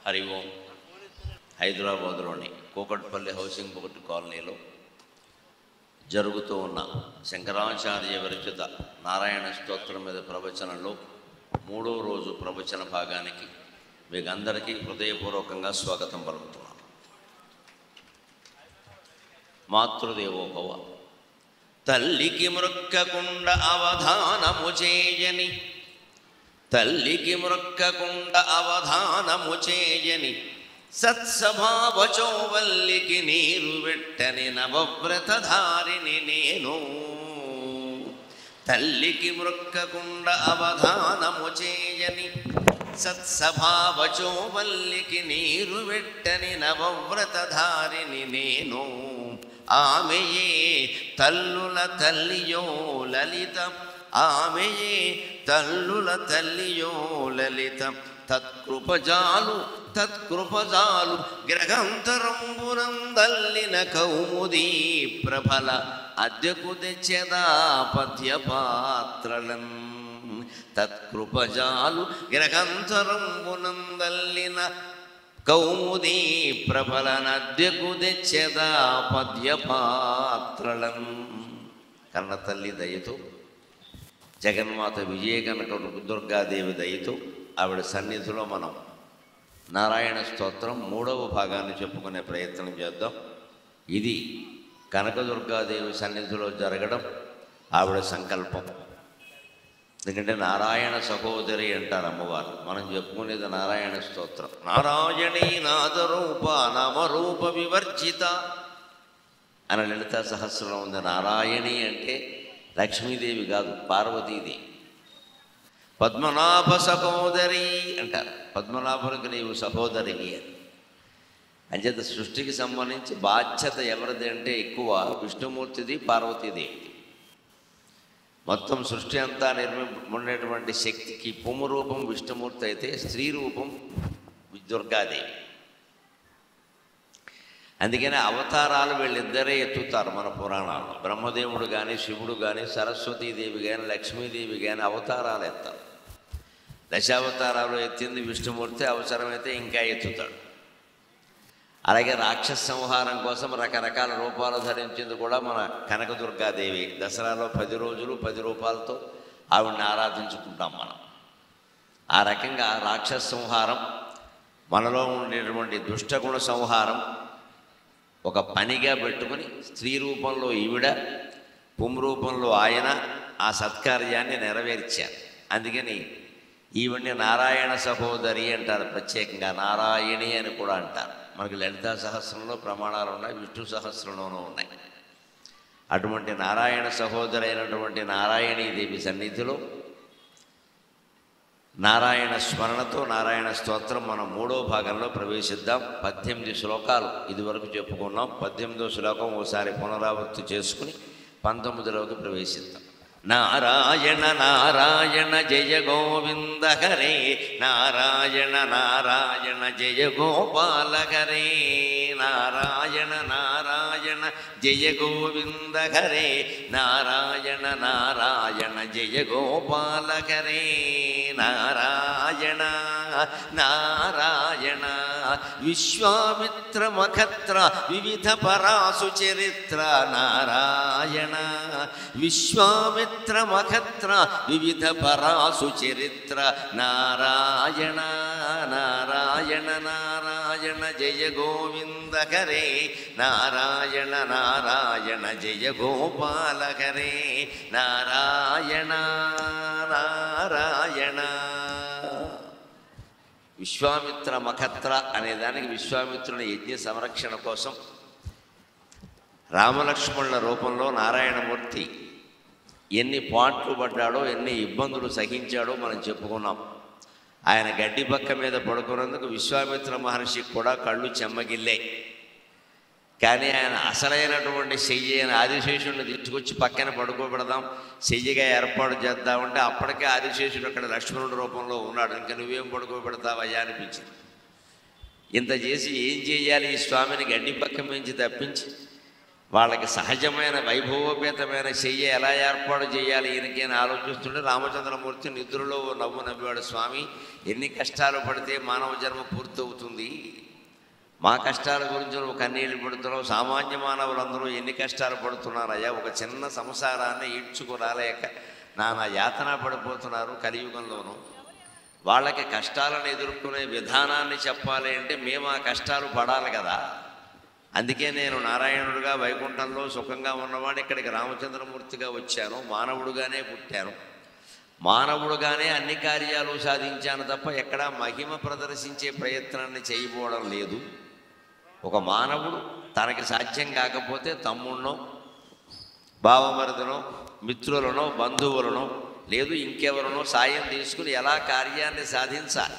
హరి ఓం. హైదరాబాద్లోని Kukatpally housing board కాలనీలో జరుగుతూ ఉన్న శంకరాచార్య విరచిత నారాయణ స్తోత్రం మీద ప్రవచనంలో 3వ రోజు ప్రవచన భాగానికి మీకు అందరికీ హృదయపూర్వకంగా స్వాగతం పలుకుతున్నాను. మాతృదేవోభవ. తల్లికి మృక్కకుండ అవధానము చేయని, తల్లికి మృక్కకుండ అవధానము చేయని, సత్స్వభావచోవల్లికి నీరు వెట్టని నవవ్రతధారిని నేను. తల్లికి మృక్కకుండ అవధానము చేయని, సత్స్వభావచోవల్లికి నీరు వెట్టని నవవ్రతధారిని నేను. ఆమెయే తల్లుల తల్లియో లలిత, ఆమెయే తల్లుల తల్లియో లలిత. తత్కృపజాలు తత్కృపజాలు గ్రహంతరంబునందల్లిన కౌముదీ ప్రభల అద్దెకు తెచ్చెదా పద్యపాత్రలన్. తత్కృపజాలు గ్రహంతరంబునందల్లిన కౌముదీ ప్రబలనద్యకు తెచ్చెదా పద్యపాత్రలన్. కన్న తల్లి దయతో, జగన్మాత విజయకనక దుర్గాదేవి దయతో ఆవిడ సన్నిధిలో మనం నారాయణ స్తోత్రం 3వ భాగాన్ని చెప్పుకునే ప్రయత్నం చేద్దాం. ఇది కనకదుర్గాదేవి సన్నిధిలో జరగడం ఆవిడ సంకల్పం. ఎందుకంటే నారాయణ సహోదరి అంటారు అమ్మవారు. మనం చెప్పుకునేది నారాయణ స్తోత్రం. నారాయణీ నాదరూప నామరూప వివర్జిత అని లలితా సహస్రంలో ఉంది. నారాయణి అంటే లక్ష్మీదేవి కాదు, పార్వతీదేవి. పద్మనాభ సహోదరి అంటారు. పద్మనాభునికి నీవు సహోదరివి అని. అంచేత సృష్టికి సంబంధించి బాధ్యత ఎవరిది అంటే ఎక్కువ విష్ణుమూర్తిది, పార్వతీదేవి. మొత్తం సృష్టి అంతా ఉండేటువంటి శక్తికి పుమ్ము రూపం విష్ణుమూర్తి అయితే స్త్రీ రూపం దుర్గాదేవి. అందుకనే అవతారాలు వీళ్ళిద్దరే ఎత్తుతారు మన పురాణాల్లో. బ్రహ్మదేవుడు కానీ, శివుడు కానీ, సరస్వతీదేవి కానీ, లక్ష్మీదేవి కానీ అవతారాలు ఎత్తారు. దశావతారాలు ఎత్తింది విష్ణుమూర్తి, అవసరమైతే ఇంకా ఎత్తుతాడు. అలాగే రాక్షస సంహారం కోసం రకరకాల రూపాలు ధరించింది కూడా మన కనకదుర్గాదేవి. దసరాలో 10 రోజులు 10 రూపాలతో ఆవిడని ఆరాధించుకుంటాం మనం. ఆ రకంగా రాక్షస సంహారం, మనలో ఉండేటువంటి దుష్టగుణ సంహారం ఒక పనిగా పెట్టుకుని స్త్రీ రూపంలో ఈవిడ, పుం రూపంలో ఆయన ఆ సత్కార్యాన్ని నెరవేర్చారు. అందుకని ఈవిడ్ని నారాయణ సహోదరి అంటారు. ప్రత్యేకంగా నారాయణి అని కూడా అంటారు. మనకి లలితా సహస్రంలో ప్రమాణాలు ఉన్నాయి, విష్ణు సహస్రంలోనూ ఉన్నాయి. అటువంటి నారాయణ సహోదరి అయినటువంటి నారాయణీదేవి సన్నిధిలో నారాయణ స్మరణతో నారాయణ స్తోత్రం మనం 3వ భాగంలో ప్రవేశిద్దాం. 18 శ్లోకాలు ఇదివరకు చెప్పుకున్నాం. 18వ శ్లోకం ఓసారి పునరావృత్తి చేసుకుని 19లోకి ప్రవేశిద్దాం. నారాయణ నారాయణ జయ గోవింద హరే, నారాయణ నారాయణ జయ గోపాల హరే. నారాయణ నారాయణ జయ గోవింద హరే, నారాయణ నారాయణ జయ గోపాల హరే. నారాయణ నారాయణ విశ్వామిత్ర మఖత్ర వివిధ పరాసు చరిత్ర. నారాయణ విశ్వామిత్ర మఖత్ర వివిధ పరాసు చరిత్ర. నారాయణ నారాయణ నారాయణ జయ గోవింద హరే, నారాయణ నారాయణ జయ గోపాల హరే. నారాయణ నారాయణ. విశ్వామిత్ర మఖత్ర అనేదానికి విశ్వామిత్రుని యజ్ఞ సంరక్షణ కోసం రామలక్ష్మణుల రూపంలో నారాయణమూర్తి ఎన్ని పాట్లు పడ్డాడో, ఎన్ని ఇబ్బందులు సహించాడో మనం చెప్పుకున్నాం. ఆయన గడ్డి పక్క మీద పడుకున్నందుకు విశ్వామిత్ర మహర్షికి కూడా కళ్ళు చెమ్మగిల్లే. కానీ ఆయన అసలైనటువంటి శయ్య అయిన ఆదిశేషుడిని తీసుకొచ్చి పక్కన పడుకోబెడదాం, శయ్యగా ఏర్పాటు చేద్దామంటే అప్పటికే ఆదిశేషుడు అక్కడ లక్ష్మణుడి రూపంలో ఉన్నాడు. ఇంకా నువ్వేం పడుకోబెడతావయ్యా అనిపించింది. ఇంత చేసి ఏం చేయాలి? ఈ స్వామిని గడ్డి పక్క నుంచి తప్పించి వాళ్ళకి సహజమైన వైభవోపేతమైన చెయ్యి ఎలా ఏర్పాటు చేయాలి ఈయనకి అని ఆలోచిస్తుంటే రామచంద్రమూర్తి నిద్రలో నవ్వు నవ్వాడు. స్వామి, ఎన్ని కష్టాలు పడితే మానవ జన్మ పూర్తవుతుంది? మా కష్టాల గురించి నువ్వు కన్నీళ్ళు పడుతున్నావు, సామాన్య మానవులందరూ ఎన్ని కష్టాలు పడుతున్నారయ్యా, ఒక చిన్న సంసారాన్ని ఈడ్చుకురాలేక నానా యాతన పడిపోతున్నారు కలియుగంలోనూ. వాళ్ళకి కష్టాలను ఎదుర్కొనే విధానాన్ని చెప్పాలి అంటే మేము ఆ కష్టాలు పడాలి కదా. అందుకే నేను నారాయణుడిగా వైకుంఠంలో సుఖంగా ఉన్నవాడు ఇక్కడికి రామచంద్రమూర్తిగా వచ్చాను. మానవుడుగానే పుట్టాను, మానవుడుగానే అన్ని కార్యాలు సాధించాను తప్ప ఎక్కడా మహిమ ప్రదర్శించే ప్రయత్నాన్ని చేయబోవడం లేదు. ఒక మానవుడు తనకి సాధ్యం కాకపోతే తమ్ముడినో బావమరుదునో మిత్రులనో బంధువులనో లేదు ఇంకెవరినో సాయం తీసుకుని ఎలా కార్యాన్ని సాధించాలి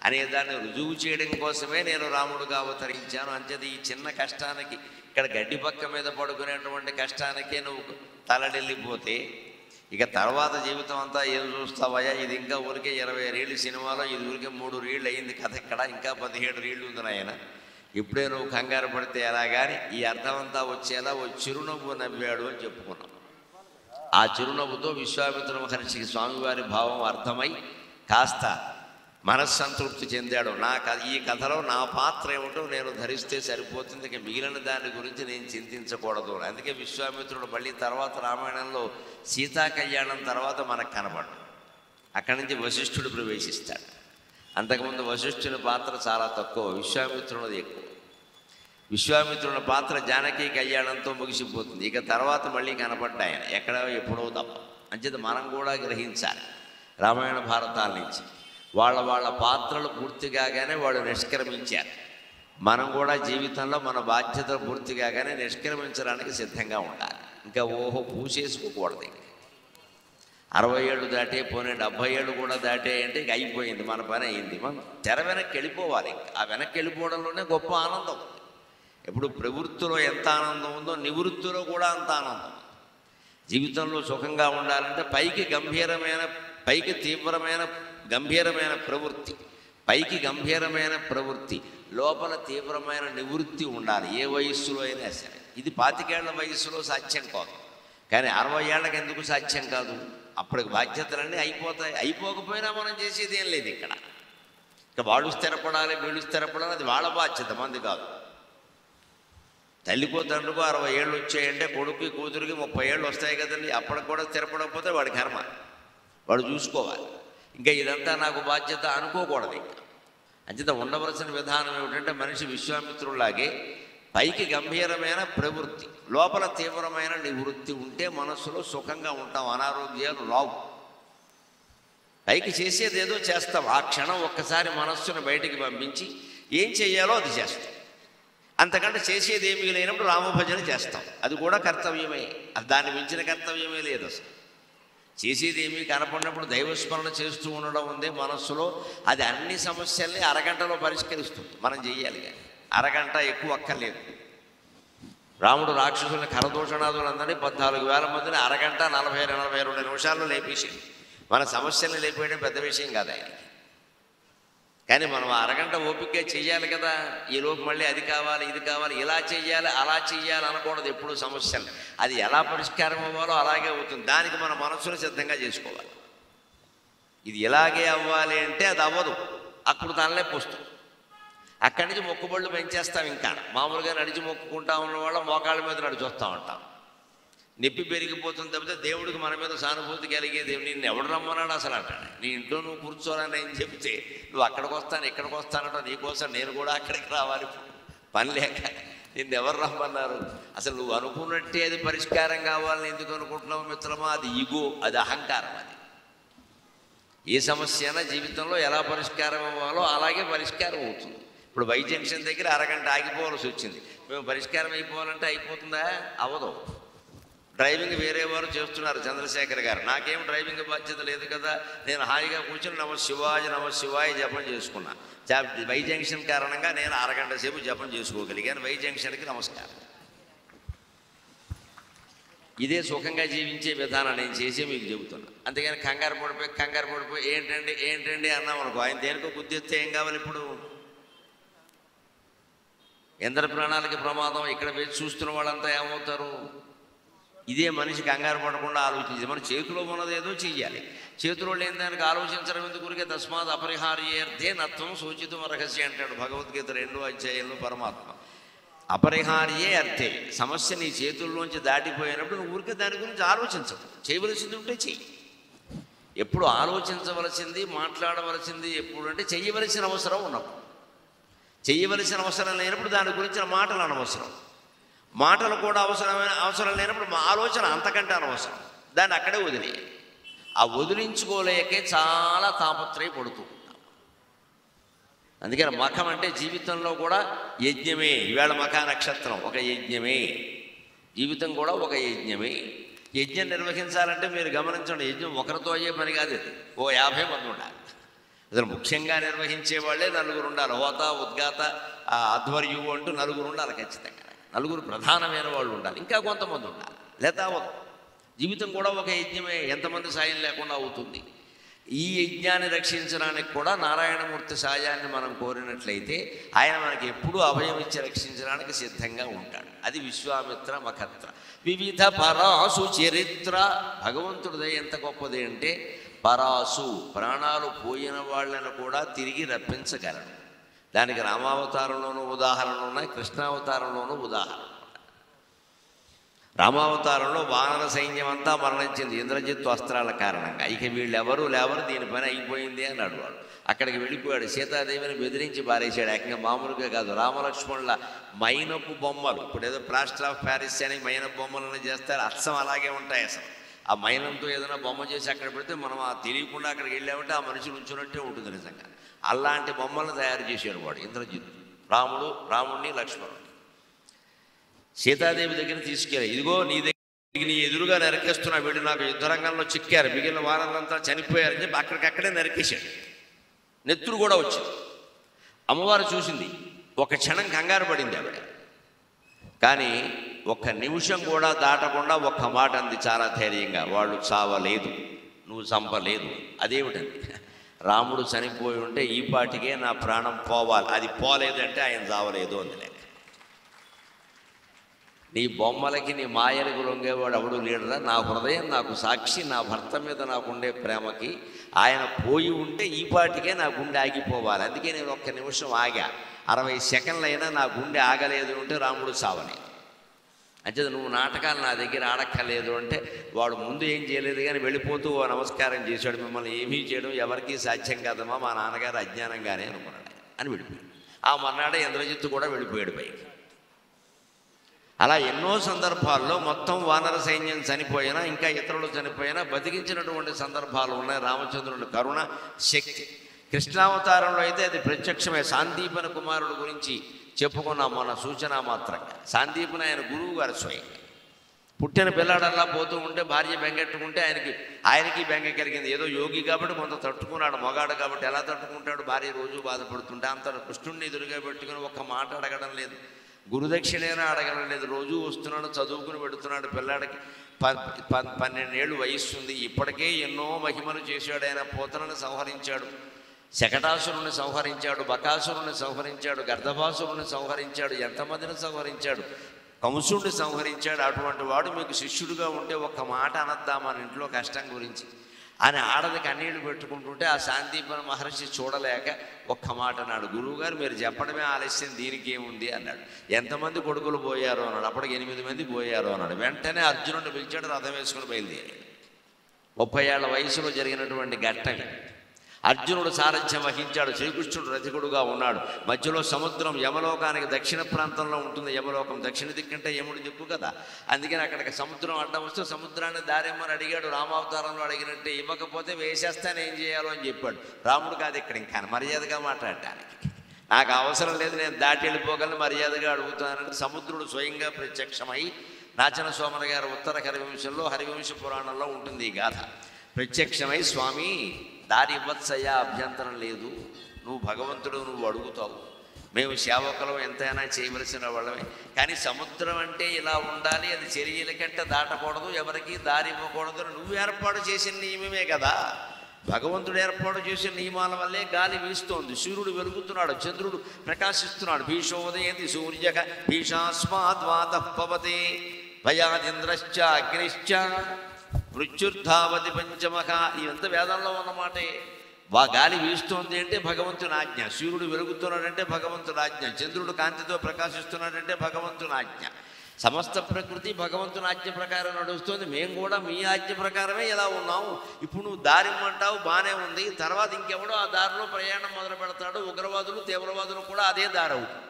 అనే దాన్ని రుజువు చేయడం కోసమే నేను రాముడుగా అవతరించాను. అంచేది ఈ చిన్న కష్టానికి, ఇక్కడ గడ్డి పక్క మీద పడుకునేటువంటి కష్టానికే నువ్వు తలడెళ్ళిపోతే ఇక తర్వాత జీవితం అంతా ఏం చూస్తావయ్యా? ఇది ఇంకా ఊరికే 20 రీళ్ళు సినిమాలో, ఇది ఊరికే 3 రీళ్ళు అయింది కథ, ఇక్కడ ఇంకా 17 రీళ్ళు ఉంది నాయన. ఇప్పుడే నువ్వు కంగారు పడితే ఎలా? కానీ ఈ అర్థమంతా వచ్చేలా ఓ చిరునవ్వు నవ్వాడు అని చెప్పుకున్నాం. ఆ చిరునవ్వుతో విశ్వామిత్ర మహర్షికి స్వామివారి భావం అర్థమై కాస్త మనస్సంతృప్తి చెందాడు. ఈ కథలో నా పాత్ర ఏమిటో నేను ధరిస్తే సరిపోతుంది, ఇక మిగిలిన దాని గురించి నేను చింతించకూడదు. అందుకే విశ్వామిత్రుడు మళ్ళీ తర్వాత రామాయణంలో సీతా కళ్యాణం తర్వాత మనకు కనబడు. అక్కడి నుంచి వశిష్ఠుడు ప్రవేశిస్తాడు. అంతకుముందు వశిష్ఠుని పాత్ర చాలా తక్కువ, విశ్వామిత్రునిది ఎక్కువ. విశ్వామిత్రుని పాత్ర జానకి కళ్యాణంతో ముగిసిపోతుంది. ఇక తర్వాత మళ్ళీ కనపడ్డాయి ఎక్కడ ఎప్పుడో తప్ప. అంచేత మనం కూడా గ్రహించాలి రామాయణ భారతాల నుంచి. వాళ్ళ పాత్రలు పూర్తి కాగానే వాళ్ళు నిష్క్రమించారు. మనం కూడా జీవితంలో మన బాధ్యతలు పూర్తి కాగానే నిష్క్రమించడానికి సిద్ధంగా ఉండాలి. ఇంకా పూసేసుకోకూడదు. 60 ఏళ్ళు దాటే పోనీ 70 ఏళ్ళు కూడా దాటే అంటే ఇంక అయిపోయింది, మన పని అయింది. మనం తెర వెనక్కి వెళ్ళిపోవాలి. ఆ వెనక్కి వెళ్ళిపోవడంలోనే గొప్ప ఆనందం. ఎప్పుడు ప్రవృత్తిలో ఎంత ఆనందం ఉందో నివృత్తిలో కూడా అంత ఆనందం. జీవితంలో సుఖంగా ఉండాలంటే పైకి తీవ్రమైన గంభీరమైన ప్రవృత్తి, పైకి గంభీరమైన ప్రవృత్తి, లోపల తీవ్రమైన నివృత్తి ఉండాలి. ఏ వయస్సులో అయినా సరే. ఇది 25 ఏళ్ల వయస్సులో సాధ్యం కాదు, కానీ 60 ఏళ్ళకి ఎందుకు సాధ్యం కాదు? అప్పటికి బాధ్యతలన్నీ అయిపోతాయి. అయిపోకపోయినా మనం చేసేది ఏం లేదు. ఇక్కడ ఇక వాడు స్థిరపడాలి వీళ్ళు స్థిరపడాలి, అది వాళ్ళ బాధ్యత, మంది కాదు. తల్లికో తండ్రికో 60 ఏళ్ళు వచ్చాయంటే కొడుకు కూతురికి 30 ఏళ్ళు వస్తాయి కదండి. అప్పటికి కూడా స్థిరపడకపోతే వాడి కర్మ, వాడు చూసుకోవాలి. ఇంకా ఇదంతా నాకు బాధ్యత అనుకోకూడదు. ఇంకా అంచేత ఉండవలసిన విధానం ఏమిటంటే మనిషి విశ్వామిత్రులాగే పైకి గంభీరమైన ప్రవృత్తి, లోపల తీవ్రమైన నివృత్తి ఉంటే మనస్సులో సుఖంగా ఉంటాం, అనారోగ్యాలు రావు. పైకి చేసేది ఏదో చేస్తాం, ఆ క్షణం ఒక్కసారి మనస్సును బయటికి పంపించి ఏం చెయ్యాలో అది చేస్తాం. అంతకంటే చేసేది ఏమీ లేనప్పుడు రామభజన చేస్తాం, అది కూడా కర్తవ్యమే. దాన్ని మించిన కర్తవ్యమే లేదు అసలు. చేసేది ఏమీ కనపడినప్పుడు దైవస్మరణ చేస్తూ ఉండడం ఉందే మనస్సులో, అది అన్ని సమస్యల్ని అరగంటలో పరిష్కరిస్తుంది. మనం చెయ్యాలి కానీ అరగంట ఎక్కువ అక్కర్లేదు. రాముడు రాక్షసుల్ని కరదూషణాదులందరినీ 14,000 మందిని అరగంట 40-42 నిమిషాల్లో లేపేసి మన సమస్యల్ని లేపేయడం పెద్ద విషయం కాదు ఆయనకి. కానీ మనం అరగంట ఓపికగా చెయ్యాలి కదా. ఈలోపు మళ్ళీ అది కావాలి ఇది కావాలి, ఇలా చెయ్యాలి అలా చెయ్యాలి అనకూడదు ఎప్పుడు సమస్యలు. అది ఎలా పరిష్కారం అవ్వాలో అలాగే అవుతుంది. దానికి మన మనస్సును సిద్ధంగా చేసుకోవాలి. ఇది ఇలాగే అవ్వాలి అంటే అది అవ్వదు, అప్పుడు దానిలే పోస్తుంది. అక్కడి నుంచి మొక్కుబళ్ళు పెంచేస్తాం. ఇంకా మామూలుగా నడిచి మొక్కుకుంటా ఉన్న వాళ్ళ మోకాళ్ళ మీద నడిచి వస్తూ ఉంటాం. నొప్పి పెరిగిపోతుంది తప్పితే దేవుడికి మన మీద సానుభూతి కలిగేది. నిన్ను ఎవడు రమ్మన్నాడు అసలు అంటాడు. నీ ఇంట్లో నువ్వు కూర్చోవాలని ఏం చెప్తే నువ్వు అక్కడికి వస్తాను ఇక్కడికి వస్తానంట, నీకోసం నేను కూడా అక్కడికి రావాలి పని లేక. నిన్ను ఎవరు రమ్మన్నారు? అసలు నువ్వు అనుకున్నట్టే అది పరిష్కారం కావాలని ఎందుకు అనుకుంటున్నావు మిత్రమా? అది ఈగో, అది అహంకారం. అది ఏ సమస్య అయినా జీవితంలో ఎలా పరిష్కారం అవ్వాలో అలాగే పరిష్కారం అవుతుంది. ఇప్పుడు వై జంక్షన్ దగ్గర అరగంట ఆగిపోవాల్సి వచ్చింది. మేము పరిష్కారం అయిపోవాలంటే అయిపోతుందా? అవ్వదు. డ్రైవింగ్ వేరే వారు చేస్తున్నారు, చంద్రశేఖర్ గారు. నాకేం డ్రైవింగ్ బాధ్యత లేదు కదా. నేను హాయిగా కూర్చొని నమ శివాయ జపం చేసుకున్నా. వై జంక్షన్ కారణంగా నేను అరగంట సేపు జపం చేసుకోగలిగాను. వై జంక్షన్కి నమస్కారం. ఇదే సుఖంగా జీవించే విధానం నేను చేసే మీకు చెబుతున్నా. అంతేగాని కంగారు పడిపోయి ఏంటండి అన్నాం అనుకో, ఆయన దేనికో గుర్తిస్తే ఏం కావాలి? ఇప్పుడు ఎందరి ప్రాణాలకి ప్రమాదం. ఇక్కడ వేచి చూస్తున్న వాళ్ళంతా ఏమవుతారు? ఇదే మనిషి కంగారు పడకుండా ఆలోచించి మన చేతిలో ఉన్నది ఏదో చెయ్యాలి. చేతిలో లేని దానికి ఆలోచించడం ఎందుకురికే తస్మాత్ అపరిహార్యేర్థే నత్వం సూచితం రహస్య అంటాడు భగవద్గీత 2వ అధ్యాయంలో పరమాత్మ. అపరిహార్యే అర్థే, సమస్య నీ చేతుల్లోంచి దాటిపోయినప్పుడు నువ్వు ఊరికే దాని గురించి ఆలోచించవు. చేయవలసింది ఉంటే చెయ్యి. ఎప్పుడు ఆలోచించవలసింది మాట్లాడవలసింది ఎప్పుడు అంటే చెయ్యవలసిన అవసరం ఉన్నప్పుడు. చెయ్యవలసిన అవసరం లేనప్పుడు దాని గురించిన మాటలు అనవసరం. మాటలు కూడా అవసరం లేనప్పుడు మా ఆలోచన అంతకంటే అనవసరం. దాన్ని అక్కడే వదిలేయాలి. ఆ వదిలించుకోలేకే చాలా తాపత్రయపడుతూ ఉంటాం. అందుకని మఖం అంటే జీవితంలో కూడా యజ్ఞమే. ఈవేళ మఖ నక్షత్రం ఒక యజ్ఞమే, జీవితం కూడా ఒక యజ్ఞమే. యజ్ఞం నిర్వహించాలంటే మీరు గమనించండి, యజ్ఞం ఒకరితో అయ్యే పని కాదు. ఓ 50 మంది ఉండాలి. అసలు ముఖ్యంగా నిర్వహించే వాళ్ళే 4 ఉండాలి. హోత ఉద్గాత ఆధ్వర్యువు అంటూ 4 ఉండాలి ఖచ్చితంగా. 4 ప్రధానమైన వాళ్ళు ఉండాలి. ఇంకా కొంతమంది ఉండాలి, లేదా జీవితం కూడా ఒక యజ్ఞమే. ఎంతమంది సాయం లేకుండా అవుతుంది. ఈ యజ్ఞాన్ని రక్షించడానికి కూడా నారాయణమూర్తి సాయాన్ని మనం కోరినట్లయితే ఆయన మనకి ఎప్పుడూ అభయం ఇచ్చి రక్షించడానికి సిద్ధంగా ఉంటాడు. అది విశ్వామిత్ర మఖత్ర వివిధ పరాసు చరిత్ర. భగవంతుడిదే ఎంత గొప్పది అంటే పరాసు, ప్రాణాలు పోయిన వాళ్ళను కూడా తిరిగి రప్పించగలడు. దానికి రామావతారంలోనూ ఉదాహరణలు ఉన్నాయి, కృష్ణావతారంలోనూ ఉదాహరణలు. రామావతారంలో వానర సైన్యం అంతా మరణించింది ఇంద్రజిత్తు అస్త్రాల కారణంగా. ఇక వీళ్ళెవరూ లేవరు, దీని పని అయిపోయింది అన్నాడు వాడు. అక్కడికి వెళ్ళిపోయాడు. సీతాదేవిని బెదిరించి బారేశాడు. ఏకంగా మామూలుగా కాదు, రామలక్ష్మణుల మైనపు బొమ్మలు. ఇప్పుడు ఏదో ప్లాస్టర్ ఆఫ్ ప్యారిస్ అని మైనపు బొమ్మలను చేస్తారు, అచ్చం అలాగే ఉంటాయి. అసలు ఆ మైనంతో ఏదైనా బొమ్మ చేసి అక్కడ పెడితే మనం తెలియకుండా అక్కడికి వెళ్ళామంటే ఆ మనిషి ఉంచున్నట్టే ఉంటుంది నిజంగా. అలాంటి బొమ్మలను తయారు చేశాడు వాడు ఇంద్రజిత్తు. రాముడిని లక్ష్మణుడు సీతాదేవి దగ్గర తీసుకెళ్ళి, ఇదిగో నీ దగ్గర నీ ఎదురుగా నరికేస్తున్నా, వీళ్ళు నాకు యుద్ధరంగంలో చిక్కారు, మిగిలిన వారంతా చనిపోయారని చెప్పి అక్కడికక్కడే నరికేశాడు. నెత్తురు కూడా వచ్చింది. అమ్మవారు చూసింది. ఒక క్షణం కంగారు పడింది ఆవిడ. కానీ ఒక్క నిమిషం కూడా దాటకుండా ఒక్క మాట అంది చాలా ధైర్యంగా, వాళ్ళు చావలేదు, నువ్వు చంపలేదు. అదేమిటండి, రాముడు చనిపోయి ఉంటే ఈ పాటికే నా ప్రాణం పోవాలి, అది పోలేదంటే ఆయన చావలేదు అంది. నీ బొమ్మలకి నీ మాయలకు లొంగేవాడు ఎవడు లేడురా, నా హృదయం నాకు సాక్షి, నా భర్త మీద నాకుండే ప్రేమకి ఆయన పోయి ఉంటే ఈ పాటికే నా గుండె ఆగిపోవాలి, అందుకే నేను ఒక్క నిమిషం ఆగా, 60 సెకండ్లు అయినా నా గుండె ఆగలేదు అంటే రాముడు చావలేదు. అంటే నువ్వు నాటకాలు నా దగ్గర ఆడక్కర్లేదు అంటే వాడు ముందు ఏం చేయలేదు కానీ వెళ్ళిపోతూ ఓ నమస్కారం చేశాడు, మిమ్మల్ని ఏమీ చేయడం ఎవరికీ సాధ్యం కాదమ్మా, మా నాన్నగారు అజ్ఞానంగానే అనుకున్నాడు అని వెళ్ళిపోయాడు. ఆ మర్నాడే ఇంద్రజిత్తు కూడా వెళ్ళిపోయాడు పైకి. అలా ఎన్నో సందర్భాల్లో మొత్తం వానర సైన్యం చనిపోయినా ఇంకా ఇతరులు చనిపోయినా బతికించినటువంటి సందర్భాలు ఉన్నాయి. రామచంద్రుని కరుణ శక్తి. కృష్ణావతారంలో అయితే అది ప్రత్యక్షమే. సాందీపన కుమారుడు గురించి చెప్పుకున్నాం మన సూచన మాత్రంగా. సాందీపన ఆయన గురువు గారు స్వయంగా. పుట్టిన పిల్లాడల్లా పోతూ ఉంటే భార్య బెంగెట్టుకుంటే ఆయనకి బెంగ కలిగింది. ఏదో యోగి కాబట్టి కొంత తట్టుకున్నాడు, మగాడు కాబట్టి ఎలా తట్టుకుంటాడు, భార్య రోజు బాధపడుతుంటే అంత కృష్ణుడిని ఎదురుగా పెట్టుకుని ఒక్క మాట అడగడం లేదు, గురుదక్షిణైనా అడగడం లేదు. రోజు వస్తున్నాడు, చదువుకుని పెడుతున్నాడు. పిల్లాడికి 12 ఏళ్ళు వయస్సు ఉంది. ఇప్పటికే ఎన్నో మహిమలు చేశాడు. ఆయన పోతనని సంహరించాడు, శకటాసురుని సంహరించాడు, బకాసురుని సంహరించాడు, గర్ధభాసురుని సంహరించాడు, ఎంతమందిని సంహరించాడు, కంసుడిని సంహరించాడు. అటువంటి వాడు మీకు శిష్యుడిగా ఉంటే ఒక్క మాట అనద్దా మన ఇంట్లో కష్టం గురించి అని ఆడది కన్నీళ్లు పెట్టుకుంటుంటే ఆ సాందీపన మహర్షి చూడలేక ఒక్క మాట అన్నాడు, గురువుగారు మీరు చెప్పడమే ఆలస్యం, దీనికి ఏముంది అన్నాడు. ఎంతమంది కొడుకులు పోయారో అన్నాడు. అప్పటికి 8 మంది పోయారు అన్నాడు. వెంటనే అర్జునుడిని పిలిచాడు, రథం వేసుకుని బయలుదేరాడు. 30 ఏళ్ల వయసులో జరిగినటువంటి ఘట్టం. అర్జునుడు సారథ్యం వహించాడు, శ్రీకృష్ణుడు రథికుడుగా ఉన్నాడు. మధ్యలో సముద్రం, యమలోకానికి దక్షిణ ప్రాంతంలో ఉంటుంది. యమలోకం దక్షిణ దిక్కంటే యముడి దిక్కు కదా, అందుకని అక్కడికి సముద్రం అడ్డం వస్తే సముద్రాన్ని దారేమని అడిగాడు. రామావతారంలో అడిగినట్టే, ఇవ్వకపోతే వేసేస్తాను ఏం చేయాలో అని చెప్పాడు. రాముడు కాదు ఇక్కడ ఇంకా మర్యాదగా మాట్లాడటానికి, నాకు అవసరం లేదు, నేను దాటి వెళ్ళిపోగలను, మర్యాదగా అడుగుతానని సముద్రుడు స్వయంగా ప్రత్యక్షమై, నాచన సోమన గారు ఉత్తర హరివంశంలో హరివంశ పురాణంలో ఉంటుంది ఈ గాథ. ప్రత్యక్షమై, స్వామి దారి ఇవ్వచ్చయ్యా, అభ్యంతరం లేదు, నువ్వు భగవంతుడు, నువ్వు అడుగుతావు, మేము సేవకులం ఎంతైనా చేయవలసిన వాళ్ళమే, కానీ సముద్రం అంటే ఇలా ఉండాలి, అది చర్యల కంటే దాటకూడదు, ఎవరికి దారి ఇవ్వకూడదు, నువ్వు ఏర్పాటు చేసిన నియమమే కదా, భగవంతుడు ఏర్పాటు చేసే నియమాల వల్లే గాలి వీస్తోంది, సూర్యుడు వెలుగుతున్నాడు, చంద్రుడు ప్రకాశిస్తున్నాడు. భీషోదయతి సూర్యక భీషాస్మాద్వాతః పవతే భయాదింద్రశ్చ అగ్నిశ్చ మృత్యుర్ధావతి పంచమక. ఇదంతా వేదంలో ఉన్నమాటే. గాలి వీస్తోంది అంటే భగవంతుని ఆజ్ఞ, సూర్యుడు వెలుగుతున్నాడంటే భగవంతుని ఆజ్ఞ, చంద్రుడు కాంతితో ప్రకాశిస్తున్నాడంటే భగవంతుని ఆజ్ఞ. సమస్త ప్రకృతి భగవంతుని ఆజ్ఞ ప్రకారం నడుస్తుంది. మేము కూడా మీ ఆజ్ఞ ప్రకారమే ఇలా ఉన్నాము. ఇప్పుడు నువ్వు దారి ఇమ్మంటావు, బాగానే ఉంది. తర్వాత ఇంకెవడో ఆ దారిలో ప్రయాణం మొదలు పెడతాడు. ఉగ్రవాదులు తీవ్రవాదులు కూడా అదే దారి అవుతుంది.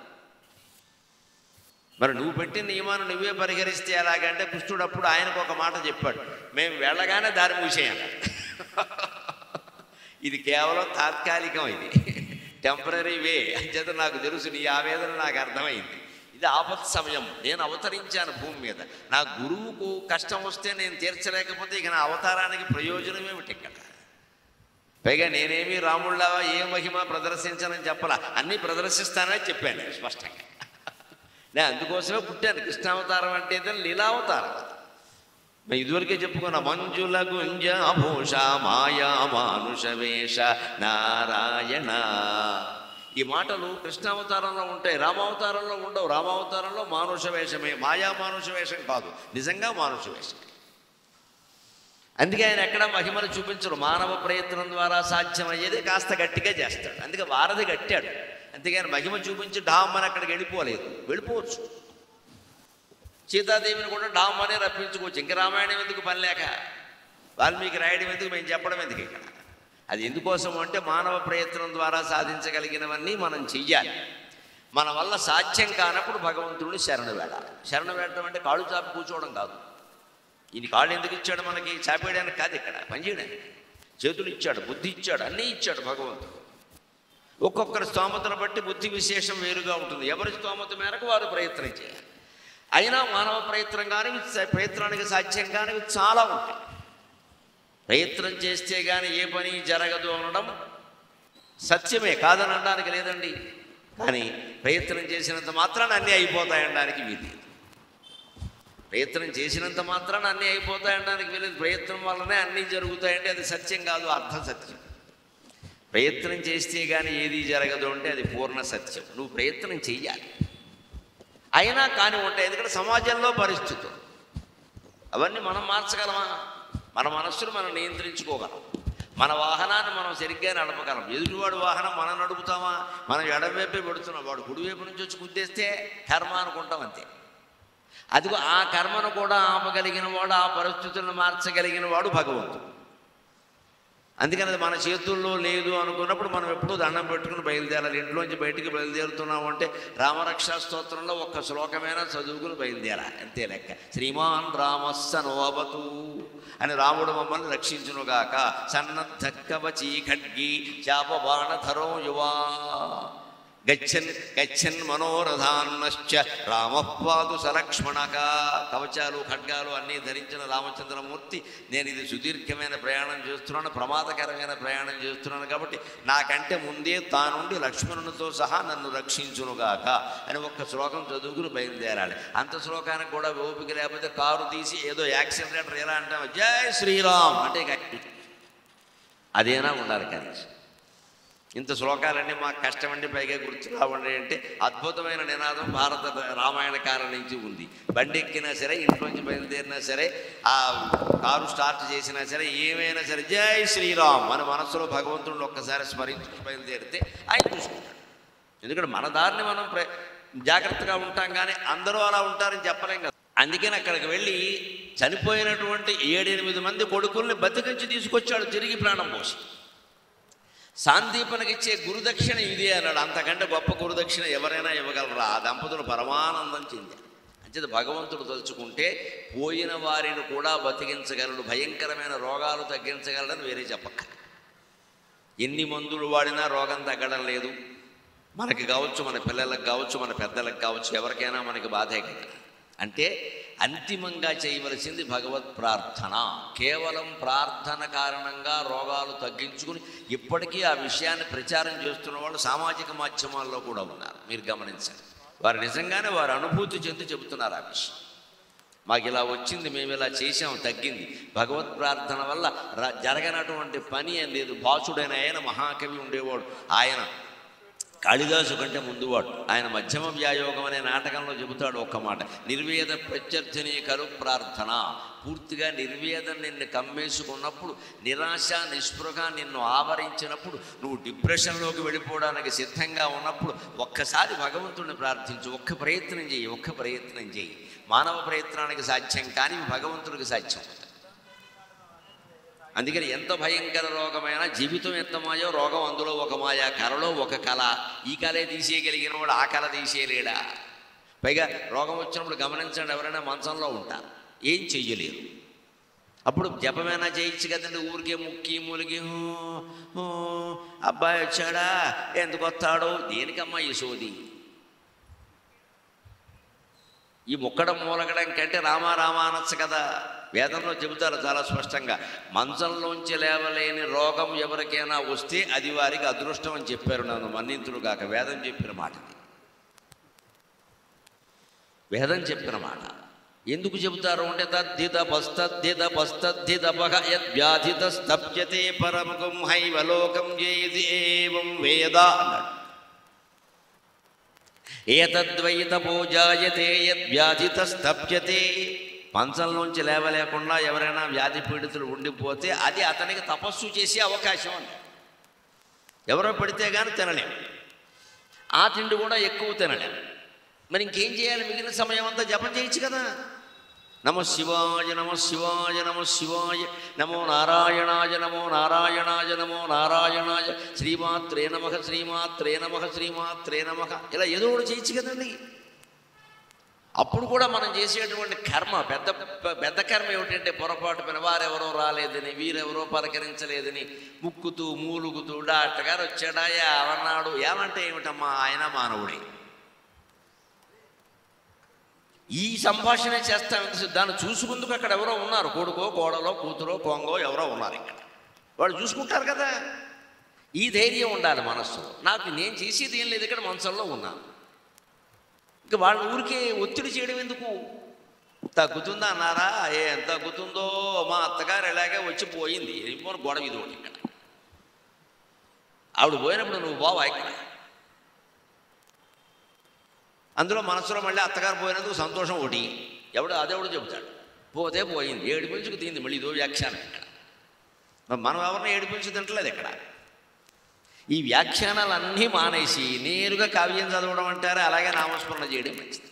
మరి నువ్వు పెట్టిన నియమాన్ని నువ్వే పరిహరిస్తే ఎలాగంటే కృష్ణుడు అప్పుడు ఆయనకు ఒక మాట చెప్పాడు, మేము వెళ్ళగానే దారి మూసేయాలి. ఇది కేవలం తాత్కాలికం, ఇది టెంపరీ వే. అంచేత నాకు తెలుసు, నీ ఆవేదన నాకు అర్థమైంది. ఇది ఆపత్ సమయం. నేను అవతరించాను భూమి మీద. నా గురువుకు కష్టం వస్తే నేను తీర్చలేకపోతే ఇక నా అవతారానికి ప్రయోజనం ఏమిటి ఇక్కడ? పైగా నేనేమీ రాముళ్ళ ఏ మహిమ ప్రదర్శించనని చెప్పలా, అన్నీ ప్రదర్శిస్తానని చెప్పాను నేను స్పష్టంగా. నేను అందుకోసమే పుట్టాను. కృష్ణావతారం అంటే లీలావతారం. మేము ఇదివరకే చెప్పుకున్న మంజుల గుంజాభూష మాయా మానుష వేష నారాయణ. ఈ మాటలు కృష్ణావతారంలో ఉంటాయి, రామావతారంలో ఉండవు. రామావతారంలో మానుష వేషమే, మాయా మానుష వేషం కాదు, నిజంగా మానుష వేషం. అందుకే ఆయన ఎక్కడ మహిమను చూపించడు. మానవ ప్రయత్నం ద్వారా సాధ్యమయ్యేది కాస్త గట్టిగా చేస్తాడు. అందుకే వారధి కట్టాడు. అంతేగాని మహిమ చూపించి డామ్మని అక్కడికి వెళ్ళిపోలేదు. వెళ్ళిపోవచ్చు. సీతాదేవిని కూడా డామ్మనే రప్పించుకోవచ్చు. ఇంక రామాయణం ఎందుకు పని లేక, వాల్మీకి రాయడం ఎందుకు, మేము చెప్పడం ఎందుకు ఇక్కడ? అది ఎందుకోసం అంటే మానవ ప్రయత్నం ద్వారా సాధించగలిగినవన్నీ మనం చెయ్యాలి. మన వల్ల సాధ్యం కానప్పుడు భగవంతుడిని శరణు వేడాలి. శరణు వేడడం అంటే కాళ్ళు చాపి కూర్చోవడం కాదు. ఈయన కాళ్ళు ఎందుకు ఇచ్చాడు మనకి? చాపేయడానికి కాదు, ఇక్కడ పనిచేయడానికి. చేతులు ఇచ్చాడు, బుద్ధి ఇచ్చాడు, అన్నీ ఇచ్చాడు భగవంతుడు. ఒక్కొక్కరి స్తోమతను బట్టి బుద్ధి విశేషం వేరుగా ఉంటుంది. ఎవరి స్తోమత మేరకు వారు ప్రయత్నం చేయాలి. అయినా మానవ ప్రయత్నం కానీ ప్రయత్నానికి సాధ్యం కానీ చాలా ఉంటాయి. ప్రయత్నం చేస్తే కానీ ఏ పని జరగదు అనడం సత్యమే, కాదని అనడానికి లేదండి. కానీ ప్రయత్నం చేసినంత మాత్రాన అన్నీ అయిపోతాయనడానికి వీలేదు. ప్రయత్నం చేసినంత మాత్రాన అన్నీ అయిపోతాయనడానికి వీలేదు. ప్రయత్నం వల్లనే అన్నీ జరుగుతాయంటే అది సత్యం కాదు, అర్ధ సత్యం. ప్రయత్నం చేస్తే కానీ ఏది జరగదు అంటే అది పూర్ణ సత్యం. నువ్వు ప్రయత్నం చెయ్యాలి. అయినా కానీ ఉంటాయి. ఎందుకంటే సమాజంలో పరిస్థితులు అవన్నీ మనం మార్చగలమా? మన మనస్సును మనం నియంత్రించుకోగలం. మన వాహనాన్ని మనం సరిగ్గా నడపగలం. ఎదుటివాడు వాహనం మనం నడుపుతామా? మనం ఎడమవైపే పెడుతున్నాం, వాడు కుడివైపు నుంచి వచ్చి గుద్దేస్తే కర్మ అనుకుంటాం, అంతే. అదిగో ఆ కర్మను కూడా ఆపగలిగిన వాడు, ఆ పరిస్థితులను మార్చగలిగిన వాడు భగవంతుడు. అందుకని అది మన చేతుల్లో లేదు అనుకున్నప్పుడు మనం ఎప్పుడూ దండం పెట్టుకుని బయలుదేరాలి. ఇంట్లోంచి బయటికి బయలుదేరుతున్నాము అంటే రామరక్షా స్తోత్రంలో ఒక్క శ్లోకమైనా చదువుకుని బయలుదేరాలి, అంతే లెక్క. శ్రీమాన్ రామస్స నోవతు అని రాముడు మమ్మల్ని రక్షించునుగాక. సన్నద్ధక్కవచీ ఖడ్గి శాపబాణధరో యువా గచ్చన్ గచ్చన్ మనోరథాన్నశ్చ రామపాదు సలక్ష్మణక. కవచాలు ఖడ్గాలు అన్నీ ధరించిన రామచంద్రమూర్తి, నేను ఇది సుదీర్ఘమైన ప్రయాణం చేస్తున్నాను, ప్రమాదకరమైన ప్రయాణం చేస్తున్నాను కాబట్టి నాకంటే ముందే తానుండి లక్ష్మణునితో సహా నన్ను రక్షించునుగాక అని ఒక్క శ్లోకం చదువుకుని బయలుదేరాలి. అంత శ్లోకానికి కూడా ఓపిక లేకపోతే కారు తీసి ఏదో యాక్సిడెంటర్ ఎలా అంటాం, జై శ్రీరామ్ అంటే అదేనా ఉండాలి. కనీసం ఇంత శ్లోకాలన్నీ మాకు కష్టమండి, పైగా గుర్తు రావండి అంటే అద్భుతమైన నినాదం భారత రామాయణ కాలం నుంచి ఉంది. బండి ఎక్కినా సరే, ఇంట్లోంచి బయలుదేరినా సరే, ఆ కారు స్టార్ట్ చేసినా సరే, ఏమైనా సరే జై శ్రీరామ్ మన మనస్సులో భగవంతుడిని ఒక్కసారి స్మరించుకు బయలుదేరితే ఆయన చూసుకుంటాడు. ఎందుకంటే మన దారిని మనం జాగ్రత్తగా ఉంటాం, కానీ అందరూ అలా ఉంటారని చెప్పలేం కదా. అందుకని అక్కడికి వెళ్ళి చనిపోయినటువంటి 7-8 మంది కొడుకుల్ని బతికించి తీసుకొచ్చాడు తిరిగి ప్రాణం పోసి. సాందీపనకి ఇచ్చే గురుదక్షిణ ఇదే అన్నాడు. అంతకంటే గొప్ప గురుదక్షిణ ఎవరైనా ఇవ్వగలరా? ఆ దంపతులు పరమానందం చెందారు. అంచేత భగవంతుడు తలుచుకుంటే పోయిన వారిని కూడా బతికించగలడు, భయంకరమైన రోగాలు తగ్గించగలడని వేరే చెప్పక్క. ఎన్ని మందులు వాడినా రోగం తగ్గడం లేదు. మనకి కావచ్చు, మన పిల్లలకు కావచ్చు, మన పెద్దలకు కావచ్చు, ఎవరికైనా మనకి బాధే కదా. అంటే అంతిమంగా చేయవలసింది భగవత్ ప్రార్థన. కేవలం ప్రార్థన కారణంగా రోగాలు తగ్గించుకుని ఇప్పటికీ ఆ విషయాన్ని ప్రచారం చేస్తున్న వాళ్ళు సామాజిక మాధ్యమాల్లో కూడా ఉన్నారు. మీరు గమనించండి, వారు నిజంగానే వారు అనుభూతి చెంది చెబుతున్నారు ఆ విషయం. మాకు ఇలా వచ్చింది, మేము ఇలా చేసాం, తగ్గింది. భగవత్ ప్రార్థన వల్ల జరగనటువంటి పని ఏం లేదు. భాసుడైన ఆయన మహాకవి ఉండేవాడు. ఆయన కాళిదాసు కంటే ముందువాడు. ఆయన మధ్యమ వ్యాయోగం అనే నాటకంలో చెబుతాడు ఒక్క మాట, నిర్వేద ప్రత్యర్థిని కరు ప్రార్థన. పూర్తిగా నిర్వేదం నిన్ను కమ్మేసుకున్నప్పుడు, నిరాశ నిస్పృహ నిన్ను ఆవరించినప్పుడు, నువ్వు డిప్రెషన్లోకి వెళ్ళిపోవడానికి సిద్ధంగా ఉన్నప్పుడు ఒక్కసారి భగవంతుడిని ప్రార్థించు. ఒక్క ప్రయత్నం చేయి. మానవ ప్రయత్నానికి సాధ్యం కానీ భగవంతుడికి సాధ్యం. అందుకని ఎంత భయంకర రోగమైనా జీవితం ఎంత మాయో రోగం అందులో ఒక మాయ, కళలో ఒక కళ. ఈ కళే తీసేయగలిగిన వాడు ఆ కళ తీసేయలేడా? పైగా రోగం వచ్చినప్పుడు గమనించండి, ఎవరైనా మంచంలో ఉంటారు, ఏం చెయ్యలేరు. అప్పుడు జపమైనా చేయొచ్చు కదండి. ఊరికే ముక్కి మూలిగి అబ్బాయి వచ్చాడా, ఎందుకు వస్తాడో, దేనికమ్మా ఈ సోది? ఈ ముక్కడం మూలగడం కంటే రామా అనొచ్చు కదా. వేదంలో చెబుతారు చాలా స్పష్టంగా, మంచంలోంచి లేవలేని రోగం ఎవరికైనా వస్తే అది వారికి అదృష్టం అని చెప్పారు. నన్ను మన్నింతుడు కాక వేదం చెప్పిన మాటది. వేదం చెప్పిన మాట ఎందుకు చెబుతారు అంటే, తద్ధితపస్తద్ధితపస్తద్ధితపహయద్వ్యాధితస్తప్యతే పరమకం హైవలోకం జేది ఏవం వేద అన్నాడు. ఏతద్వైతపోజాయతే యద్వ్యాధితస్తప్యతే. మంచంలోంచి లేవలేకుండా ఎవరైనా వ్యాధి పీడితులు ఉండిపోతే అది అతనికి తపస్సు చేసే అవకాశం అండి. ఎవరో పెడితే కానీ తినలేం, ఆ తిండి కూడా ఎక్కువ తినలేం. మరి ఇంకేం చేయాలి? మిగిలిన సమయం అంతా జపం చేయొచ్చు కదా. నమ శివాయ నమ శివాయ నమ శివాయ, నమో నారాయణాయ నమో నారాయణాయ నమో నారాయణాయ, శ్రీమాత్రే నమః శ్రీమాత్రే నమః శ్రీమాత్రే నమః, ఇలా ఏదో ఒకటి చేయొచ్చు కదండి. అప్పుడు కూడా మనం చేసేటువంటి కర్మ పెద్ద కర్మ ఏమిటంటే, పొరపాటు పైన వారెవరో రాలేదని, వీరెవరో పలకరించలేదని ముక్కుతూ మూలుగుతూ డాక్టర్ గారు వచ్చాడా ఏమన్నాడు, ఏమంటే ఏమిటమ్మా ఆయన మానవుడే. ఈ సంభాషణ చేస్తాం. దాన్ని చూసుకుందుకు అక్కడ ఎవరో ఉన్నారు, కొడుకో కోడలో కూతురో కొంగో ఎవరో ఉన్నారు ఇక్కడ, వాళ్ళు చూసుకుంటారు కదా. ఈ ధైర్యం ఉండాలి మనస్సులో. నాకు నేను చేసేది ఏం లేదు, ఇక్కడ మంచంలో ఉన్నాను. ఇంకా వాళ్ళ ఊరికే ఒత్తిడి చేయడం ఎందుకు? తగ్గుతుందా అన్నారా, ఏం తగ్గుతుందో, మా అత్తగారు ఎలాగే వచ్చి పోయింది, గొడవ ఇది ఒకటి. ఇక్కడ ఆవిడ పోయినప్పుడు నువ్వు బావా ఇక్కడ. అందులో మనసులో మళ్ళీ అత్తగారు పోయినందుకు సంతోషం ఒకటి, అదెవడు చెబుతాడు. పోతే పోయింది, ఏడిపించుకు తింది, మళ్ళీ ఇదో వ్యాఖ్యానం ఇక్కడ. మనం ఎవరిని ఏడిపించి తింటలేదు ఇక్కడ. ఈ వ్యాఖ్యానాలన్నీ మానేసి నేరుగా కావ్యం చదవడం అంటారే, అలాగే నామస్మరణ చేయడం మంచిది.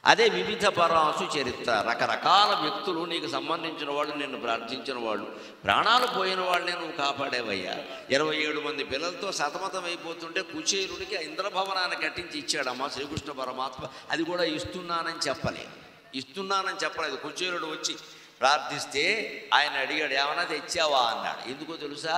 అదే వివిధ పరాసు చరిత్ర. రకరకాల వ్యక్తులు నీకు సంబంధించిన వాళ్ళు, నిన్ను ప్రార్థించిన వాళ్ళు, ప్రాణాలు పోయిన వాళ్ళనే నువ్వు కాపాడేవయ్యా. 27 మంది పిల్లలతో సతమతం అయిపోతుంటే కుచేరుడికి ఇంద్రభవనాన్ని కట్టించి ఇచ్చాడమ్మా శ్రీకృష్ణ పరమాత్మ. అది కూడా ఇస్తున్నానని చెప్పలేదు. కుచేరుడు వచ్చి ప్రార్థిస్తే ఆయన అడిగాడు, ఏమన్నా తెచ్చావా అన్నాడు. ఎందుకో తెలుసా?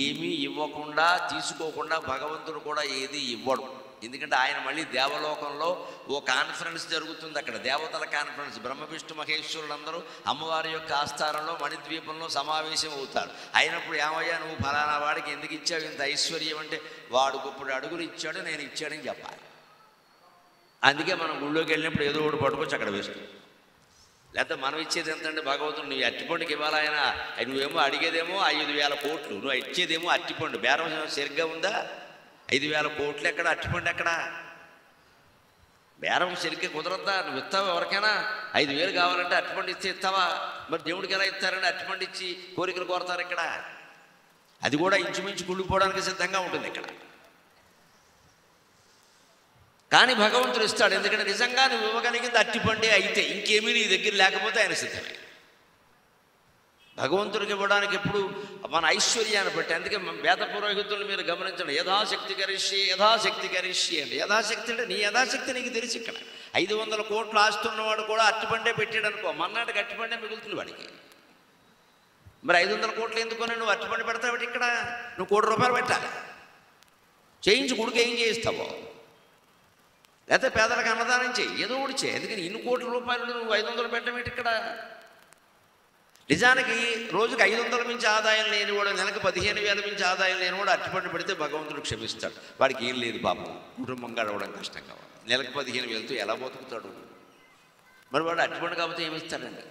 ఏమీ ఇవ్వకుండా తీసుకోకుండా భగవంతుడు కూడా ఏది ఇవ్వడు. ఎందుకంటే ఆయన మళ్ళీ దేవలోకంలో ఓ కాన్ఫరెన్స్ జరుగుతుంది, అక్కడ దేవతల కాన్ఫరెన్స్. బ్రహ్మ విష్ణు మహేశ్వరులందరూ అమ్మవారి యొక్క ఆస్థానంలో మణిద్వీపంలో సమావేశం అవుతారు. అయినప్పుడు ఏమయ్యా నువ్వు ఫలానా వాడికి ఎందుకు ఇచ్చావు ఇంత ఐశ్వర్యం అంటే, వాడు గొప్పడు అడుగులు ఇచ్చాడు, నేను ఇచ్చాడని చెప్పాలి. అందుకే మనం గుళ్ళోకి వెళ్ళినప్పుడు ఏదో ఒకటి పట్టుకొచ్చి అక్కడ వేస్తాం. లేకపోతే మనం ఇచ్చేది ఎంతంటే, భగవంతుడు నువ్వు అట్టిపండుకి ఇవ్వాలైనా, నువ్వేమో అడిగేదేమో 5,000 కోట్లు, నువ్వు ఇచ్చేదేమో అట్టిపండు. బేరం సరిగ్గా ఉందా? 5,000 కోట్లు ఎక్కడ, అట్టిపండు ఎక్కడ? బేరం సరిగ్గా కుదరద్దా? నువ్వు ఇస్తావా ఎవరికైనా? 5,000 కావాలంటే అట్టిపండు ఇస్తే ఇస్తావా? మరి దేవుడికి ఎలా ఇస్తారంటే అట్టిపండు ఇచ్చి కోరికలు కోరతారు ఇక్కడ. అది కూడా ఇంచుమించు కుళ్ళిపోవడానికి సిద్ధంగా ఉంటుంది ఇక్కడ. కానీ భగవంతుడు ఇస్తాడు, ఎందుకంటే నిజంగా నువ్వు ఇవ్వగలిగింది అట్టిపండే అయితే, ఇంకేమీ నీ దగ్గర లేకపోతే ఆయన సిద్ధమే. భగవంతుడికి ఇవ్వడానికి ఎప్పుడు మన ఐశ్వర్యాన్ని బట్టి. అందుకే వేద పురోహితులు మీరు గమనించండి, యథాశక్తి కరిష్యే అంటే యథాశక్తి అంటే నీ యథాశక్తి నీకు తెలిసి. ఇక్కడ 500 కోట్లు ఆస్తున్నవాడు కూడా అట్టిపండే పెట్టాడు అనుకో, మన్నాటికి అట్టిపండే మిగులుతుంది వాడికి. మరి 500 కోట్లు ఎందుకుని నువ్వు అట్టిపండి పెడతావు ఇక్కడ? నువ్వు 1 కోటి రూపాయలు పెట్టాలి, చేయించి గుడికి ఏం చేయిస్తావో, లేకపోతే పేదలకు అన్నదానం చేయి, ఏదో ఒకటి చేయి. ఎందుకని ఇన్ని కోట్ల రూపాయలు నువ్వు 500 పెట్టడం ఇక్కడ? నిజానికి రోజుకి 500 మించి ఆదాయం లేనివాడు, నెలకు 15,000 మించి ఆదాయం లేనివాడు అట్టిపండు పెడితే భగవంతుడు క్షమిస్తాడు. వాడికి ఏం లేదు పాపం, కుటుంబం గడవడం కష్టంగా, నెలకు 15,000తో ఎలా బతుకుతాడు? మరి వాడు అటువంటి కాకపోతే ఏమిస్తాడండి?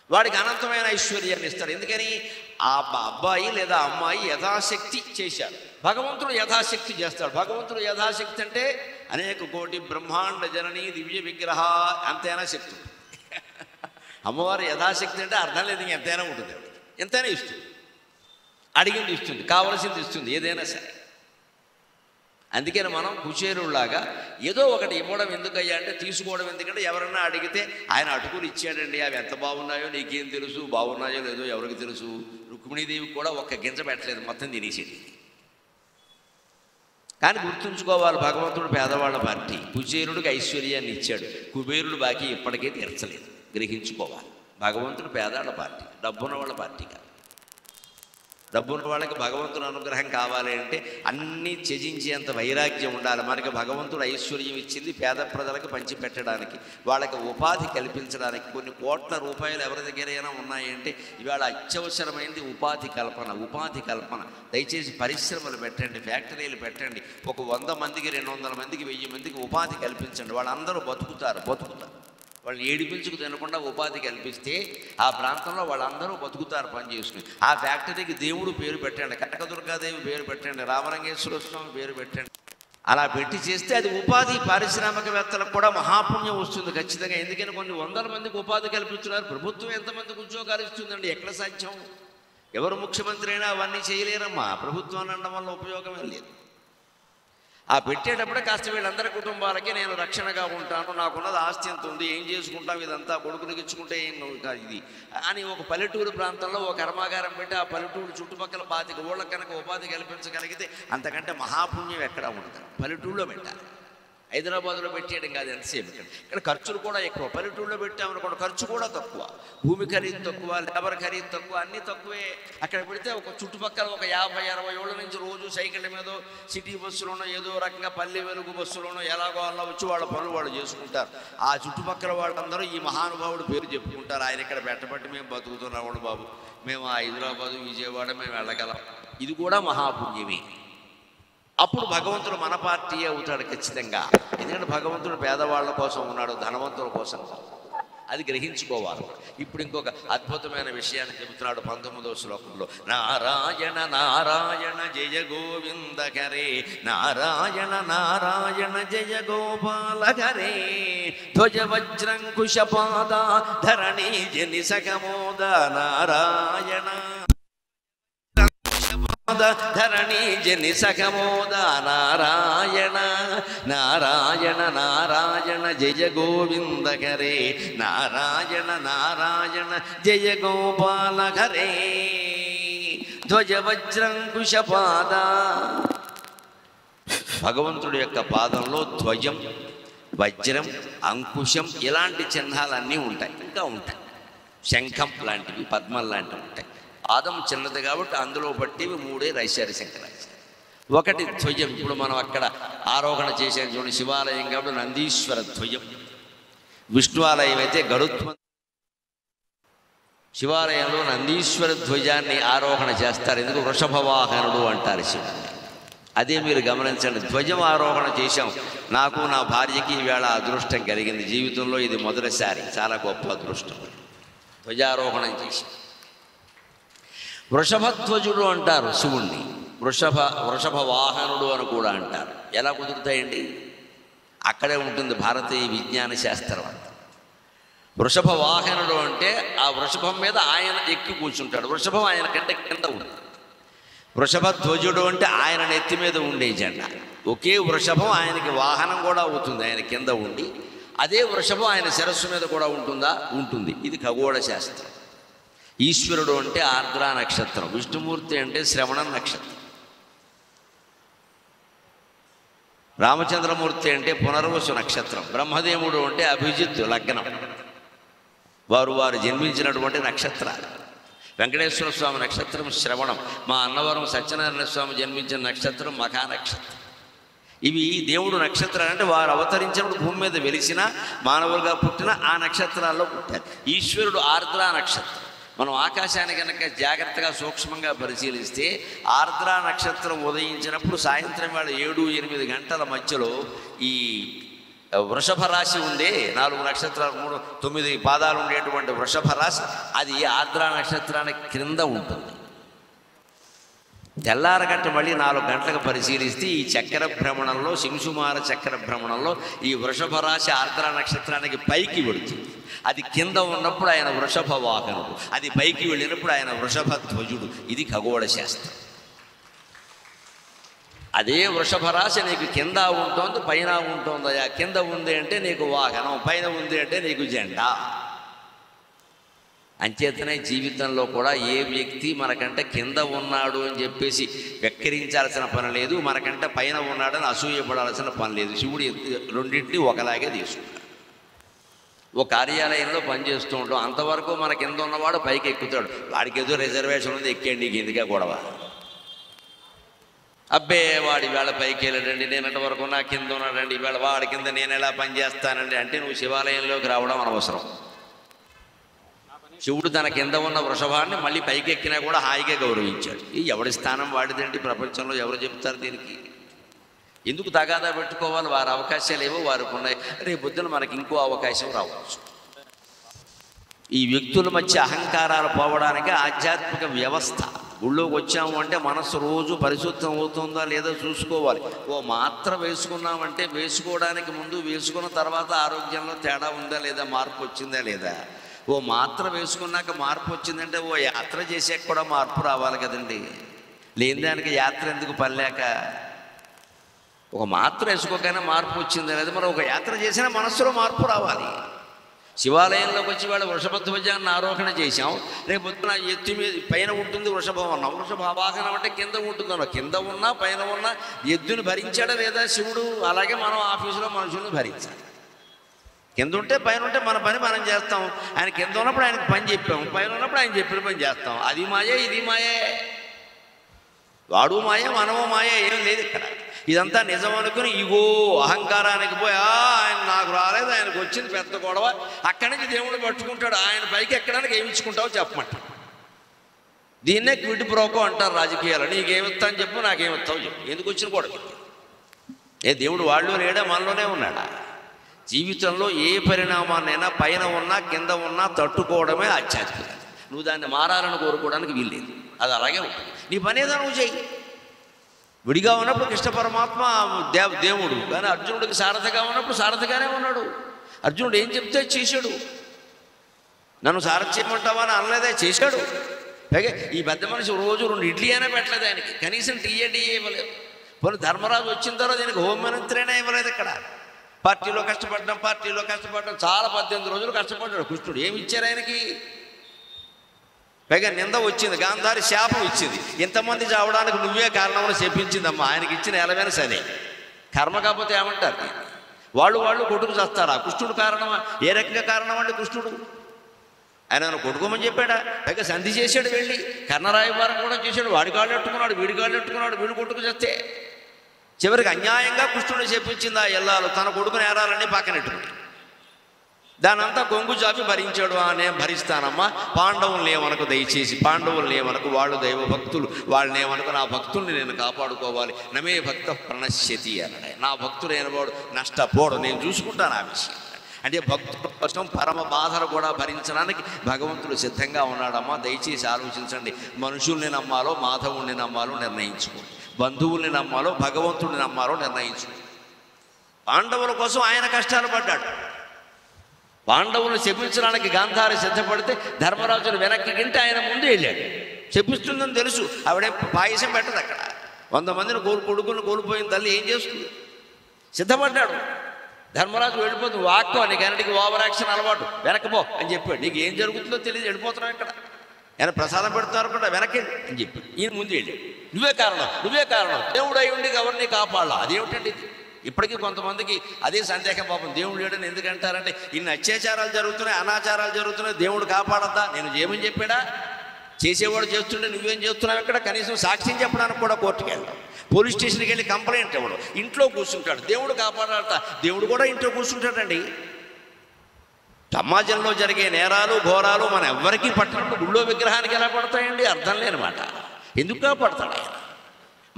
వాడికి అనంతమైన ఐశ్వర్యాన్ని ఇస్తాడు. ఎందుకని? ఆ అబ్బాయి లేదా అమ్మాయి యథాశక్తి చేశాడు. భగవంతుడు యథాశక్తి చేస్తాడు. భగవంతుడు యథాశక్తి అంటే అనేక కోటి బ్రహ్మాండ జనని దివ్య విగ్రహ అంతైనా శక్తి. అమ్మవారు యథాశక్తి అంటే అర్థం లేదు, ఎంతైనా ఉంటుంది, ఎంతైనా ఇస్తుంది, అడిగింది ఇస్తుంది, కావలసింది ఇస్తుంది, ఏదైనా సరే. అందుకని మనం కుచేరులాగా ఏదో ఒకటి ఇవ్వడం ఎందుకయ్యా అంటే, తీసుకోవడం ఎందుకంటే ఎవరన్నా అడిగితే ఆయన అటుకులు ఇచ్చాడండి, అవి ఎంత బాగున్నాయో నీకేం తెలుసు, బాగున్నాయో లేదో ఎవరికి తెలుసు. రుక్మిణీదేవికి కూడా ఒక్క గింజ పెట్టలేదు, మొత్తం తినేసేది. కానీ గుర్తుంచుకోవాలి, భగవంతుడు పేదవాళ్ళ పార్టీ. కుచేరుడికి ఐశ్వర్యాన్ని ఇచ్చాడు, కుబేరుడు బాకీ ఇప్పటికే తీర్చలేదు. గ్రహించుకోవాలి, భగవంతుడు పేదవాళ్ళ పార్టీ, డబ్బున్న వాళ్ళ పార్టీ కాదు. డబ్బున్న వాళ్ళకి భగవంతుని అనుగ్రహం కావాలి అంటే అన్నీ త్యజించేంత వైరాగ్యం ఉండాలి. మనకి భగవంతుడు ఐశ్వర్యం ఇచ్చింది పేద ప్రజలకు పంచిపెట్టడానికి, వాళ్ళకి ఉపాధి కల్పించడానికి. కొన్ని కోట్ల రూపాయలు ఎవరి దగ్గరైనా ఉన్నాయంటే ఇవాళ అత్యవసరమైంది ఉపాధి కల్పన. ఉపాధి కల్పన దయచేసి పరిశ్రమలు పెట్టండి, ఫ్యాక్టరీలు పెట్టండి. ఒక 100 మందికి 200 మందికి 1000 మందికి ఉపాధి కల్పించండి. వాళ్ళందరూ బతుకుతారు. వాళ్ళు ఏడిపించుకు తినకుండా ఉపాధి కల్పిస్తే ఆ ప్రాంతంలో వాళ్ళందరూ బతుకుతారు పని చేసుకుని. ఆ ఫ్యాక్టరీకి దేవుడు పేరు పెట్టండి, కనకదుర్గాదేవి పేరు పెట్టండి, రామలింగేశ్వర స్వామి పేరు పెట్టండి. అలా పెట్టి చేస్తే అది ఉపాధి, పారిశ్రామికవేత్తలకు కూడా మహాపుణ్యం వస్తుంది ఖచ్చితంగా. ఎందుకని కొన్ని 100 మందికి ఉపాధి కల్పిస్తున్నారు. ప్రభుత్వం ఎంతమందికి ఉద్యోగాలు ఇస్తుందండి? ఎక్కడ సాధ్యం? ఎవరు ముఖ్యమంత్రి అయినా అవన్నీ చేయలేరమ్మా. ప్రభుత్వాన్ని అనడం వల్ల ఉపయోగమే లేదు. ఆ పెట్టేటప్పుడే కాస్త వీళ్ళందరి కుటుంబాలకి నేను రక్షణగా ఉంటాను, నాకున్నది ఆస్తి ఎంత ఉంది, ఏం చేసుకుంటాం, ఇదంతా కొడుకునికి ఇచ్చుకుంటే ఏం ఇది అని ఒక పల్లెటూరు ప్రాంతంలో ఒక కర్మాగారం పెట్టి ఆ పల్లెటూరు చుట్టుపక్కల 25 ఊళ్ళకి కనుక ఉపాధి కల్పించగలిగితే అంతకంటే మహాపుణ్యం ఎక్కడా ఉంటుంది. పల్లెటూరులో పెట్టాలి, హైదరాబాద్లో పెట్టేయడం కాదు. ఎంతసేపు ఇక్కడ ఖర్చులు కూడా ఎక్కువ. పల్లెటూరులో పెట్టామనుకోండి ఖర్చు కూడా తక్కువ, భూమి ఖరీదు తక్కువ, లేబర్ ఖరీదు తక్కువ, అన్నీ తక్కువే. అక్కడ పెడితే ఒక చుట్టుపక్కల ఒక 50-60 ఏళ్ళ నుంచి రోజు సైకిళ్ళ మీదో సిటీ బస్సులోనో ఏదో రకంగా పల్లె వెలుగు బస్సులోనో ఎలాగో అలా వచ్చి వాళ్ళ పనులు వాళ్ళు చేసుకుంటారు. ఆ చుట్టుపక్కల వాళ్ళందరూ ఈ మహానుభావుడు పేరు చెప్పుకుంటారు. ఆయన ఇక్కడ పెట్టబట్టి మేము బతుకుతున్నాము బాబు, మేము హైదరాబాదు విజయవాడ మేము వెళ్ళగలం. ఇది కూడా మహాపుణ్యమే. అప్పుడు భగవంతుడు మన పార్టీ అవుతాడు ఖచ్చితంగా. ఎందుకంటే భగవంతుడు పేదవాళ్ళ కోసం ఉన్నాడు, ధనవంతుల కోసం. అది గ్రహించుకోవాలి. ఇప్పుడు ఇంకొక అద్భుతమైన విషయాన్ని చెబుతున్నాడు 19వ శ్లోకంలో. నారాయణ నారాయణ జయ గోవింద హరే, నారాయణ నారాయణ జయ గోపాల హరే, ధ్వజ వజ్రంకుశ పాద ధరణి జని సఖమోద, నారాయణ ధరణి జని సఖమోద, నారాయణ నారాయణ నారాయణ జయ గోవింద హరే, నారాయణ నారాయణ జయ గోపాల హరే, ధ్వజ వజ్రంకుశ పాద. భగవంతుడి యొక్క పాదంలో ధ్వజం, వజ్రం, అంకుశం ఇలాంటి చిహ్నాలన్నీ ఉంటాయి. ఇంకా ఉంటాయి, శంఖం లాంటివి, పద్మం లాంటివి ఉంటాయి. పాదం చిన్నది కాబట్టి అందులో బట్టివి 3 రాశారు శంకరాచార్య. ఒకటి ధ్వజం. ఇప్పుడు మనం అక్కడ ఆరోహణ చేసే చూడండి, శివాలయం కాబట్టి నందీశ్వర ధ్వజం, విష్ణువాలయం అయితే గరుత్మ. శివాలయంలో నందీశ్వర ధ్వజాన్ని ఆరోహణ చేస్తారు. ఎందుకు? వృషభవాహనుడు అంటారు శివుడిని. అదే మీరు గమనించండి. ధ్వజం ఆరోహణ చేశాం. నాకు నా భార్యకి ఈవేళ అదృష్టం కలిగింది జీవితంలో. ఇది మొదటిసారి, చాలా గొప్ప అదృష్టం. ధ్వజారోహణం చేశాం. వృషభధ్వజుడు అంటారు శివుణ్ణి, వృషభ వాహనుడు అని కూడా అంటారు. ఎలా కుదురుతాయండి? అక్కడే ఉంటుంది భారతీయ విజ్ఞాన శాస్త్రం అంతా. వృషభ వాహనుడు అంటే ఆ వృషభం మీద ఆయన ఎక్కి కూర్చుంటాడు. వృషభం ఆయన కంటే కింద ఉంటుంది. వృషభధ్వజుడు అంటే ఆయన నెత్తి మీద ఉండే జెండా. ఒకే వృషభం ఆయనకి వాహనం కూడా అవుతుంది, ఆయన కింద ఉండి. అదే వృషభం ఆయన శిరస్సు మీద కూడా ఉంటుందా? ఉంటుంది. ఇది ఖగోళ శాస్త్రం. ఈశ్వరుడు అంటే ఆర్ద్ర నక్షత్రం, విష్ణుమూర్తి అంటే శ్రవణ నక్షత్రం, రామచంద్రమూర్తి అంటే పునర్వసు నక్షత్రం, బ్రహ్మదేవుడు అంటే అభిజిత్ లగ్నం, వారు జన్మించినటువంటి నక్షత్రాలు. వెంకటేశ్వర స్వామి నక్షత్రం శ్రవణం, మా అన్నవరం సత్యనారాయణ స్వామి జన్మించిన నక్షత్రం మఖా నక్షత్రం. ఇవి దేవుడు నక్షత్రాలు అంటే వారు అవతరించినప్పుడు భూమి మీద వెలిసిన మానవులుగా పుట్టిన ఆ నక్షత్రాల్లో పుట్టారు. ఈశ్వరుడు ఆర్ద్ర నక్షత్రం. మనం ఆకాశాన్ని కనుక జాగ్రత్తగా సూక్ష్మంగా పరిశీలిస్తే ఆర్ద్ర నక్షత్రం ఉదయించినప్పుడు సాయంత్రం వేళ 7-8 గంటల మధ్యలో ఈ వృషభ రాశి ఉందే, 4 నక్షత్రాలు 9 పాదాలు ఉండేటువంటి వృషభ రాశి, అది ఆర్ద్ర నక్షత్రానికి క్రింద ఉంటుంది. తెల్లారగట్ట మళ్ళీ 4 గంటలకు పరిశీలిస్తే ఈ చక్ర భ్రమణంలో, శింసుమార చక్ర భ్రమణంలో ఈ వృషభ రాశి ఆర్ద్ర నక్షత్రానికి పైకి వెళుతుంది. అది కింద ఉన్నప్పుడు ఆయన వృషభ వాహనుడు, అది పైకి వెళ్ళినప్పుడు ఆయన వృషభ ధ్వజుడు. ఇది ఖగోళ శాస్త్రం. అదే వృషభ రాశి నీకు కింద ఉంటుంది, పైన ఉంటుందయా. కింద ఉంది అంటే నీకు వాహనం, పైన ఉంది అంటే నీకు జెండా. అంచేతనే జీవితంలో కూడా ఏ వ్యక్తి మనకంటే కింద ఉన్నాడు అని చెప్పేసి వెక్కిరించాల్సిన పని లేదు, మనకంటే పైన ఉన్నాడని అసూయపడాల్సిన పని లేదు. శివుడు రెండింటినీ ఒకలాగే తీసుకుంటాడు. ఓ కార్యాలయంలో పనిచేస్తూ ఉంటాం, అంతవరకు మన కింద ఉన్నవాడు పైకి ఎక్కుతాడు. వాడికి ఏదో రిజర్వేషన్ ఉంది, ఎక్కండి, నీకు ఎందుకే గొడవ. అబ్బే వాడి వేళ పైకి వెళ్ళాడండి, నేను అంతవరకు నా కింద ఉన్నాడండి, ఈవేళ వాడి కింద నేను ఎలా పనిచేస్తానండి అంటే నువ్వు శివాలయంలోకి రావడం అనవసరం. శివుడు తన కింద ఉన్న వృషభాన్ని మళ్ళీ పైకి ఎక్కినా కూడా హాయిగా గౌరవించాడు. ఈ ఎవడి స్థానం వాడిదండి, ప్రపంచంలో ఎవరు చెప్తారు దీనికి? ఎందుకు తగాదా పెట్టుకోవాలి? వారి అవకాశాలు ఏవో వారికి ఉన్నాయి. రేపు పొద్దున మనకి ఇంకో అవకాశం రావచ్చు. ఈ వ్యక్తుల మధ్య అహంకారాలు పోవడానికి ఆధ్యాత్మిక వ్యవస్థ. గుళ్ళోకి వచ్చాము అంటే మనస్సు రోజు పరిశుద్ధం అవుతుందా లేదా చూసుకోవాలి. ఓ మాత్ర వేసుకున్నామంటే వేసుకోవడానికి ముందు, వేసుకున్న తర్వాత ఆరోగ్యంలో తేడా ఉందా లేదా, మార్పు వచ్చిందా లేదా. ఓ మాత్ర వేసుకున్నాక మార్పు వచ్చిందంటే ఓ యాత్ర చేసాక కూడా మార్పు రావాలి కదండి. లేని దానికి యాత్ర ఎందుకు పనిలేక? ఒక మాత్ర వేసుకోకైనా మార్పు వచ్చిందా లేదా, మరి ఒక యాత్ర చేసినా మనస్సులో మార్పు రావాలి. శివాలయంలోకి వచ్చి వాళ్ళు వృషభధ్వజాన్ని ఆరోహణ చేశాం, రేపు పొద్దున ఎత్తి మీద పైన ఉంటుంది వృషభం అన్నాం. వృషభ వాహనం అంటే కింద ఉంటుందన్నాం. కింద ఉన్నా పైన ఉన్నా ఎద్దుని భరించాడా లేదా శివుడు? అలాగే మనం ఆఫీసులో మనుషుల్ని భరించాలి. కింద ఉంటే పైన ఉంటే మన పని మనం చేస్తాం. ఆయన కింద ఉన్నప్పుడు ఆయనకు పని చెప్పాం, పైన ఉన్నప్పుడు ఆయన చెప్పిన పని చేస్తాం. అది మాయే, ఇది మాయే. వాడు మాయే, మనము మాయే, ఏం లేదు ఇక్కడ. ఇదంతా నిజం అనుకుని ఇగో అహంకారానికి పోయి ఆయన నాకు రాలేదు, ఆయనకు వచ్చింది పెద్ద గొడవ. అక్కడి నుంచి దేవుడు పట్టుకుంటాడు. ఆయన పైకి ఎక్కడానికి ఏమిచ్చుకుంటావో చెప్పమంట. దీన్నే క్విడ్ ప్రోకో అంటారు రాజకీయాలు. నీకేమిస్తా అని చెప్పు, నాకేమిస్తావు చెప్పు. ఎందుకు వచ్చిన గొడవ? ఏ దేవుడు వాళ్ళు లేడా, మనలోనే ఉన్నాడా? జీవితంలో ఏ పరిణామాన్నైనా పైన ఉన్నా కింద ఉన్నా తట్టుకోవడమే ఆధ్యాత్మికత. నువ్వు దాన్ని మారాలని కోరుకోవడానికి వీల్లేదు. అది అలాగే ఉంటుంది. నీ పని ఏదో నువ్వు చెయ్యి. విడిగా ఉన్నప్పుడు కృష్ణ పరమాత్మ దేవుడు, కానీ అర్జునుడికి సారథిగా ఉన్నప్పుడు సారథిగానే ఉన్నాడు. అర్జునుడు ఏం చెప్తే చేశాడు. నన్ను సారథి చేయమంటావా అని అనలేదే, చేశాడు. అలాగే ఈ పెద్ద మనిషి రోజు 2 ఇడ్లీ అయినా పెట్టలేదు ఆయనకి, కనీసం టీ ఇవ్వలేదు. పోనీ ధర్మరాజు వచ్చిన తర్వాత దీనికి హోంమంత్రి అయినా ఇవ్వలేదు. ఇక్కడ పార్టీలో కష్టపడ్డాం చాలా 18 రోజులు కష్టపడ్డాడు కృష్ణుడు. ఏమి ఇచ్చారు ఆయనకి? పైగా నింద వచ్చింది, గాంధారి శాపం ఇచ్చింది. ఇంతమంది చావడానికి నువ్వే కారణమని చెప్పించిందమ్మా. ఆయనకి ఇచ్చిన ఎలవేన సరే, కర్మ కాకపోతే ఏమంటారు? వాళ్ళు కొట్టుకు చేస్తారా? కృష్ణుడు కారణమా? ఏ రకంగా కారణం అండి కృష్ణుడు? ఆయన కొట్టుకోమని చెప్పాడా? పైగా సంధి చేశాడు, వెళ్ళి కర్ణరాయవారం కూడా చేశాడు. వాడి కాళ్ళు ఎట్టుకున్నాడు, వీడి కాళ్ళు ఎట్టుకున్నాడు, వీడు కొట్టుకు చేస్తే చివరికి అన్యాయంగా కృష్ణుడు చెప్పించింది ఆ ఎల్లాలు తన కొడుకుని ఏరాలన్నీ పక్కనెట్టుకుని. దానంతా కొంగు చాపి భరించాడు. నేను భరిస్తానమ్మా, పాండవుల్ని ఏమనకు, దయచేసి పాండవుల్ని ఏమనకు, వాళ్ళు దైవ భక్తులు, వాళ్ళని ఏమనకు, నా భక్తుల్ని నేను కాపాడుకోవాలి. నమే భక్త ప్రణశ్యతి అన్నాడు. నా భక్తుడైన వాడు నష్టపోడు, నేను చూసుకుంటాను ఆ విషయం. అంటే భక్తుల కోసం పరమ బాధలు కూడా భరించడానికి భగవంతుడు సిద్ధంగా ఉన్నాడమ్మా. దయచేసి ఆలోచించండి. మనుషుల్ని నమ్మాలో మాధవుల్ని నమ్మాలో నిర్ణయించుకోండి. బంధువుల్ని నమ్మాలో భగవంతుడిని నమ్మాలో నిర్ణయించుకోండి. పాండవుల కోసం ఆయన కష్టాలు పడ్డాడు. పాండవులను శపించడానికి గాంధారి సిద్ధపడితే ధర్మరాజును వెనక్కి గింటే ఆయన ముందు వెళ్ళాడు. శపిస్తుందని తెలుసు, ఆవిడే పాయసం పెట్టదు. అక్కడ 100 మందిని కొడుకుని కోల్పోయిన తల్లి ఏం చేస్తుంది? సిద్ధపడ్డాడు. ధర్మరాజు వెళ్ళిపోతుంది. వాక్కు నీకు అన్నిటికీ ఓవర్ యాక్షన్ అలవాటు, వెనక్కిపో అని చెప్పాడు. నీకు ఏం జరుగుతుందో తెలియదు, వెళ్ళిపోతున్నావు. ఇక్కడ ఆయన ప్రసాదం పెడుతున్నారు కూడా వెనక్కి అని చెప్పాడు. ఈయన ముందు వెళ్ళాడు. నువ్వే కారణం, దేవుడు అయి ఉండి ఎవరిని కాపాడాలా? అదేమిటండి ఇది? ఇప్పటికీ కొంతమందికి అదే సందేహం. పాపం దేవుడు లేడని ఎందుకంటారంటే, ఇన్ని అత్యాచారాలు జరుగుతున్నాయి, అనాచారాలు జరుగుతున్నాయి, దేవుడు కాపాడద్దా? నేను ఏమని చెప్పాడా? చేసేవాడు చేస్తుంటే నువ్వేం చేస్తున్నావు? ఇక్కడ కనీసం సాక్ష్యం చెప్పడానికి కూడా కోర్టుకు వెళ్దాం, పోలీస్ స్టేషన్కి వెళ్ళి కంప్లైంట్ ఇవ్వడం, ఇంట్లో కూర్చుంటాడు. దేవుడు కాపాడతా? దేవుడు కూడా ఇంట్లో కూర్చుంటాడండి. సమాజంలో జరిగే నేరాలు ఘోరాలు మనం ఎవ్వరికీ పట్టినప్పుడు గుళ్ళో విగ్రహానికి ఎలా పడతాయండి? అర్థం లేనమాట. ఎందుకు కాపాడతాడు ఆయన?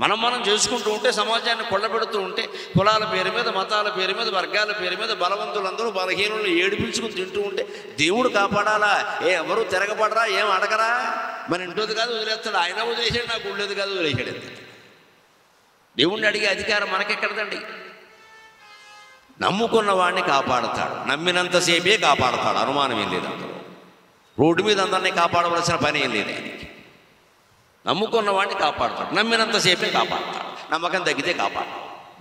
మనం చేసుకుంటూ ఉంటే, సమాజాన్ని కొల్లబెడుతూ ఉంటే, కులాల పేరు మీద, మతాల పేరు మీద, వర్గాల పేరు మీద బలవంతులందరూ బలహీనులను ఏడిపించుకుని తింటూ ఉంటే దేవుడు కాపాడాలా? ఎవరు తిరగబడరా, ఏం అడగరా? మన ఇంటోది కాదు వదిలేస్తాడు, ఆయన వదిలేసాడు, నాకు ఉండేది కాదు వదిలేసాడు. ఎంత దేవుణ్ణి అడిగే అధికారం మనకెక్కడదండి? నమ్ముకున్న వాడిని కాపాడుతాడు, నమ్మినంతసేపే కాపాడుతాడు, అనుమానం ఏం లేదు. అందులో రోడ్డు మీద అందరినీ కాపాడవలసిన పని ఏం లేదు ఆయనకి. నమ్ముకున్న వాడిని కాపాడుతాడు, నమ్మినంతసేపే కాపాడుతాడు, నమ్మకం తగ్గితే కాపాడు.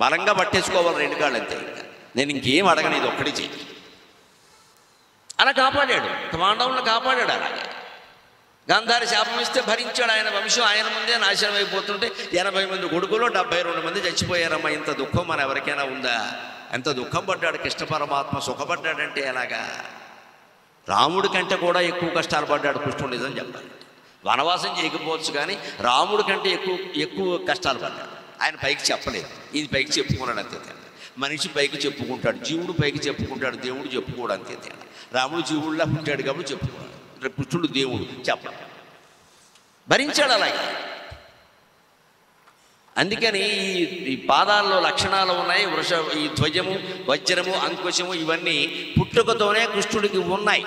బలంగా పట్టేసుకోవాలి రెండు కాళ్ళు అంతే. ఇంకా నేను ఇంకేం అడగను, ఇది ఒక్కటి చెయ్యి. అలా కాపాడాడు, పాండవులను కాపాడాడు. అలాగే గాంధారి శాపం ఇస్తే భరించాడు. ఆయన వంశం ఆయన ముందే నాశనం అయిపోతుంటే 80 మంది కొడుకులు 72 మంది చచ్చిపోయారమ్మా. ఇంత దుఃఖం మన ఎవరికైనా ఉందా? ఎంత దుఃఖం పడ్డాడు కృష్ణ పరమాత్మ. సుఖపడ్డాడంటే ఎలాగా? రాముడి కంటే కూడా ఎక్కువ కష్టాలు పడ్డాడు కృష్ణుడు. నిజం చెప్పాలంటే వనవాసం చేయకపోవచ్చు కానీ రాముడి కంటే ఎక్కువ కష్టాలు పడ్డాడు. ఆయన పైకి చెప్పలేదు, ఇది పైకి చెప్పుకున్నాడు అంతే తేడా. మనిషి పైకి చెప్పుకుంటాడు, జీవుడు పైకి చెప్పుకుంటాడు, దేవుడు చెప్పుకోడు అంతే తేడా. రాముడు జీవుడిలా పుట్టాడు కాబట్టి చెప్పుకున్నాడు, కృష్ణుడు దేవుడు చెప్పడం భరించాడు అలాగే. అందుకని ఈ పాదాల్లో లక్షణాలు ఉన్నాయి. ఈ ధ్వజము, వజ్రము, అంకుశము ఇవన్నీ పుట్టుకతోనే కృష్ణుడికి ఉన్నాయి.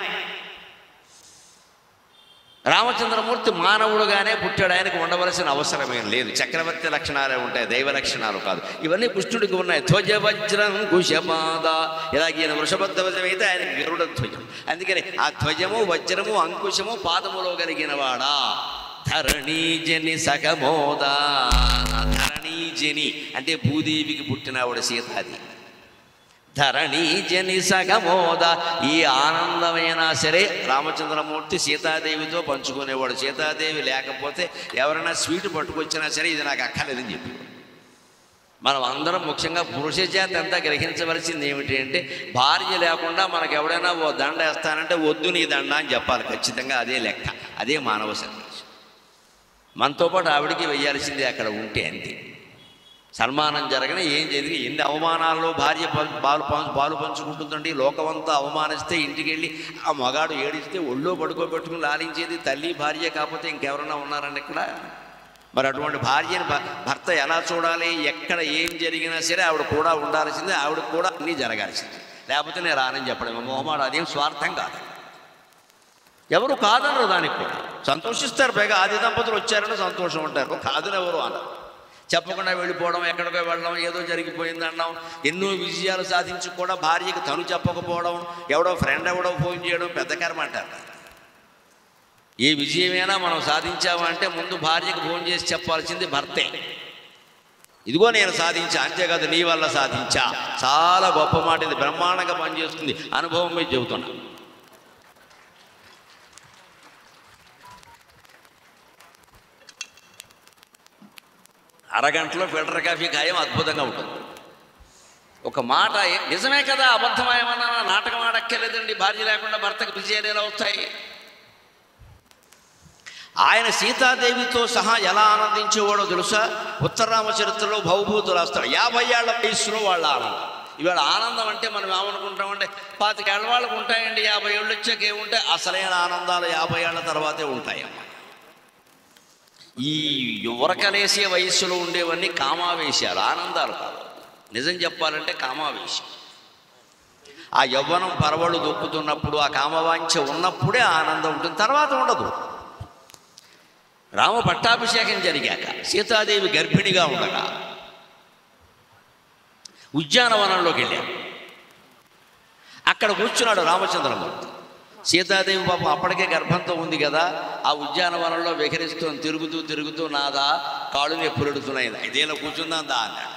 రామచంద్రమూర్తి మానవుడుగానే పుట్టాడు, ఆయనకు ఉండవలసిన అవసరమేం లేదు. చక్రవర్తి లక్షణాలే ఉంటాయి, దైవ లక్షణాలు కాదు. ఇవన్నీ కృష్ణుడికి ఉన్నాయి. ధ్వజ వజ్రం కుశపాద, ఇలాగ వృషభ ధ్వజం అయితే ఆయనకి గరుడ ధ్వజం. అందుకని ఆ ధ్వజము, వజ్రము, అంకుశము పాదములో కలిగిన వాడా. ధరణీజని సగమోదా, ధరణీజని అంటే భూదేవికి పుట్టినవాడు సీతాది. ధరణీజని సగమోద, ఈ ఆనందమైనా సరే రామచంద్రమూర్తి సీతాదేవితో పంచుకునేవాడు. సీతాదేవి లేకపోతే ఎవరైనా స్వీట్ పట్టుకొచ్చినా సరే ఇది నాకు అక్కర్లేదని చెప్పి. మనం అందరం ముఖ్యంగా పురుష జాతి అంతా గ్రహించవలసింది ఏమిటి అంటే, భార్య లేకుండా మనకు ఎవడైనా ఓ దండ వేస్తానంటే వద్దు నీ దండ అని చెప్పాలి ఖచ్చితంగా. అదే లెక్క, అదే మానవ సందేశం. మనతో పాటు ఆవిడికి వెయ్యాల్సిందే అక్కడ ఉంటే అంతే. సన్మానం జరగని ఏం జరిగి ఎన్ని అవమానాల్లో భార్య పాలు పంచుకుంటుందండి. లోకమంతా అవమానిస్తే ఇంటికి వెళ్ళి ఆ మగాడు ఏడిస్తే ఒళ్ళో పడుకోబెట్టుకుని లాలించేది తల్లి భార్య, కాకపోతే ఇంకెవరన్నా ఉన్నారండి ఇక్కడ? మరి అటువంటి భార్యని భర్త ఎలా చూడాలి? ఎక్కడ ఏం జరిగినా సరే ఆవిడ కూడా ఉండాల్సిందే, ఆవిడకు కూడా అన్నీ జరగాల్సిందే. లేకపోతే నేను రానని చెప్పడం మొహమాట, అదేం స్వార్థం కాదు. ఎవరు కాదనరు, దానికి కూడా సంతోషిస్తారు. పైగా ఆది దంపతులు వచ్చారని సంతోషం ఉంటారు, కాదని ఎవరు అన్నారు. చెప్పకుండా వెళ్ళిపోవడం, ఎక్కడికో వెళ్ళడం, ఏదో జరిగిపోయింది అన్నాం, ఎన్నో విజయాలు సాధించి కూడా భార్యకి తను చెప్పకపోవడం, ఎవడో ఫ్రెండ్ ఎవడో ఫోన్ చేయడం పెద్ద కర్మ అంటారు. ఏ విజయమైనా మనం సాధించామంటే ముందు భార్యకు ఫోన్ చేసి చెప్పాల్సింది భర్తే. ఇదిగో నేను సాధించా, అంతేకాదు నీ వల్ల సాధించా. చాలా గొప్ప మాట, ఇది బ్రహ్మాండంగా పనిచేస్తుంది. అనుభవం మీద చెబుతున్నా. అరగంటలో ఫిల్టర్ కాఫీ ఖాయం అద్భుతంగా ఉంటుంది. ఒక మాట నిజమే కదా, అబద్ధమేమన్నా నాటకం ఆడక్కర్లేదండి. భార్య లేకుండా భర్తకు విజయాలు ఎలా వస్తాయి? ఆయన సీతాదేవితో సహా ఎలా ఆనందించేవాడో తెలుసా? ఉత్తరరామచరిత్రలో భవభూతులు రాస్తాడు. 50 ఏళ్ల వయస్సులో వాళ్ళ ఆనందం. ఇవాళ ఆనందం అంటే మనం ఏమనుకుంటామంటే 25 ఏళ్ళ వాళ్ళకు ఉంటాయండి, 50 ఏళ్ళు వచ్చాక ఏముంటాయి? అసలైన ఆనందాలు 50 ఏళ్ల తర్వాతే ఉంటాయమ్మ. ఈ యువరకలేసే వయస్సులో ఉండేవన్నీ కామావేశాలు, ఆనందాలు కాదు. నిజం చెప్పాలంటే కామావేశం. ఆ యవ్వనం పరవళ్ళు దొక్కుతున్నప్పుడు, ఆ కామవాంఛ ఉన్నప్పుడే ఆనందం ఉంటుంది, తర్వాత ఉండదు. రామ పట్టాభిషేకం జరిగాక సీతాదేవి గర్భిణిగా ఉండగా ఉద్యానవనంలోకి వెళ్ళాడు. అక్కడ కూర్చున్నాడు రామచంద్రమూర్తి. సీతాదేవి పాపం అప్పటికే గర్భంతో ఉంది కదా, ఆ ఉద్యానవనంలో విహరిస్తూ తిరుగుతూ నాదా కాళ్ళు నొప్పులెడుతున్నాయి, ఇదేలా కూర్చుందా అన్నాడు.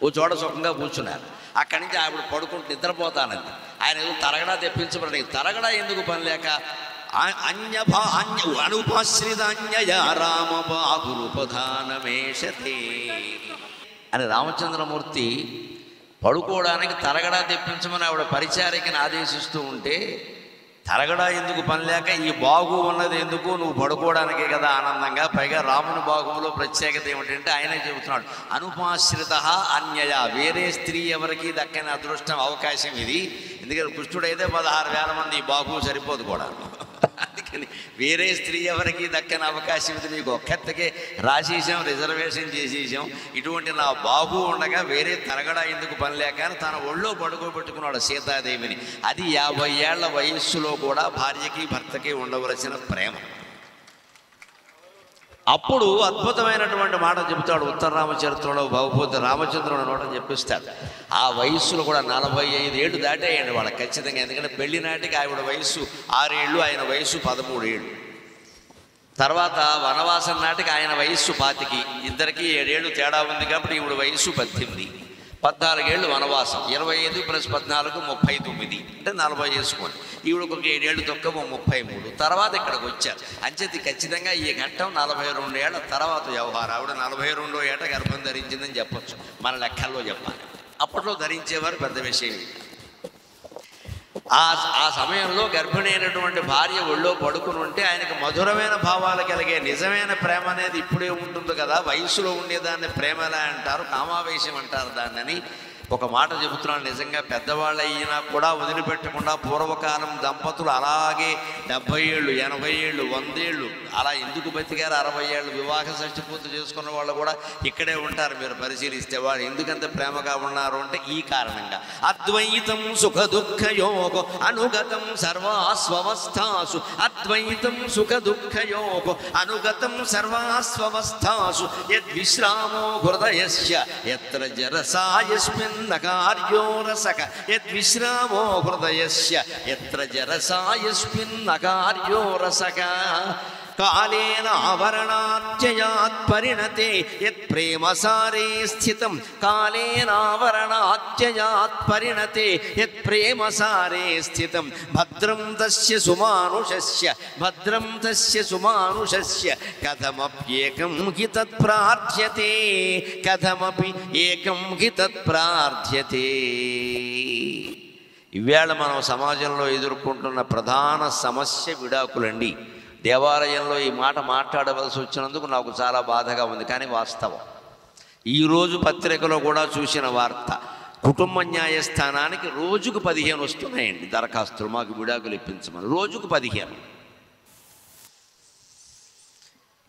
ఓ చోట సుఖంగా కూర్చున్నారు. అక్కడి నుంచి ఆవిడ పడుకుంటూ నిద్రపోతానంది. ఆయన ఏదో తరగడా తెప్పించబడి, తరగడా ఎందుకు పని లేక అనుపాశ్రితాన్యయ రామ బాహురుపధానమేషతే అని రామచంద్రమూర్తి పడుకోవడానికి తరగడా తెప్పించమని ఆవిడ పరిచారికని ఆదేశిస్తూ ఉంటే, తరగడా ఎందుకు పని లేక ఈ బాగు ఉన్నది ఎందుకు, నువ్వు పడుకోవడానికే కదా ఆనందంగా. పైగా రాముని బాగులో ప్రత్యేకత ఏమిటంటే ఆయనే చెబుతున్నాడు, అనుపాశ్రిత అన్యయ, వేరే స్త్రీ ఎవరికి దక్కని అదృష్టం అవకాశం ఇది. ఎందుకంటే కృష్ణుడైతే 16,000 మంది ఈ బాగు సరిపోదు కూడా. అందుకే అందుకని వేరే స్త్రీ ఎవరికి దక్కని అవకాశం ఇది, నీకు ఒక్కత్తకే రాసేసాం, రిజర్వేషన్ చేసేసాం. ఇటువంటి నా బాబు ఉండగా వేరే తరగడా ఎందుకు పని లేక తన ఒళ్ళో పడుకోబెట్టుకున్నాడు సీతాదేవిని. అది 50 ఏళ్ల వయస్సులో కూడా భార్యకి భర్తకి ఉండవలసిన ప్రేమ. అప్పుడు అద్భుతమైనటువంటి మాట చెబుతాడు ఉత్తర రామచరిత్రలో. భవభూతి రామచంద్రుడు నోట చెప్పిస్తాడు. ఆ వయస్సులో కూడా 45 ఏళ్ళు దాటేయండి వాళ్ళకి ఖచ్చితంగా. ఎందుకంటే పెళ్లి నాటికి ఆవిడ వయస్సు 6 ఏళ్ళు, ఆయన వయస్సు 13 ఏళ్ళు. తర్వాత వనవాసం నాటికి ఆయన వయస్సు 25, ఇద్దరికి 7 ఏళ్ళు తేడా ఉంది కాబట్టి ఈవిడ వయస్సు 18. 14 ఏళ్ళు వనవాసం, 25 + 14 39, అంటే 40 చేసుకోండి. ఈవిడకు ఒక 7 ఏళ్ళు తక్కువ 33. తర్వాత ఇక్కడికి వచ్చారు. అంచేది ఖచ్చితంగా ఈ ఘట్టం 42 ఏళ్ల తర్వాత వ్యవహారం. ఆవిడ 42వ ఏట గర్భం ధరించిందని చెప్పొచ్చు మన లెక్కల్లో చెప్పాలి. అప్పట్లో ధరించేవారు, పెద్ద విషయం. ఆ సమయంలో గర్భిణి అయినటువంటి భార్య ఒళ్ళో పడుకుని ఉంటే ఆయనకు మధురమైన భావాలు కలిగే నిజమైన ప్రేమ అనేది ఇప్పుడే ఉంటుంది కదా. వయసులో ఉండేదాన్ని ప్రేమ ఎలా అంటారు, కామావేశం అంటారు దాన్ని. ఒక మాట చెబుతున్నాను, నిజంగా పెద్దవాళ్ళు అయినా కూడా వదిలిపెట్టకుండా పూర్వకాలం దంపతులు అలాగే 70 ఏళ్ళు, 80 ఏళ్ళు, 100 ఏళ్ళు అలా ఎందుకు బతికారు. 60 ఏళ్ళు వివాహ షష్ఠి పూర్తి చేసుకున్న వాళ్ళు కూడా ఇక్కడే ఉంటారు. మీరు పరిశీలిస్తే వాళ్ళు ఎందుకంత ప్రేమగా ఉన్నారు అంటే ఈ కారణంగా. అద్వైతం సుఖ దుఃఖ యోగో అనుగతం సర్వాస్వస్థాసు, అద్వైతం సుఖ దుఃఖ యోగో అనుగతం సర్వాస్వస్థాసు, యద్విశ్రామో హృదయస్య యత్ర జరసాయస్మిన్ నకార్యో రసక, యద్విశ్రామో హృదయస్య యత్ర జరసాయస్మిన్ నకార్యో రసక, కాలేన ఆవరణాత్యయాత్ పరిణతే యత్ ప్రేమసారే స్థితం, కాలేన ఆవరణాత్యయాత్ పరిణతే యత్ ప్రేమసారే స్థితం, భద్రం తస్య సుమానుషస్య, భద్రం తస్య సుమానుషస్య, కథమప్యేకం హి తత్ ప్రార్థ్యతే, కథమపి ఏకం హి తత్ ప్రార్థ్యతే. ఇవాళ మనం సమాజంలో ఎదుర్కొంటున్న ప్రధాన సమస్య విడాకులండి. దేవాలయంలో ఈ మాట మాట్లాడవలసి వచ్చినందుకు నాకు చాలా బాధగా ఉంది, కానీ వాస్తవం. ఈరోజు పత్రికలో కూడా చూసిన వార్త, కుటుంబ న్యాయస్థానానికి రోజుకు 15 వస్తున్నాయండి దరఖాస్తులు, మాకు విడాకులు ఇప్పించమని. రోజుకు 15.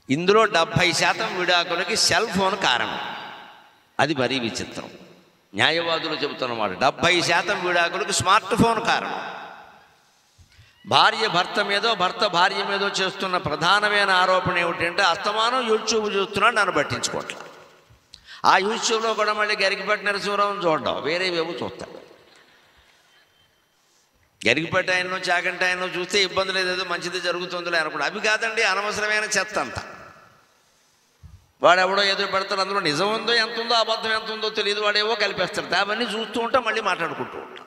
ఇందులో 70% విడాకులకి సెల్ ఫోన్ కారణం. అది మరీ విచిత్రం. న్యాయవాదులు చెబుతున్నమాట, 70% విడాకులకి స్మార్ట్ ఫోన్ కారణం. భార్య భర్త మీదో, భర్త భార్య మీదో చేస్తున్న ప్రధానమైన ఆరోపణ ఏమిటంటే అస్తమానం యూట్యూబ్ చూస్తున్నాడు, నన్ను పట్టించుకోవట్లేదు. ఆ యూట్యూబ్లో కూడా మళ్ళీ గరికిపట్టి నరసింహరావుని చూడడం, వేరేవేమో చూస్తాడు. గరికిపట్టి ఆయనో చాగంటి ఆయనో చూస్తే ఇబ్బంది లేదు, ఏదో మంచిది జరుగుతుందిలే అనుకుంటా. అవి కాదండి, అనవసరమైన చెత్త అంతా. వాడెవడో ఏదో పెడతాడు, అందులో నిజం ఉందో ఎంత ఉందో అబద్ధం ఎంత ఉందో తెలియదు, వాడేవో కలిపేస్తాడు. అవన్నీ చూస్తూ ఉంటాం, మళ్ళీ మాట్లాడుకుంటూ ఉంటాం.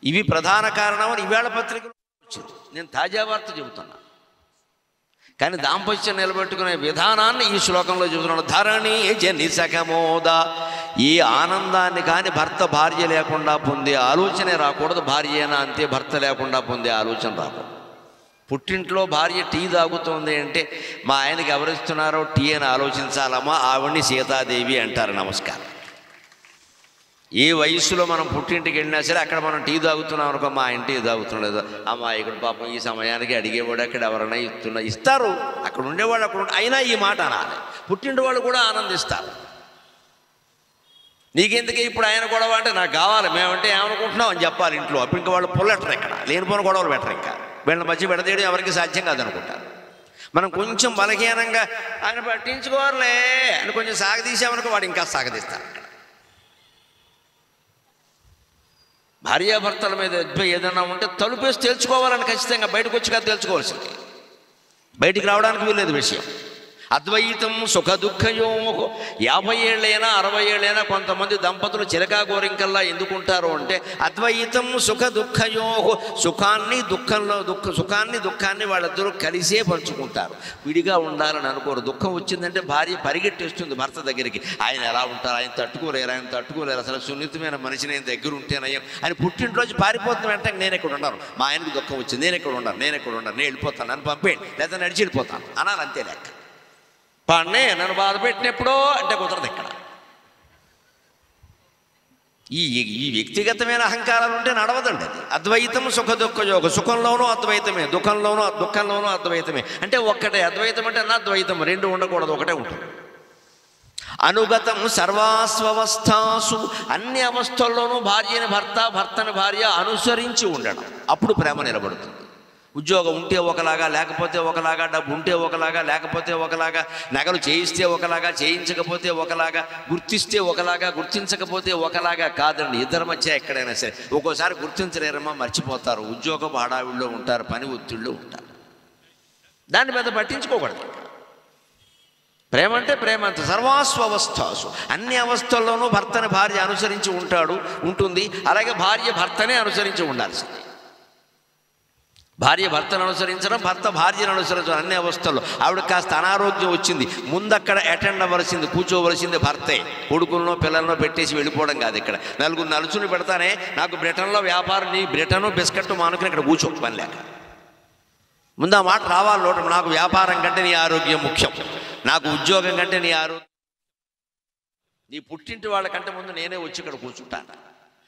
ఇవి ప్రధాన కారణం అని ఈవేళ పత్రికలో వచ్చింది. నేను తాజా వార్త చెబుతున్నా, కానీ దాంపత్యం నిలబెట్టుకునే విధానాన్ని ఈ శ్లోకంలో చెబుతున్నాను. ధరణి జని సఖమోద, ఈ ఆనందాన్ని కానీ భర్త భార్య లేకుండా పొందే ఆలోచనే రాకూడదు. భార్య అయినా అంతే, భర్త లేకుండా పొందే ఆలోచన రాకూడదు. పుట్టింట్లో భార్య టీ తాగుతుంది అంటే మా ఆయనకి ఎవరిస్తున్నారో టీ అని ఆలోచించాలమ్మా. ఆవిడ్ని సీతాదేవి అంటారు. నమస్కారం. ఏ వయస్సులో మనం పుట్టింటికి వెళ్ళినా సరే అక్కడ మనం టీ తాగుతున్నాం అనుకో, మా ఆయన టీ తాగుతున్నాడు, అమ్మా ఇక్కడ పాపం ఈ సమయానికి అడిగేవాడు అక్కడ ఎవరైనా ఇస్తారు, అక్కడ ఉండేవాడు అక్కడ అయినా ఈ మాట అనాలి. పుట్టింటి వాళ్ళు కూడా ఆనందిస్తారు. నీకెందుకే ఇప్పుడు ఆయన గొడవ అంటే నాకు కావాలి, మేమంటే ఏమనుకుంటున్నాం అని చెప్పాలి ఇంట్లో. అప్పుడు ఇంకా వాళ్ళు పుల్లెట్టరు, ఇక్కడ లేనిపోయిన గొడవలు పెట్టరు. ఇంకా వీళ్ళ మధ్య పెడతేయడం ఎవరికి సాధ్యం కాదనుకుంటారు. మనం కొంచెం బలహీనంగా ఆయన పట్టించుకోవాలే అని కొంచెం సాగదీసామనుకో, వాడు ఇంకా సాగదీస్తారు. భార్యాభర్తల మీద ఏదైనా ఉంటే తలుపేసి తేల్చుకోవాలని ఖచ్చితంగా, బయటకు వచ్చి కాదు తేల్చుకోవాల్సింది, బయటికి రావడానికి వీల్లేదు విషయం. అద్వైతం సుఖ దుఃఖయోగో. 50 ఏళ్ళైనా 60 ఏళ్ళైనా కొంతమంది దంపతులు చిలకా గోరింకల్లా ఎందుకుంటారు అంటే అద్వైతం సుఖ దుఃఖయోగో. సుఖాన్ని దుఃఖాన్ని వాళ్ళిద్దరూ కలిసే పంచుకుంటారు, విడిగా ఉండాలని అనుకోరు. దుఃఖం వచ్చిందంటే భార్య పరిగెట్టేస్తుంది భర్త దగ్గరికి. ఆయన ఎలా ఉంటారు, ఆయన తట్టుకోలేరు, అసలు సున్నితమైన మనిషి నేను దగ్గర ఉంటేనయ్యం అని పుట్టింట్లోంచి పారిపోతున్న వెంటనే నేను ఎక్కడ ఉన్నారు, మా ఆయనకి దుఃఖం వచ్చింది, నేను ఎక్కడ ఉండను, నేను వెళ్ళిపోతాను, నన్ను పంపేయండి, లేదా నడిచి వెళ్ళిపోతాను అనాలి. అంతే లెక్క. పన్నే నన్ను బాధ పెట్టినప్పుడో అంటే కుదరదు. ఇక్కడ ఈ ఈ వ్యక్తిగతమైన అహంకారాలు ఉంటే నడవదండి. అది అద్వైతం సుఖ దుఃఖ యోగ. సుఖంలోనూ అద్వైతమే, దుఃఖంలోనూ అద్వైతమే. అంటే ఒక్కటే అద్వైతం అంటే నా ద్వైతం, రెండు ఉండకూడదు, ఒకటే ఉంటుంది. అనుగతం సర్వాస్వవస్థాసు, అన్ని అవస్థల్లోనూ భార్యని భర్త, భర్తని భార్య అనుసరించి ఉండడం. అప్పుడు ప్రేమ నిలబడుతుంది. ఉద్యోగం ఉంటే ఒకలాగా, లేకపోతే ఒకలాగా, డబ్బు ఉంటే ఒకలాగా, లేకపోతే ఒకలాగా, నగలు చేయిస్తే ఒకలాగా, చేయించకపోతే ఒకలాగా, గుర్తిస్తే ఒకలాగా, గుర్తించకపోతే ఒకలాగా కాదండి. ఇద్దరి మధ్య ఎక్కడైనా సరే ఒక్కోసారి గుర్తించలేరమ్మా, మర్చిపోతారు, ఉద్యోగం హడావిడిలో ఉంటారు, పని ఒత్తిడిలో ఉంటారు, దాన్ని పెద్ద పట్టించుకోకూడదు. ప్రేమ అంటే ప్రేమ అంత సర్వాస్వవస్థాసు, అన్ని అవస్థల్లోనూ భర్తని భార్య అనుసరించి ఉంటుంది. అలాగే భార్య భర్తనే అనుసరించి ఉండాల్సింది. భార్య భర్తను అనుసరించడం, భర్త భార్యను అనుసరించడం అన్ని అవస్థల్లో. ఆవిడకి కాస్త అనారోగ్యం వచ్చింది, ముందక్కడ అటెండ్ అవ్వవలసింది, కూర్చోవలసింది భర్తే. కొడుకులను పిల్లలను పెట్టేసి వెళ్ళిపోవడం కాదు. ఇక్కడ నలుగురు నలుచుని పెడతానే, నాకు బ్రిటన్లో వ్యాపారం, నీ బ్రిటను బిస్కెట్ మానుకుని ఇక్కడ కూర్చో పని లేక. ముందు ఆ మాట రావాలి నోట, నాకు వ్యాపారం కంటే నీ ఆరోగ్యం ముఖ్యం, నాకు ఉద్యోగం కంటే నీ ఆరోగ్యం, నీ పుట్టింటి వాళ్ళకంటే ముందు నేనే వచ్చి ఇక్కడ కూర్చుంటాను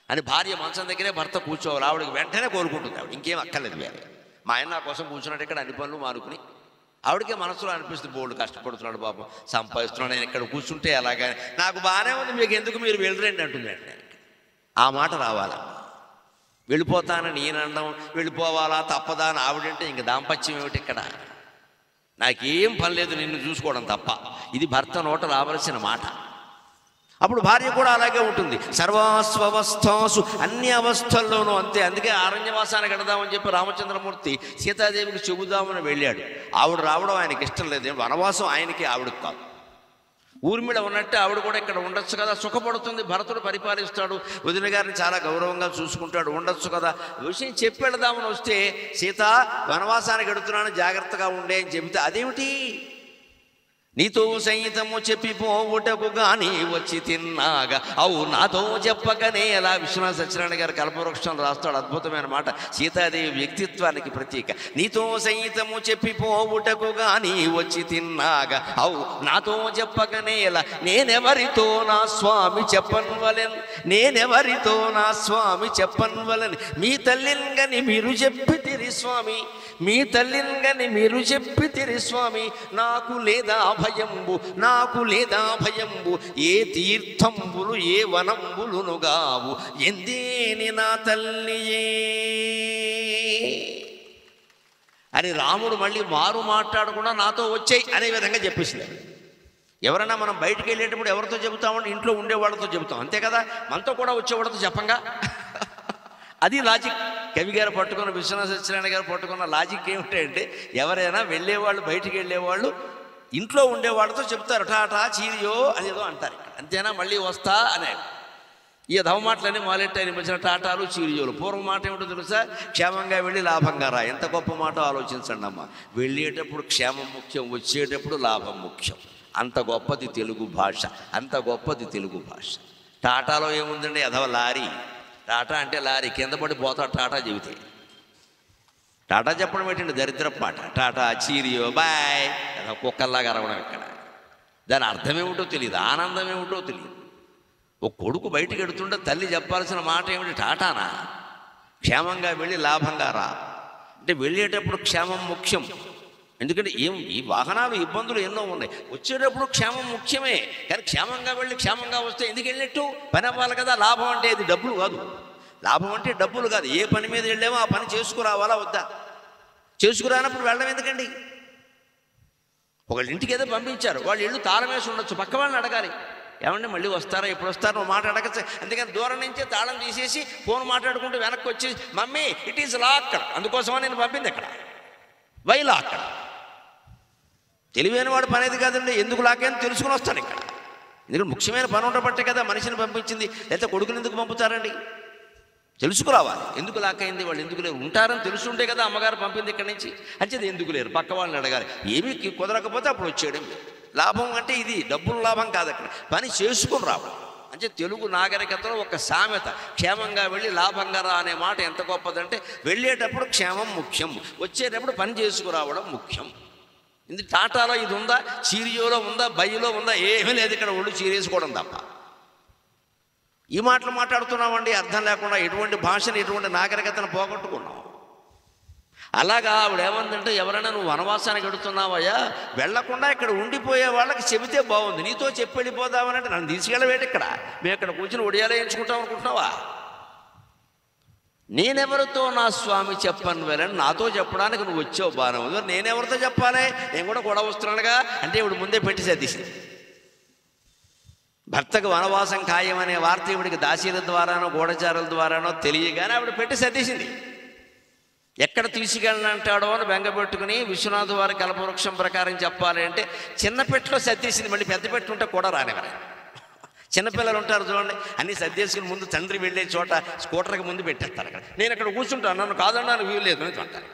అని భార్య మంచం దగ్గరే భర్త కూర్చోవాలి. ఆవిడకి వెంటనే కోరుకుంటుంది, ఆవిడ ఇంకేం అక్కర్లేదు వేరే. మా ఆయన నా కోసం కూర్చున్నాడు ఇక్కడ, అన్ని పనులు మానుకుని. ఆవిడకే మనసులో అనిపిస్తుంది, బోల్డ్ కష్టపడుతున్నాడు పాపం, సంపాదిస్తున్నాడు, నేను ఇక్కడ కూర్చుంటే ఎలాగా, నాకు బాగానే ఉంది, మీకు ఎందుకు, మీరు వెళ్ళరండి అంటుంది. అంటే ఆ మాట రావాలా? వెళ్ళిపోతానని నేనడం, వెళ్ళిపోవాలా తప్పదా అని ఆవిడంటే ఇంక దాంపత్యం ఏమిటి ఇక్కడ? నాకేం పని లేదు నిన్ను చూసుకోవడం తప్ప. ఇది భర్త నోట రావలసిన మాట. అప్పుడు భార్య కూడా అలాగే ఉంటుంది. సర్వాస్వవస్థాసు, అన్ని అవస్థల్లోనూ అంతే. అందుకే అరణ్యవాసానికి వెళదామని చెప్పి రామచంద్రమూర్తి సీతాదేవికి చెబుదామని వెళ్ళాడు. ఆవిడ రావడం ఆయనకి ఇష్టం లేదు. వనవాసం ఆయనకి, ఆవిడకి కాదు. ఊర్మిళ ఉన్నట్టే ఆవిడ కూడా ఇక్కడ ఉండొచ్చు కదా, సుఖపడుతుంది, భరతుడు పరిపాలిస్తాడు, వదిన గారిని చాలా గౌరవంగా చూసుకుంటాడు, ఉండొచ్చు కదా. విషయం చెప్పి వెళదామని వస్తే, సీత వనవాసానికి వెడుతున్నాను జాగ్రత్తగా ఉండే అని చెబితే, అదేమిటి నీతో సైతము చెప్పిపోవుటకు గాని వచ్చి తిన్నాగా, అవు నాతో చెప్పకనే. ఎలా విశ్వనాథ సత్యనారాయణ గారు కల్పవృక్షం రాస్తాడు, అద్భుతమైన మాట, సీతాదేవి వ్యక్తిత్వానికి ప్రతీక. నీతో సైతము చెప్పిపోవుటకు గాని వచ్చి తిన్నాగా, అవు నాతో చెప్పకనే. ఎలా నేనెవరితో నా స్వామి చెప్పన్వలెన్, నేనెవరితో నా స్వామి చెప్పన్వలెన్. మీ తల్లింగని మీరు చెప్పితిరి స్వామి, మీ తల్లింగని మీరు చెప్పితిరి స్వామి. నాకు లేదా భయంబు, నాకు లేదా భయంబు, ఏ తీర్థంబులు ఏ వనంబులును గావు, ఎందేని నా తల్లియే అని రాముడు మళ్ళీ మారు మాట్లాడకుండా నాతో వచ్చేయి అనే విధంగా చెప్పేసింది. ఎవరైనా మనం బయటికి వెళ్ళేటప్పుడు ఎవరితో చెబుతామంటే ఇంట్లో ఉండేవాళ్ళతో చెబుతాం, అంతే కదా. మనతో కూడా వచ్చేవాళ్ళతో చెప్పంగా. అది లాజిక్. కవి గారు పట్టుకున్న, విశ్వనాథ సత్యనారాయణ గారు పట్టుకున్న లాజిక్ ఏమిటంటే, ఎవరైనా వెళ్ళేవాళ్ళు, బయటికి వెళ్ళేవాళ్ళు ఇంట్లో ఉండేవాళ్ళతో చెప్తారు, టాటా చీరియో అనేదో అంటారు. అంతేనా, మళ్ళీ వస్తా అనే ఈ ధవమాటలన్నీ మొదలెట్టాయని వచ్చిన టాటాలు చీరియోలు. పూర్వం మాట ఏమిటో తెలుసా, క్షేమంగా వెళ్ళి లాభంగా రా. ఎంత గొప్ప మాట ఆలోచించండి అమ్మ. వెళ్ళేటప్పుడు క్షేమం ముఖ్యం, వచ్చేటప్పుడు లాభం ముఖ్యం. అంత గొప్పది తెలుగు భాష, అంత గొప్పది తెలుగు భాష. టాటాలో ఏముందండి, అధవ లారీ. టాటా అంటే లారీ, కింద పడి పోతాడు టాటా చెబితే. టాటా చెప్పడం ఏంటండి, దరిద్రపు మాట. టాటా చీరియో బాయ్, కుక్కల్లాగా అరవడం. ఇక్కడ దాని అర్థం ఏమిటో తెలియదు, ఆనందం ఏమిటో తెలియదు. ఒక కొడుకు బయటికి వెడుతుంటే తల్లి చెప్పాల్సిన మాట ఏమిటి, టాటానా, క్షేమంగా వెళ్ళి లాభంగా రా. అంటే వెళ్ళేటప్పుడు క్షేమం ముఖ్యం. ఎందుకంటే ఈ వాహనాలు ఇబ్బందులు ఎన్నో ఉన్నాయి, వచ్చేటప్పుడు క్షేమం ముఖ్యమే. కానీ క్షేమంగా వెళ్ళి క్షేమంగా వస్తే ఎందుకు వెళ్ళినట్టు, పని అవ్వాలి కదా. లాభం అంటే ఇది డబ్బులు కాదు, లాభం అంటే డబ్బులు కాదు. ఏ పని మీద వెళ్ళామో ఆ పని చేసుకురావాలా వద్దా, చేసుకురానప్పుడు వెళ్ళడం ఎందుకండి. ఒకళ్ళ ఇంటికి ఏదో పంపించారు, వాళ్ళు ఇల్లు తాళం వేసి ఉండొచ్చు, పక్క వాళ్ళని అడగాలి, ఏమంటే మళ్ళీ వస్తారా, ఎప్పుడు వస్తారో మాట అడగచ్చు. అందుకని దూరం నుంచే తాళం తీసేసి ఫోన్ మాట్లాడుకుంటూ వెనక్కి వచ్చి, మమ్మీ ఇట్ ఈజ్ లాక్డ్, అందుకోసమని నేను పంపింది అక్కడ, వై లాక్డ్. తెలివైన వాడు పనేది కాదండి, ఎందుకు లాకని తెలుసుకుని వస్తాడు ఇక్కడ. ఎందుకంటే ముఖ్యమైన పని ఉండబట్టే కదా మనిషిని పంపించింది, లేకపోతే కొడుకుని ఎందుకు పంపుతారండి, తెలుసుకురావాలి. ఎందుకు లాకైంది, వాళ్ళు ఎందుకు లేరు, ఉంటారని తెలుసుంటే కదా అమ్మగారు పంపింది ఇక్కడి నుంచి. అంచేది ఎందుకు లేరు, పక్క వాళ్ళని అడగాలి. ఏమీ కుదరకపోతే అప్పుడు వచ్చేయడం. లాభం అంటే ఇది డబ్బులు లాభం కాదు, అక్కడ పని చేసుకుని రావడం. అంటే తెలుగు నాగరికతలో ఒక సామెత, క్షేమంగా వెళ్ళి లాభంగా రా అనే మాట ఎంత గొప్పదంటే, వెళ్ళేటప్పుడు క్షేమం ముఖ్యం, వచ్చేటప్పుడు పని చేసుకురావడం ముఖ్యం. ఇది టాటాలో ఇది ఉందా, చీరియోలో ఉందా, బయ్యలో ఉందా, ఏమీ లేదు. ఇక్కడ ఒళ్ళు చీరేసుకోవడం తప్ప. ఈ మాటలు మాట్లాడుతున్నామండి అర్థం లేకుండా. ఎటువంటి భాషను, ఎటువంటి నాగరికతను పోగొట్టుకున్నాం. అలాగా ఆవిడ ఏమందంటే, ఎవరైనా నువ్వు వనవాసానికి వెడుతున్నావయ్యా, వెళ్లకుండా ఇక్కడ ఉండిపోయే వాళ్ళకి చెబితే బాగుంది, నీతో చెప్పి వెళ్ళిపోదామనంటే నన్ను తీసుకెళ్ళవేటి, ఇక్కడ మేము ఇక్కడ కూర్చుని ఒడియాలో ఎంచుకుంటాం అనుకుంటున్నావా? నేనెవరితో నా స్వామి చెప్పను వెళ్ళని నాతో చెప్పడానికి నువ్వు వచ్చావు, బాగానే ఉంది. నేనెవరితో చెప్పాలి? నేను కూడా గొడవ వస్తున్నానుగా అంటే ఇవిడు ముందే పెట్టి సర్దిసింది. భర్తకు వనవాసం ఖాయమనే వార్త ఇవిడికి దాసీల ద్వారానో గూఢచారుల ద్వారానో తెలియగానే ఆవిడ పెట్టి సర్దేసింది. ఎక్కడ తీసుకెళ్ళనంటాడో అని బెంగపెట్టుకుని విశ్వనాథ్ వారి కల్పవృక్షం ప్రకారం చెప్పాలి అంటే చిన్న పెట్టెలో సర్దేసింది. మళ్ళీ పెద్ద పెట్టు ఉంటే కూడా రానివ్వరు. చిన్నపిల్లలు ఉంటారు చూడండి, అన్నీ సర్దేసుకుని ముందు తండ్రి వెళ్ళే చోట స్కూటర్కి ముందు పెట్టేస్తారు. అక్కడ నేను అక్కడ కూర్చుంటాను, నన్ను కాదన్నాను వీలు లేదు అని అంటారు.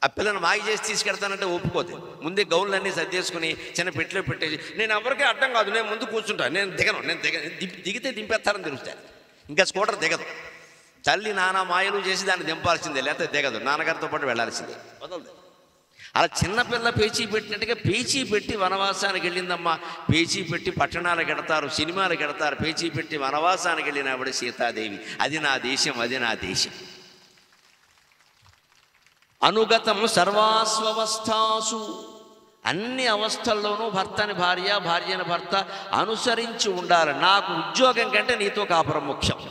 ఆ పిల్లని మాగి చేసి తీసుకెళ్తానంటే ఒప్పుకోదు. ముందే గౌన్లన్నీ సర్దేసుకుని చిన్న పెట్టెలో పెట్టేసి, నేను ఎవరికీ అడ్డం కాదు, నేను ముందు కూర్చుంటాను, నేను దిగితే దింపేస్తారని తెలుస్తాను. ఇంకా స్కూటర్ దిగదు. తల్లి నానా మాయలు చేసి దాన్ని దింపాల్సిందే, లేకపోతే దిగదు, నాన్నగారితో పాటు వెళ్ళాల్సిందే, వదలదు. అలా చిన్నపిల్ల పేచీ పెట్టినట్టుగా పేచీ పెట్టి వనవాసానికి వెళ్ళిందమ్మా. పేచీ పెట్టి పట్టణాలకు ఎడతారు, సినిమాలకు ఎడతారు. పేచీ పెట్టి వనవాసానికి వెళ్ళిన ఆవిడ సీతాదేవి. అది నా దేశం, అది నా దేశం. అనుగతం సర్వాస్వవస్థాసు, అన్ని అవస్థల్లోనూ భర్తని భార్య, భార్యని భర్త అనుసరించి ఉండాలి. నాకు ఉద్యోగం కంటే నీతో కాపురం ముఖ్యం,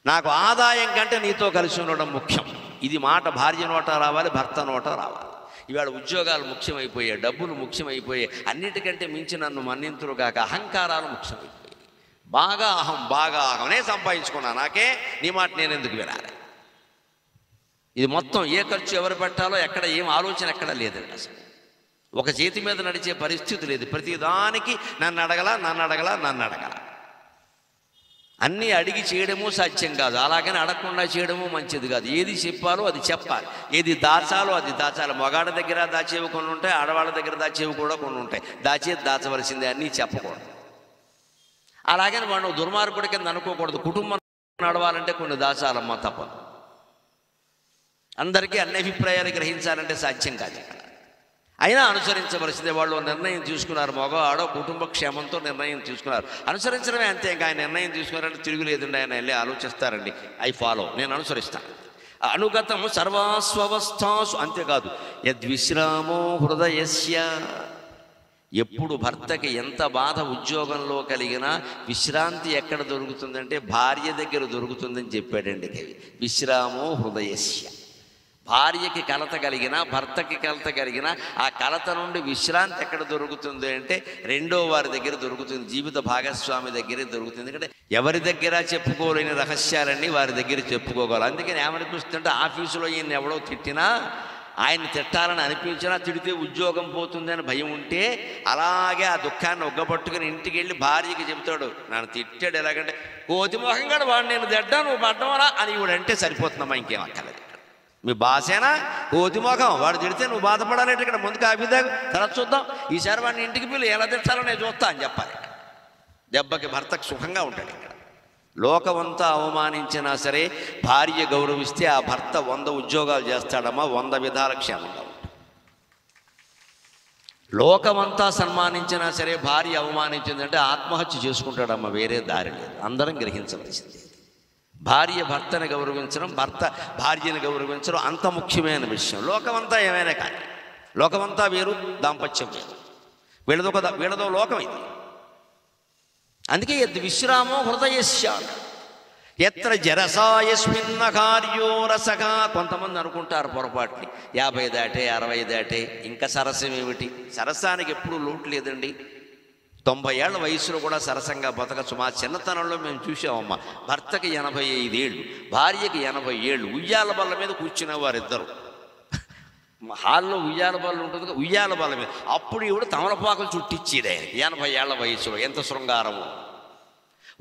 నాకు ఆదాయం కంటే నీతో కలిసి ఉండడం ముఖ్యం. ఇది మాట భార్య నోట రావాలి, భర్త నోట రావాలి. ఇవాళ ఉద్యోగాలు ముఖ్యమైపోయాయి, డబ్బులు ముఖ్యమైపోయాయి, అన్నిటికంటే మించి నన్ను మన్నింతురు కాక అహంకారాలు ముఖ్యమైపోయాయి. బాగా అహం నేను సంపాదించుకున్నా, నాకే నీ మాట నేను ఎందుకు వినాలి? ఇది మొత్తం ఏ ఖర్చు ఎవరు పెట్టాలో ఎక్కడ ఏం ఆలోచన ఎక్కడ లేదండి. అసలు ఒక చేతి మీద నడిచే పరిస్థితి లేదు. ప్రతిదానికి నన్ను అడగల. అన్నీ అడిగి చేయడము సాధ్యం కాదు, అలాగని అడగకుండా చేయడము మంచిది కాదు. ఏది చెప్పాలో అది చెప్పాలి, ఏది దాచాలో అది దాచాలి. మగాళ్ళ దగ్గర దాచేవి కొన్ని ఉంటాయి, ఆడవాళ్ళ దగ్గర దాచేవి కూడా కొన్ని ఉంటాయి. దాచవలసిందే, అన్నీ చెప్పకూడదు. అలాగని వాడు దుర్మార్గుడి కింద అనుకోకూడదు. కుటుంబం నడవాలంటే కొన్ని దాచాలమ్మా, తప్పదు. అందరికీ అన్ని అభిప్రాయాలు గ్రహించాలంటే సాధ్యం కాదు. అయినా అనుసరించవలసిందే. వాళ్ళు నిర్ణయం తీసుకున్నారు, మగ ఆడో కుటుంబ క్షేమంతో నిర్ణయం తీసుకున్నారు, అనుసరించడమే అంతే. ఇంకా ఆయన నిర్ణయం తీసుకున్నారంటే తిరుగులేదండి, ఆయన వెళ్ళి ఆలోచిస్తారండి, ఐ ఫాలో, నేను అనుసరిస్తాను. అనుగతం సర్వాస్వవస్థాసు, అంతేకాదు యద్విశ్రామో హృదయస్య, ఎప్పుడు భర్తకి ఎంత బాధ ఉద్యోగంలో కలిగినా విశ్రాంతి ఎక్కడ దొరుకుతుందంటే భార్య దగ్గర దొరుకుతుందని చెప్పాడండి కవి. విశ్రామో హృదయస్య, భార్యకి కలత కలిగిన, భర్తకి కలత కలిగిన, ఆ కలత నుండి విశ్రాంతి ఎక్కడ దొరుకుతుంది అంటే రెండో వారి దగ్గర దొరుకుతుంది, జీవిత భాగస్వామి దగ్గరే దొరుకుతుంది. ఎందుకంటే ఎవరి దగ్గర చెప్పుకోలేని రహస్యాలన్నీ వారి దగ్గర చెప్పుకోగలరు. అందుకని ఏమనిపిస్తుంటే ఆఫీసులో ఈయన ఎవడో తిట్టినా, ఆయన తిట్టాలని అనిపించినా, తిడితే ఉద్యోగం పోతుందని భయం ఉంటే అలాగే ఆ దుఃఖాన్ని ఒగ్గబట్టుకుని ఇంటికి వెళ్ళి భార్యకి చెబుతాడు, నన్ను తిట్టాడు ఎలాగంటే, కోతి మొహంగా వాడు నేను తిడ్డా నువ్వు పడ్డవరా అని ఇవిడంటే సరిపోతుందమ్మా, ఇంకేం అక్కర్లేదు. మీ బాసేనా కోతి మొఖం, వాడు తిడితే నువ్వు బాధపడాలంటే ఇక్కడ ముందు కాఫీ తాగు, తర్వాత చూద్దాం, ఈసారి వాడిని ఇంటికి పిల్లి ఎలా తిట్టాలో నేను చూస్తా అని చెప్పాలి. దెబ్బకి భర్తకు సుఖంగా ఉంటాడు. ఇక్కడ లోకమంతా అవమానించినా సరే భార్య గౌరవిస్తే ఆ భర్త 100 ఉద్యోగాలు చేస్తాడమ్మా, 100 విధాల క్షేమంగా ఉంటాడు. లోకమంతా సన్మానించినా సరే భార్య అవమానించిందంటే ఆత్మహత్య చేసుకుంటాడమ్మా, వేరే దారి లేదు. అందరం గ్రహించవలసింది. భార్య భర్తని గౌరవించడం, భర్త భార్యని గౌరవించడం అంత ముఖ్యమైన విషయం. లోకమంతా ఏమైనా కానీ, లోకమంతా వేరు, దాంపత్యం వేరు, వీళ్ళదో లోకం ఇది. అందుకే యద్ విశ్రామో హృదయస్య ఎత్ర జరసాయస్మిన్న కార్యో రసగా. కొంతమంది అనుకుంటారు పొరపాటుని, 50 దాటే 60 దాటే ఇంకా సరసం ఏమిటి? సరసానికి ఎప్పుడూ లోటు లేదండి. 90 ఏళ్ల వయసులో కూడా సరసంగా బతకచ్చు. మా చిన్నతనంలో మేము చూసామమ్మా, భర్తకి 85 ఏళ్ళు, భార్యకి 80 ఏళ్ళు, ఉయ్యాల బల్ల మీద కూర్చునే వారిద్దరు. హాల్లో ఉయ్యాల బల్ల ఉంటుంది, ఉయ్యాల బల్ల మీద అప్పుడు ఇవిడ తమలపాకులు చుట్టిచ్చేది ఆయన 80 ఏళ్ల వయసులో. ఎంత శృంగారము!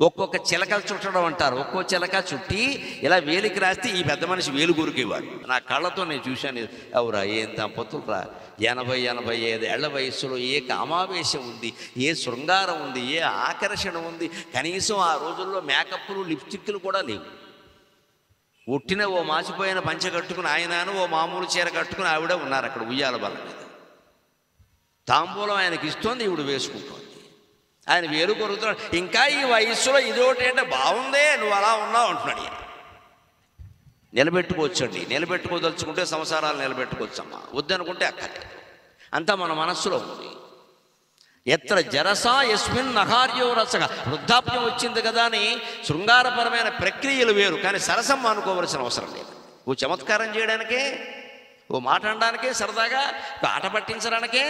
ఒక్కొక్క చిలకలు చుట్టడం అంటారు, ఒక్కో చిలక చుట్టి ఇలా వేలికి రాస్తే ఈ పెద్ద మనిషి వేలు కొరికేవాడు. నా కళ్ళతో నేను చూశాను. అవురా, ఏం దంపతులు రా, 80-85 ఏళ్ల వయస్సులో ఏ కామావేశం ఉంది, ఏ శృంగారం ఉంది, ఏ ఆకర్షణ ఉంది? కనీసం ఆ రోజుల్లో మేకప్లు, లిప్స్టిక్లు కూడా లేవు. ఒట్టిన ఓ మాసిపోయిన పంచె కట్టుకుని ఆయనను, ఓ మామూలు చీర కట్టుకుని ఆవిడ ఉన్నారు అక్కడ ఉయ్యాల బల్ల మీద. తాంబూలం ఆయనకి ఇస్తోంది, ఈవిడ వేసుకుంటోంది. ఆయన వేరు కొరుకుతున్నాడు. ఇంకా ఈ వయస్సులో ఇదోటి అంటే బాగుందే, నువ్వు అలా ఉన్నావు అంటున్నాడు. నిలబెట్టుకోవచ్చండి, నిలబెట్టుకోదలుచుకుంటే సంసారాలు నిలబెట్టుకోవచ్చమ్మా, వద్దనుకుంటే అక్కడే. అంతా మన మనస్సులో ఉంది. ఎత్ర జరసా యస్మిన్ నహార్యో రసగా, వృద్ధాప్యం వచ్చింది కదా అని శృంగారపరమైన ప్రక్రియలు వేరు, కానీ సరసం అనుకోవలసిన అవసరం లేదు. ఓ చమత్కారం చేయడానికే, ఓ మాట అనడానికే, సరదాగా ఆట పట్టించడానికే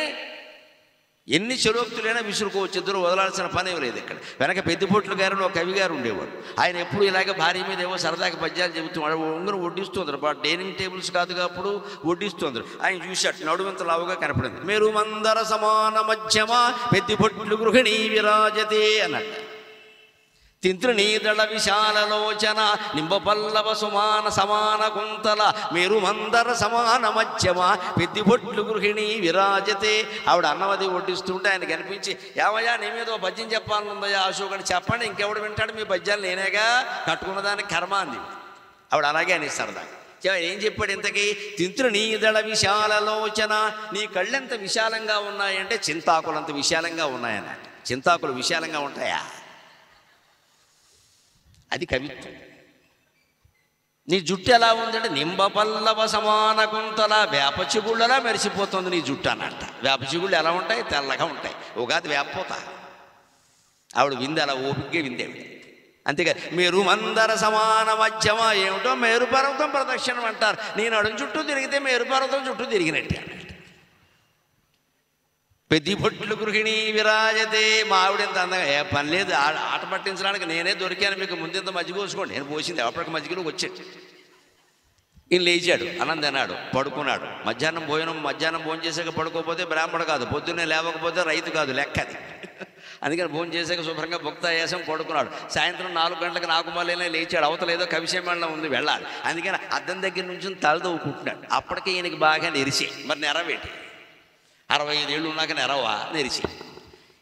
ఎన్ని చెరోక్తులైనా విసురుకోవచ్చు, ఇద్దరు వదలాల్సిన పని లేదు. ఇక్కడ వెనక పెద్దిపొట్లు గారు ఒక కవి గారు ఉండేవాడు. ఆయన ఎప్పుడు ఇలాగ భార్య మీద ఏవో సరదాగా పద్యాలు చెబుతున్నాడు. ఉంగరం వడ్డిస్తుందరు, డైనింగ్ టేబుల్స్ కాదుగా అప్పుడు వడ్డిస్తుందరు. ఆయన చూశాడు, నడుమంత లావుగా కనపడింది. మీరు మందర సమాన మధ్యమా పెద్దిపొట్లు గృహిణీ విరాజతే అన్నట్టు. తింత్రినీదళ విశాలలోచన నింబపల్లవ సుమాన సమాన కుంతల మీరు మందర సమాన మధ్యమ పెద్దిపొట్లు గృహిణి విరాజతే. ఆవిడ అన్నవది వడ్డిస్తుంటే ఆయన కనిపించి, ఏమయ్యా నీ మీద పద్యం చెప్పాలనుందయ్యా అశోక్ అని, చెప్పండి, ఇంకెవడు వింటాడు మీ పద్యాలు, నేనేగా కట్టుకున్న దానికి కర్మ అంది ఆవిడ. అలాగే అని సరదా ఏం చెప్పాడు ఇంతకీ? తింత్రినీదళ విశాలలోచన, నీ కళ్ళెంత విశాలంగా ఉన్నాయంటే చింతాకులంత విశాలంగా ఉన్నాయన్నట్టు. చింతాకులు విశాలంగా ఉంటాయా? అది కవిత్వం. నీ జుట్టు ఎలా ఉందంటే నింబపల్లవ సమాన కుంతల, వేప చిగుళ్ళలా మెరిసిపోతుంది నీ జుట్టు అన్నట్ట. వేప చిగుళ్ళు ఎలా ఉంటాయి? తెల్లగా ఉంటాయి. ఉగాది వేపపోతా ఆవిడ వింది, అలా ఓపికగా విందేవిడ. అంతేగా మీరు మందర సమాన మధ్యమ, ఏమిటో మేరు పర్వతం ప్రదక్షిణం అంటారు. నేను అడుగు చుట్టూ తిరిగితే మేరు పర్వతం చుట్టూ తిరిగినట్టే. పెద్దిపొట్లు గృహిణి విరాజతే. మా ఆవిడెంత అందంగా, ఏ పని లేదు, ఆట పట్టించడానికి నేనే దొరికాను, మీకు ముందెంత మజ్జిగ పోసుకోండి. నేను పోసింది అప్పటికి మజ్జిగలోకి వచ్చాడు. ఈయన లేచాడు, అన్నం తిన్నాడు, పడుకున్నాడు. మధ్యాహ్నం భోజనం చేసాక పడుకోకపోతే బ్రాహ్మణ కాదు, పొద్దున్నే లేవకపోతే రైతు కాదు, లెక్క అది. అందుకని భోజనం చేసాక శుభ్రంగా భుక్త వేసం పడుకున్నాడు. సాయంత్రం 4 గంటలకు నాకు మళ్ళీ లేచాడు. అవతలేదో కవిసేమళ్ళ ఉంది, వెళ్ళాలి. అందుకని అద్దం దగ్గర నుంచి తలదవ్వుకుంటున్నాడు. అప్పటికే ఈయనకి బాగా నెరిసి, మరి నెరవేటి 65 ఏళ్ళు ఉన్నాక నెరవా నెరిచి.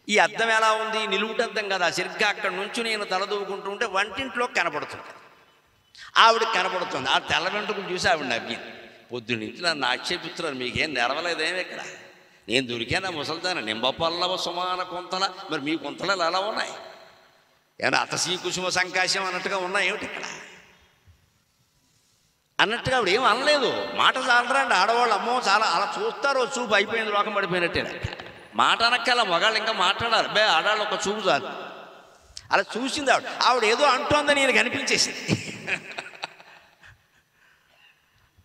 ఈ అద్దం ఎలా ఉంది? నిలువుటద్దం కదా, సరిగ్గా అక్కడ నుంచి నేను తలదూకుంటూ ఉంటే వంటింట్లో కనపడుతుంది. ఆవిడకి కనపడుతుంది. ఆ తెల్ల వెంట్రుకలు చూసి ఆవిడ నవ్వింది. పొద్దున్నుంచి నన్ను ఆక్షేపిస్తున్నారు, మీకేం నెరవలేదేమి ఇక్కడ, నేను దొరికాను ముసలిదాన్ని, నింబపల్లవ సుమాన కుంతల, మరి మీ కుంతలు ఎలా ఉన్నాయి? ఏమన్నా అతసీ కుసుమ సంకాశం అన్నట్టుగా ఉన్నాయి ఏమిటి ఇక్కడ అన్నట్టుగా ఆవిడ ఏం అనలేదు. మాట చాలరండి ఆడవాళ్ళు, అమ్మో చాలా అలా చూస్తారు, చూపు అయిపోయింది, లోకం పడిపోయినట్టే. మాట అనక్కల మగాళ్ళు ఇంకా మాట్లాడాలి, బే ఆడాళ్ళు ఒక చూపు చాలు. అలా చూసింది ఆవిడ ఏదో అంటోందని నేను కనిపించేసింది.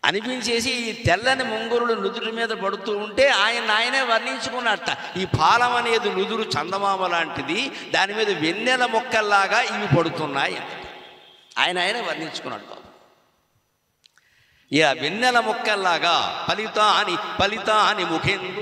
అనిపించేసి ఈ తెల్లని ముంగురులు నుదురు మీద పడుతూ ఉంటే ఆయనే వర్ణించుకున్నట్ట. ఈ పాలం అనేది నుదురు చందమామ లాంటిది, దాని మీద వెన్నెల మొక్కల్లాగా ఇవి పడుతున్నాయి. ఆయనే వర్ణించుకున్నాడు. ఇక వెన్నెల మొక్కల్లాగా ఫలితాని ముఖేందు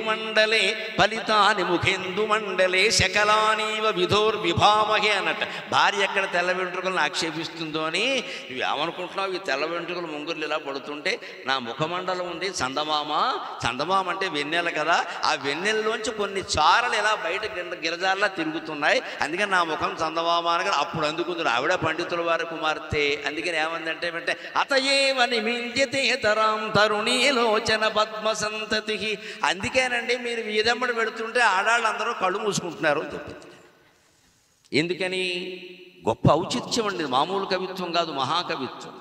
మండలే శకలానీవ విధోర్విభామహే అన్నట్ట. భార్య ఎక్కడ తెల్ల వెంట్రుకలను ఆక్షేపిస్తుందో అని ఇవి ఏమనుకుంటున్నావు? ఈ తెల్ల వెంట్రుకలు ముంగురులు ఇలా పడుతుంటే నా ముఖమండలం ఉంది చందమామ అంటే వెన్నెల కదా, ఆ వెన్నెలలోంచి కొన్ని చారలు ఇలా బయట గిరజాల్లా తిరుగుతున్నాయి, అందుకని నా ముఖం చందమామ అనగా అప్పుడు అందుకుంది ఆవిడ పండితుల వారి కుమార్తె. అందుకని ఏమందంటే అతయేవని మింజతే తరాం తరుణీలోచన పద్మ సంతతి. అందుకేనండి మీరు వీధమ్మడి పెడుతుంటే ఆడాళ్ళందరూ కళ్ళు మూసుకుంటున్నారు అని చెప్పింది. ఎందుకని? గొప్ప ఔచిత్యం అండి, మామూలు కవిత్వం కాదు, మహాకవిత్వం.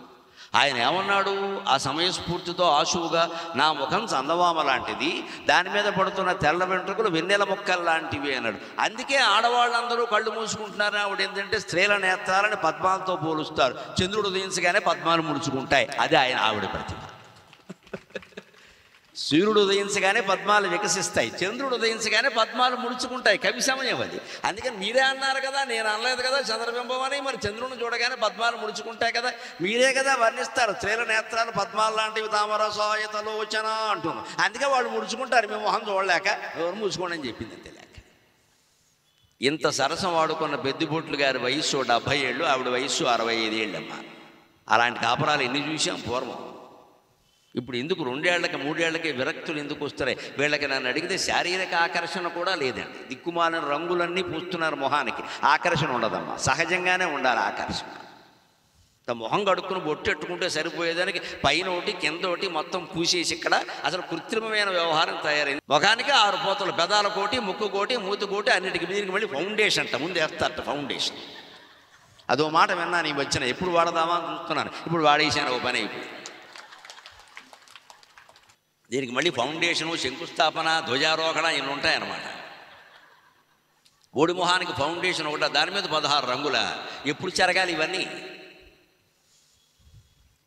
ఆయన ఏమన్నాడు? ఆ సమయస్ఫూర్తితో ఆశువుగా నా ముఖం చందమామ లాంటిది, దాని మీద పడుతున్న తెల్ల వెంట్రుకలు వెన్నెల మొక్కలు లాంటివి అన్నాడు. అందుకే ఆడవాళ్ళందరూ కళ్ళు మూసుకుంటున్నారు. ఆవిడ ఏంటంటే స్త్రీల నేత్రాలని పద్మాలతో పోలుస్తారు. చంద్రుడు ఉదయించగానే పద్మాలు ముడుచుకుంటాయి, అది ఆవిడ ప్రతిభ. సూర్యుడు ఉదయించగానే పద్మాలు వికసిస్తాయి, చంద్రుడు ఉదయించగానే పద్మాలు ముడుచుకుంటాయి. కవి సమయం అది. అందుకని మీరే అన్నారు కదా, నేను అనలేదు కదా చంద్రబింబం అని. మరి చంద్రుడిని చూడగానే పద్మాలు ముడుచుకుంటాయి కదా, మీరే కదా వర్ణిస్తారు. స్త్రీల నేత్రాలు పద్మాలు లాంటివి తామరసాయతలోచన అంటున్నాం. అందుకే వాళ్ళు ముడుచుకుంటారు, మేము మొహం చూడలేక ఎవరు ముడుచుకోండి అని చెప్పింది అంతే. లేక ఇంత సరసం వాడుకున్న పెద్దిపొట్లు గారి వయస్సు 70 ఏళ్ళు, ఆవిడ వయస్సు 65 ఏళ్ళమ్మా. అలాంటి కాపురాలు ఎన్ని చూసాం పూర్వం. ఇప్పుడు ఎందుకు 2 ఏళ్లకి 3 ఏళ్లకి విరక్తులు ఎందుకు వస్తున్నాయి? వీళ్ళకి నన్ను అడిగితే శారీరక ఆకర్షణ కూడా లేదండి. దిక్కుమాలిన రంగులన్నీ పూస్తున్నారు మొహానికి, ఆకర్షణ ఉండదమ్మా. సహజంగానే ఉండాలి ఆకర్షణ. మొహం కడుక్కుని బొట్టెట్టుకుంటే సరిపోయేదానికి పైన ఒకటి కింద ఒకటి మొత్తం పూసేసి ఇక్కడ అసలు కృత్రిమమైన వ్యవహారం తయారైంది. ముఖానికి 6 పోతలు, పెదాల కోటి, ముక్కు కోటి, మూతి కోటి, అన్నిటికి దీనికి మళ్ళీ ఫౌండేషన్ అంట, ముందు వేస్తారట ఫౌండేషన్. అదో మాట విన్నాను ఈ వచ్చిన, ఎప్పుడు వాడదామా అని చూస్తున్నాను, ఇప్పుడు వాడేసాను, ఓ పని అయిపోయింది. దీనికి మళ్ళీ ఫౌండేషను, శంకుస్థాపన, ధ్వజారోహణ ఇన్ని ఉంటాయన్నమాట. బోడి మొహానికి ఫౌండేషన్ ఒకట, దాని మీద 16 రంగుల. ఎప్పుడు చెరగాలి ఇవన్నీ?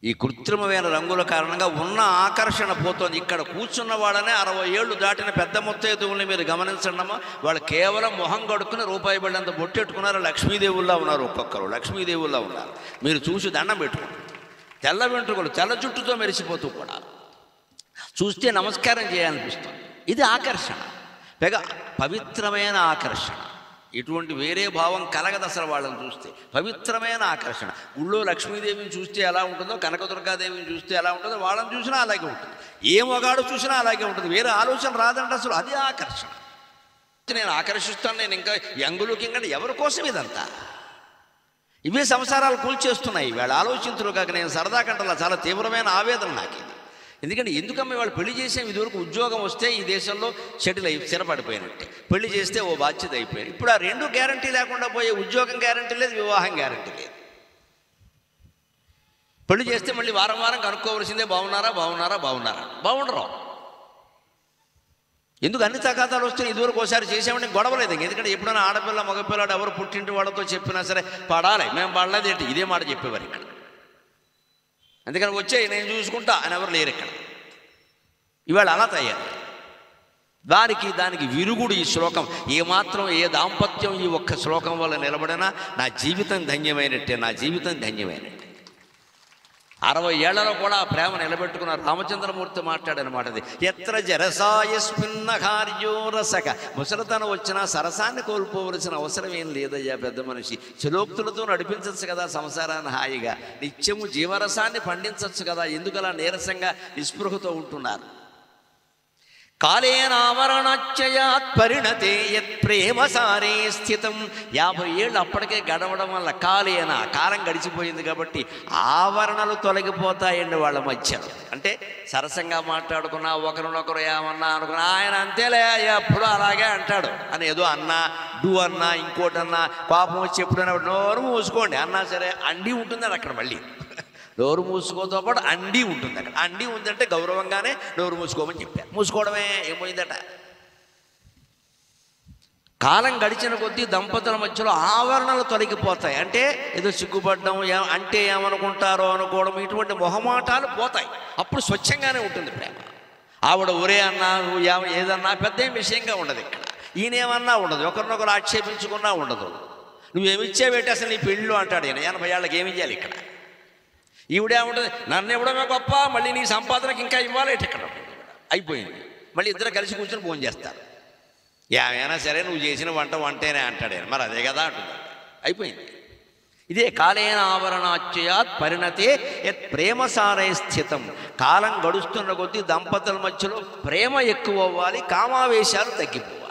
ఈ కృత్రిమమైన రంగుల కారణంగా ఉన్న ఆకర్షణ పోతుంది. ఇక్కడ కూర్చున్న వాళ్ళనే 60 ఏళ్ళు దాటిన పెద్ద ముత్తైదువుల్ని మీరు గమనించండమ్మా, వాళ్ళు కేవలం మొహం కడుక్కుని రూపాయి బళ్ళంత బొట్టెట్టుకున్నారు, లక్ష్మీదేవుల్లా ఉన్నారు, ఒక్కొక్కరు లక్ష్మీదేవుల్లా ఉన్నారు. మీరు చూసి దండం పెట్టుకోండి. తెల్ల వెంట్రుకలు తెల్ల జుట్టుతో మెరిసిపోతూ కూడా చూస్తే నమస్కారం చేయాలనిపిస్తుంది. ఇది ఆకర్షణ, పైగా పవిత్రమైన ఆకర్షణ. ఇటువంటి వేరే భావం కలగదు అసలు వాళ్ళని చూస్తే. పవిత్రమైన ఆకర్షణ. గుళ్ళో లక్ష్మీదేవిని చూస్తే ఎలా ఉంటుందో, కనకదుర్గాదేవిని చూస్తే ఎలా ఉంటుందో, వాళ్ళని చూసినా అలాగే ఉంటుంది. ఏ మొగాడు చూసినా అలాగే ఉంటుంది. వేరే ఆలోచన రాదంటే అసలు అది ఆకర్షణ. నేను ఆకర్షిస్తాను, నేను ఇంకా యంగులకి ఇంకా ఎవరి కోసం ఇదంతా? ఇవే సంసారాలు కూల్చేస్తున్నాయి. వీళ్ళు ఆలోచించరు కాక నేను సరదా కంటలా చాలా తీవ్రమైన ఆవేదన నాకు ఇది. ఎందుకంటే ఎందుకమ్మ వాళ్ళు పెళ్లి చేసాం, ఇదివరకు ఉద్యోగం వస్తే ఈ దేశంలో సెటిల్ అయి స్థిరపడిపోయినట్టే, పెళ్లి చేస్తే ఓ బాధ్యత అయిపోయింది. ఇప్పుడు ఆ 2 గ్యారంటీ లేకుండా పోయే, ఉద్యోగం గ్యారంటీ లేదు, వివాహం గ్యారంటీ లేదు. పెళ్లి చేస్తే మళ్ళీ వారం వారం కనుక్కోవలసిందే, బాగున్నారా బాగున్నారా బాగున్నారా, బాగుండరు. ఎందుకు అన్ని తగాదాలు వస్తున్నాయి? ఇదివరకు ఒకసారి చేసామంటే గొడవలేదు. ఎందుకంటే ఎప్పుడైనా ఆడపిల్ల మగపిల్లాడు ఎవరు పుట్టింటి వాళ్ళతో చెప్పినా సరే పడాలి, మేము పడలేదు ఏంటి, ఇదే మాట చెప్పేవారు ఇక్కడ. అందుకని వచ్చాయి నేను చూసుకుంటా అని ఎవరు లేరు ఇక్కడ. ఇవాళ అలా తయారు. దానికి విరుగుడు ఈ శ్లోకం. ఏమాత్రం ఏ దాంపత్యం ఈ ఒక్క శ్లోకం వల్ల నిలబడినా నా జీవితం ధన్యమైనట్టే, నా జీవితం ధన్యమైనట్టే. 60 ఏళ్లలో కూడా ఆ ప్రేమ నిలబెట్టుకున్న రామచంద్రమూర్తి మాట్లాడనమాట. అది ఎత్ర జరసాయస్మిన్న కార్యో రసక. ముసలితనం వచ్చినా సరసాన్ని కోల్పోవలసిన అవసరం ఏం లేదయ్యా పెద్ద మనిషి. చలోక్తులతో నడిపించవచ్చు కదా సంసారాన్ని హాయిగా, నిత్యము జీవరసాన్ని పండించవచ్చు కదా. ఎందుకలా నీరసంగా నిస్పృహతో ఉంటున్నారు? కాలేనావరణాచ్చయాత్ పరిణతే యత్ ప్రేమసారే స్థితం. 50 ఏళ్ళు అప్పటికే గడవడం వల్ల కాలం గడిచిపోయింది కాబట్టి ఆవరణలు తొలగిపోతాయండి వాళ్ళ మధ్య. అంటే సరసంగా మాట్లాడుకున్నా, ఒకరినొకరు ఏమన్నా అనుకున్నా, ఆయన అంతేలే ఎప్పుడు అలాగే అంటాడు అని ఏదో అన్నా, డూ అన్నా, ఇంకోటన్నా, కోపం వచ్చి ఎప్పుడైనా నోరు మూసుకోండి అన్నా సరే అండి ఉంటుందండి అక్కడ. మళ్ళీ నోరు మూసుకోతో పాటు అండి ఉంటుంది అక్కడ. అండి ఉందంటే గౌరవంగానే నోరు మూసుకోమని చెప్పారు. మూసుకోవడమే ఏమైందట. కాలం గడిచిన కొద్దీ దంపతుల మధ్యలో ఆవరణలు తొలగిపోతాయి. అంటే ఏదో సిగ్గుపడడం, అంటే ఏమనుకుంటారో అనుకోవడం, ఇటువంటి మొహమాటాలు పోతాయి. అప్పుడు స్వచ్ఛంగానే ఉంటుంది ప్రేమ. ఆవిడ ఒరే అన్నా, నువ్వు ఏదన్నా పెద్ద విషయంగా ఉండదు ఇక్కడ. ఈయనేమన్నా ఉండదు, ఒకరినొకరు ఆక్షేపించుకున్నా ఉండదు. నువ్వేమిచ్చేవేంటి అసలు నీ పెళ్ళిలో అంటాడు ఈయన. 80 ఏళ్ళకి ఏమి ఇవ్వాలి ఇక్కడ? ఈవిడే ఉంటుంది, నన్ను ఇవ్వడమే గొప్ప, మళ్ళీ నీ సంపాదనకి ఇంకా ఇవ్వాలి ఇక్కడ. అయిపోయింది. మళ్ళీ ఇద్దరు కలిసి కూర్చొని ఫోన్ చేస్తారు. ఏమైనా సరే నువ్వు చేసిన వంటేనే అంటాడు. మరి అదే కదా అంటుంది. అయిపోయింది. ఇదే కాలేన ఆవరణాచ్చయాత్ పరిణతే యత్ ప్రేమసారే స్థితం. కాలం గడుస్తున్న కొద్దీ దంపతుల మధ్యలో ప్రేమ ఎక్కువ అవ్వాలి, కామావేశాలు తగ్గిపోవాలి.